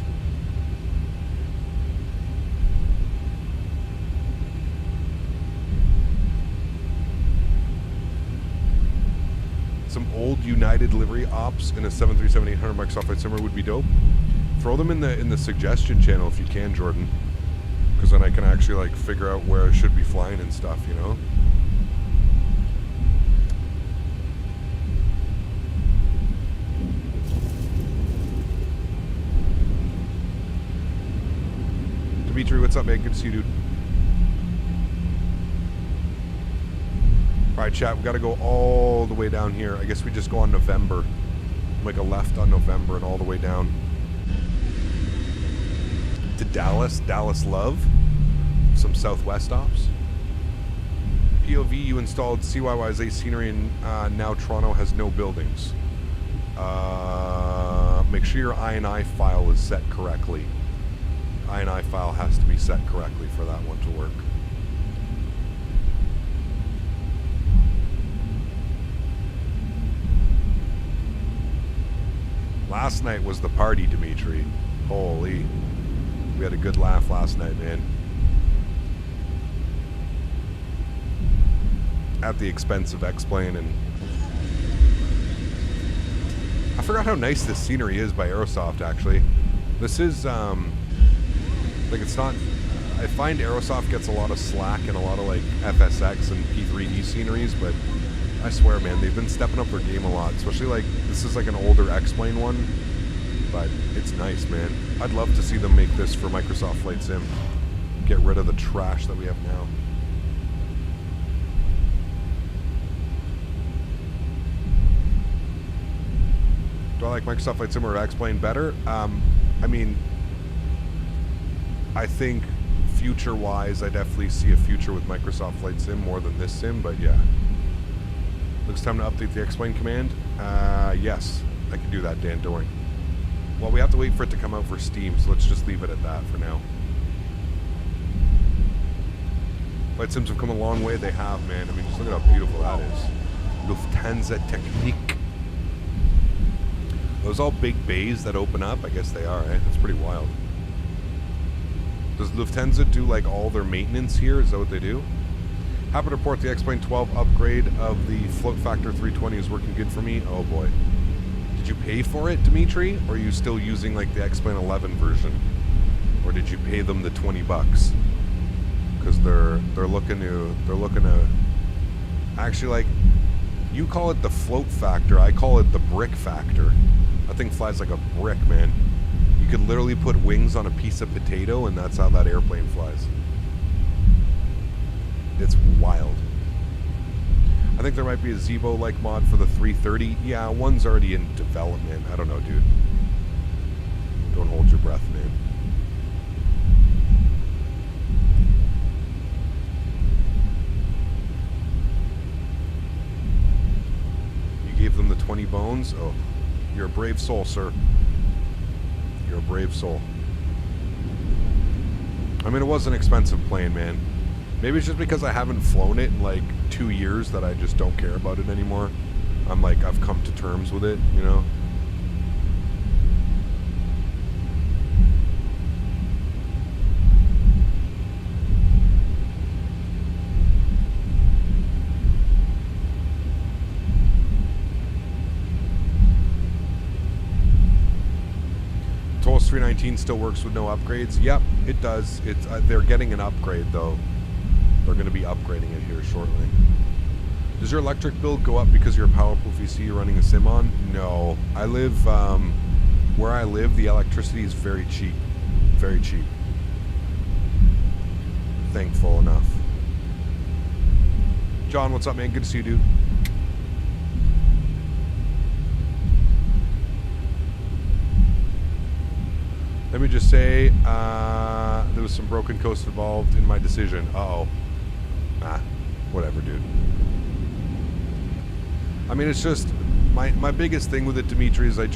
Some old United livery ops in a 737-800 Microsoft Flight Simulator would be dope. Throw them in the suggestion channel if you can, Jordan. Because then I can actually like figure out where I should be flying and stuff, you know? Dimitri, what's up, man? Good to see you, dude. Alright, chat, we gotta go all the way down here. I guess we just go on November. Make a left on November and all the way down to Dallas. Dallas Love. Some Southwest ops. POV, you installed CYYZ scenery and now Toronto has no buildings. Make sure your INI file is set correctly. INI file has to be set correctly for that one to work. Last night was the party, Dimitri. Holy. We had a good laugh last night, man. At the expense of X-Plane, and I forgot how nice this scenery is by Aerosoft, actually. This is, like, it's not... I find Aerosoft gets a lot of slack and a lot of, like, FSX and P3D sceneries, but I swear, man, they've been stepping up their game a lot. Especially, like, this is, like, an older X-Plane one, but it's nice, man. I'd love to see them make this for Microsoft Flight Sim. Get rid of the trash that we have now. Do I like Microsoft Flight Sim or X-Plane better? I mean, I think future-wise, I definitely see a future with Microsoft Flight Sim more than this sim, but yeah. Looks time to update the X-Plane command. Yes, I can do that, Dan Doing. Well, we have to wait for it to come out for Steam, so let's just leave it at that for now. Flight Sims have come a long way, they have, man. I mean, just look at how beautiful that is. Lufthansa Technik. Those all big bays that open up? I guess they are, eh? That's pretty wild. Does Lufthansa do, like, all their maintenance here? Is that what they do? Happy to report the X-Plane 12 upgrade of the float factor 320 is working good for me. Oh, boy. Did you pay for it, Dimitri? Or are you still using, like, the X-Plane 11 version? Or did you pay them the 20 bucks? Because they're looking to... Actually, like, you call it the float factor. I call it the brick factor. That thing flies like a brick, man. You could literally put wings on a piece of potato, and that's how that airplane flies. It's wild. I think there might be a Zibo-like mod for the 330. Yeah, one's already in development. I don't know, dude. Don't hold your breath, man. You gave them the 20 bones? Oh. You're a brave soul, sir. You're a brave soul. I mean, it was an expensive plane, man. Maybe it's just because I haven't flown it in, like, 2 years that I just don't care about it anymore. I'm like, I've come to terms with it, you know? Toast 319 still works with no upgrades. Yep, it does. It's they're getting an upgrade, though. They're going to be upgrading it here shortly. Does your electric bill go up because you're a powerful PC you're running a sim on? No. I live, where I live, the electricity is very cheap. Very cheap. Thankful enough. John, what's up, man? Good to see you, dude. Let me just say, there was some broken coast involved in my decision. Uh-oh. Ah, whatever, dude. I mean, it's just, my biggest thing with it, Dimitri, is I'm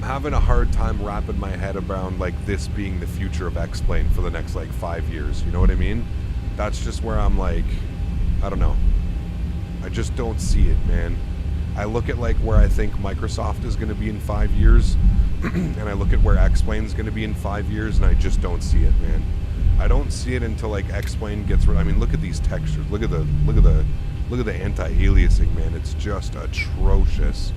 having a hard time wrapping my head around, like, this being the future of X-Plane for the next, like, 5 years. You know what I mean? That's just where I'm, like, I don't know. I just don't see it, man. I look at, like, where I think Microsoft is going to be in 5 years, and I look at where X-Plane is going to be in 5 years, and I just don't see it, man. I don't see it until, like, X-Plane gets rid. I mean, look at these textures. Look at the Look at the anti-aliasing, man. It's just atrocious.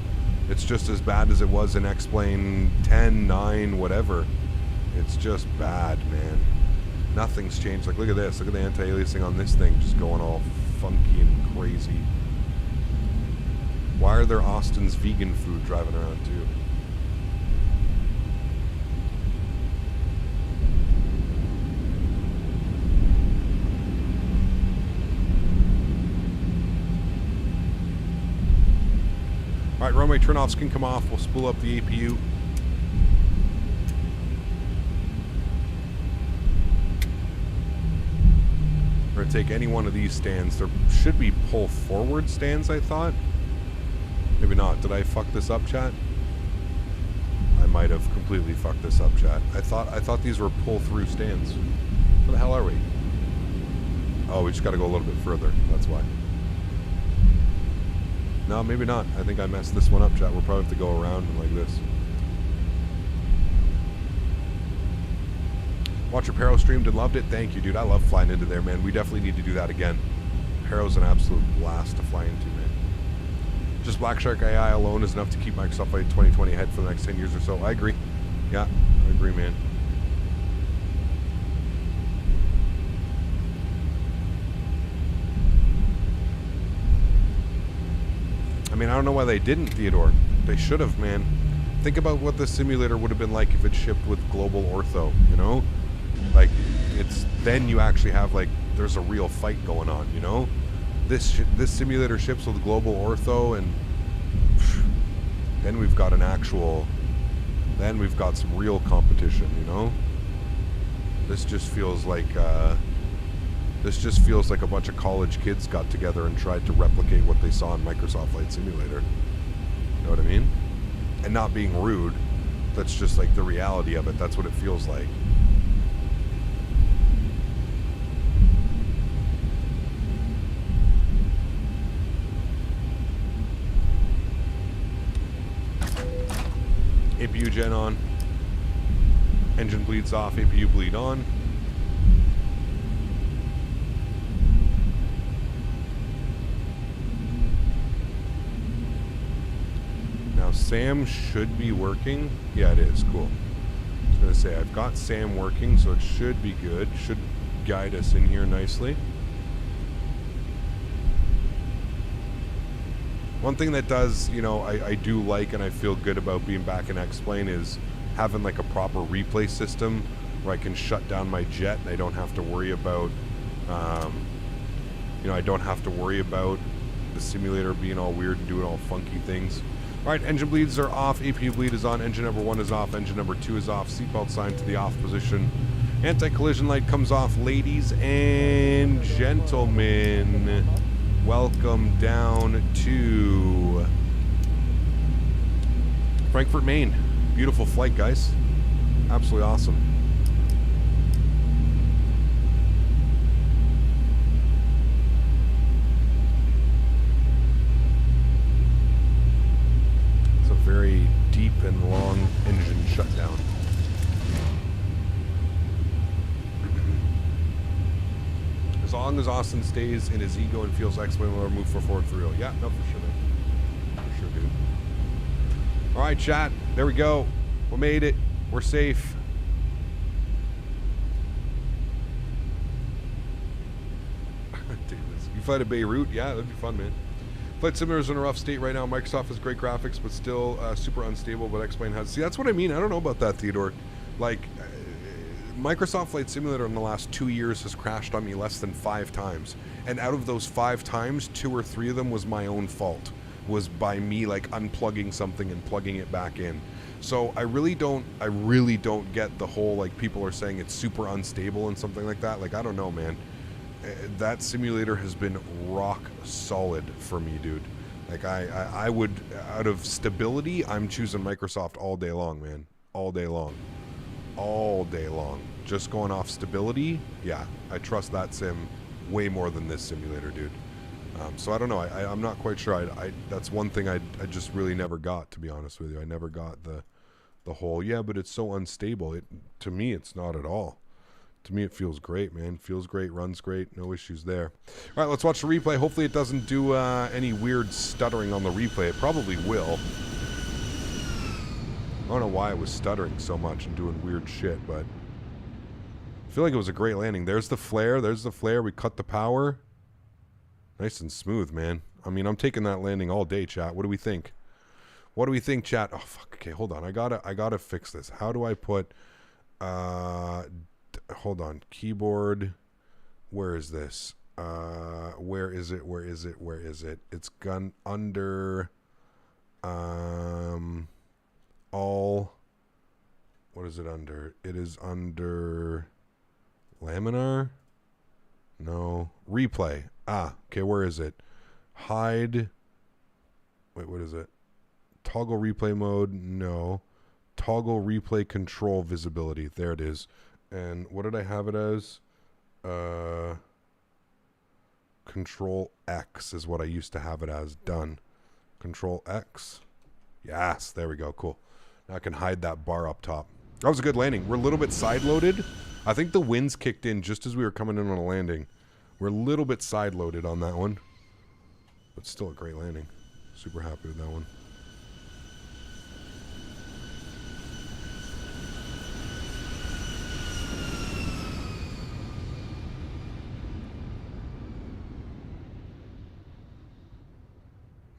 It's just as bad as it was in X-Plane 10, 9, whatever. It's just bad, man. Nothing's changed. Like, look at this. Look at the anti-aliasing on this thing just going all funky and crazy. Why are there Austin's vegan food driving around, too? Alright, runway turnoffs can come off. We'll spool up the APU. We're going to take any one of these stands. There should be pull forward stands, I thought. Maybe not. Did I fuck this up, chat? I might have completely fucked this up, chat. I thought these were pull through stands. Where the hell are we? Oh, we just got to go a little bit further. That's why. No, maybe not. I think I messed this one up, chat. We'll probably have to go around like this. Watch your Paro streamed and loved it. Thank you, dude. I love flying into there, man. We definitely need to do that again. Paro's an absolute blast to fly into, man. Just Black Shark AI alone is enough to keep Microsoft Flight 2020 ahead for the next 10 years or so. I agree. Yeah, I agree, man. I mean, I don't know why they didn't, Theodore. They should have, man. Think about what the simulator would have been like if it shipped with global ortho, you know? Like, it's then you actually have, like, there's a real fight going on, you know? This simulator ships with global ortho, and then we've got an actual, then we've got some real competition, you know? This just feels like, a bunch of college kids got together and tried to replicate what they saw in Microsoft Flight Simulator. You know what I mean? And not being rude, that's just like the reality of it. That's what it feels like. APU gen on. Engine bleeds off, APU bleed on. Now Sam should be working. Yeah, it is. Cool. I was going to say, I've got Sam working, so it should be good. Should guide us in here nicely. One thing that does, you know, I do like and I feel good about being back in X-Plane is having like a proper replay system where I can shut down my jet and I don't have to worry about, you know, I don't have to worry about the simulator being all weird and doing all funky things. Alright, engine bleeds are off, APU bleed is on, engine number 1 is off, engine number 2 is off, seatbelt sign to the off position. Anti-collision light comes off, ladies and gentlemen. Welcome down to Frankfurt, Maine. Beautiful flight, guys. Absolutely awesome. It's a very deep and long engine shutdown. As long as Austin stays in his ego and feels X-Plane will move forward for real. Yeah, no, for sure, man. For sure, dude. All right, chat. There we go. We made it. We're safe. You fly to Beirut? Yeah, that'd be fun, man. Flight Simulator's in a rough state right now. Microsoft has great graphics, but still super unstable. But X-Plane has. See, that's what I mean. I don't know about that, Theodore. Like, Microsoft Flight Simulator in the last 2 years has crashed on me less than 5 times. And out of those 5 times, 2 or 3 of them was my own fault. Was by me, like, unplugging something and plugging it back in. So I really don't get the whole, like, people are saying it's super unstable and something like that. Like, I don't know, man. That simulator has been rock solid for me, dude. Like, I would, out of stability, I'm choosing Microsoft all day long, man. All day long. All day long. Just going off stability, yeah, I trust that sim way more than this simulator, dude. So I don't know. I'm not quite sure. That's one thing I just really never got, to be honest with you. I never got the whole, yeah, but it's so unstable. To me, it's not at all. To me, it feels great, man. Feels great, runs great, no issues there. All right, let's watch the replay. Hopefully it doesn't do any weird stuttering on the replay. It probably will. I don't know why it was stuttering so much and doing weird shit, but I feel like it was a great landing. There's the flare. There's the flare. We cut the power. Nice and smooth, man. I mean, I'm taking that landing all day, chat. What do we think? What do we think, chat? Oh, fuck. Okay, hold on. I gotta fix this. How do I put... hold on. Keyboard. Where is this? Where is it? Where is it? Where is it? It's gun under... all... What is it under? It is under... Laminar? No. Replay. Ah, okay, where is it? Hide. Wait, what is it? Toggle replay mode? No. Toggle replay control visibility. There it is. And what did I have it as? Control X is what I used to have it as. Done. Control X. Yes, there we go. Cool. Now I can hide that bar up top. That was a good landing. We're a little bit side-loaded. I think the winds kicked in just as we were coming in on a landing. We're a little bit side-loaded on that one. But still a great landing. Super happy with that one.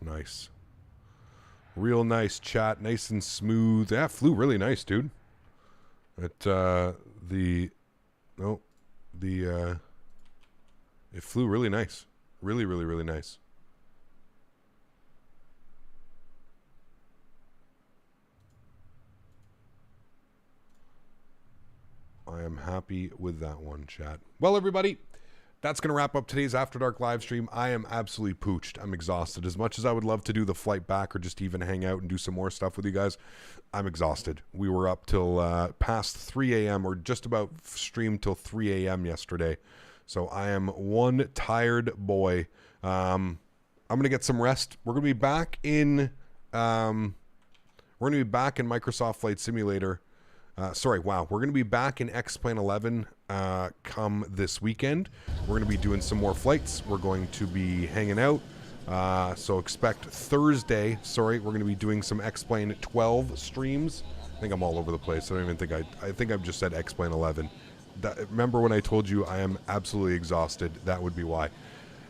Nice. Real nice, chat. Nice and smooth. Yeah, flew really nice, dude. It flew really nice. Really, really, really nice. I am happy with that one, chat. Well, everybody, that's going to wrap up today's After Dark live stream. I am absolutely pooched. I'm exhausted. As much as I would love to do the flight back or just even hang out and do some more stuff with you guys, I'm exhausted. We were up till past 3 a.m. or just about streamed till 3 a.m. yesterday. So I am one tired boy. I'm going to get some rest. We're going to be back in Microsoft Flight Simulator. We're going to be back in X-Plane 11 come this weekend. We're going to be doing some more flights. We're going to be hanging out. So expect Thursday. We're going to be doing some X-Plane 12 streams. I think I'm all over the place. I don't even think I think I've just said X-Plane 11. Remember when I told you I am absolutely exhausted? That would be why.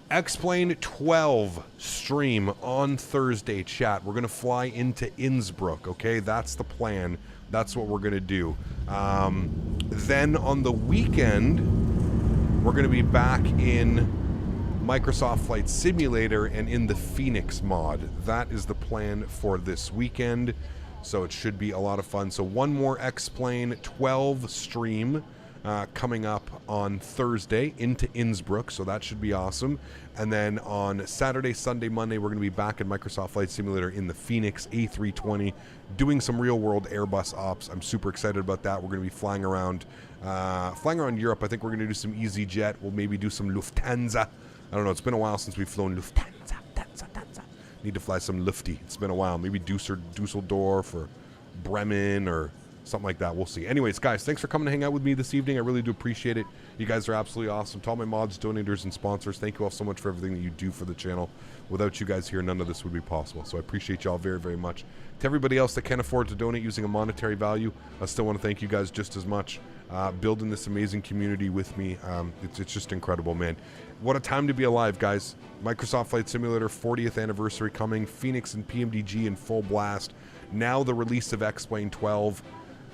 X-Plane 12 stream on Thursday, chat. We're going to fly into Innsbruck, okay? That's the plan. That's what we're going to do. Then on the weekend, we're going to be back in Microsoft Flight Simulator and in the Phoenix mod. That is the plan for this weekend. So it should be a lot of fun. So one more X-Plane 12 stream coming up on Thursday into Innsbruck, so that should be awesome. And then on Saturday, Sunday, Monday, we're going to be back in Microsoft Flight Simulator in the Phoenix A320, doing some real-world Airbus ops. I'm super excited about that. We're going to be flying around Europe. I think we're going to do some EasyJet. We'll maybe do some Lufthansa. I don't know. It's been a while since we've flown Lufthansa. Need to fly some Lufty. It's been a while. Maybe Dusseldorf or Bremen or something like that. We'll see. Anyways, guys, thanks for coming to hang out with me this evening. I really do appreciate it. You guys are absolutely awesome. To all my mods, donators, and sponsors, thank you all so much for everything that you do for the channel. Without you guys here, none of this would be possible. So I appreciate y'all very, very much. To everybody else that can't afford to donate using a monetary value, I still want to thank you guys just as much. Building this amazing community with me. It's just incredible, man. What a time to be alive, guys. Microsoft Flight Simulator 40th anniversary coming. Phoenix and PMDG in full blast. Now the release of X-Plane 12.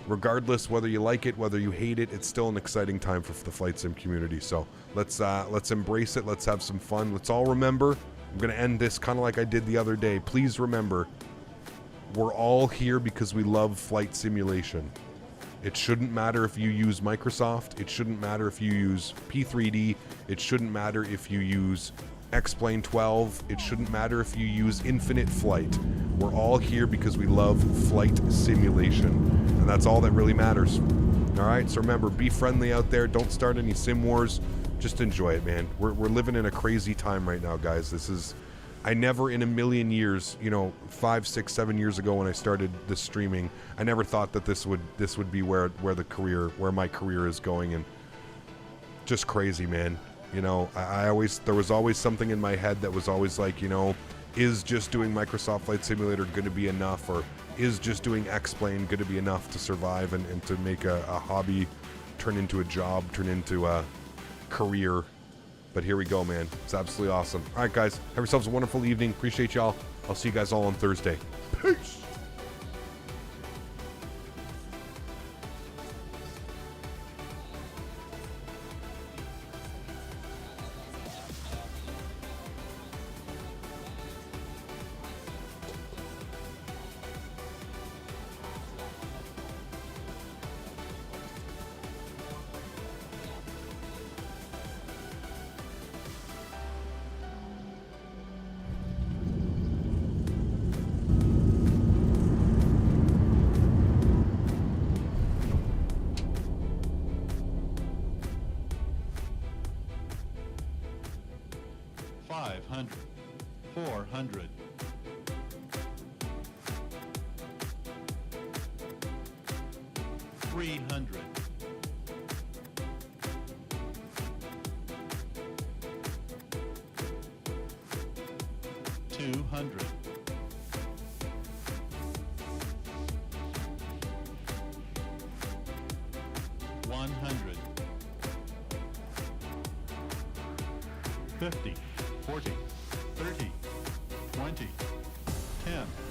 Regardless whether you like it, whether you hate it, it's still an exciting time for the flight sim community. So let's embrace it. Let's have some fun. Let's all remember. I'm going to end this kind of like I did the other day. Please remember, we're all here because we love flight simulation. It shouldn't matter if you use Microsoft. It shouldn't matter if you use P3D. It shouldn't matter if you use X-Plane 12. It shouldn't matter if you use Infinite Flight. We're all here because we love flight simulation. And that's all that really matters. Alright, so remember, be friendly out there. Don't start any sim wars. Just enjoy it, man. We're living in a crazy time right now, guys. This is... I never in a million years, 5, 6, 7 years ago when I started this streaming, I never thought that this would be where my career is going, and just crazy, man. You know, there was always something in my head that was always like, you know, is just doing Microsoft Flight Simulator going to be enough, or is just doing X-Plane going to be enough to survive and to make a hobby turn into a job, turn into a career. But here we go, man. It's absolutely awesome. All right, guys, have yourselves a wonderful evening. Appreciate y'all. I'll see you guys all on Thursday. Peace. $50, $40, $30, $20, $10.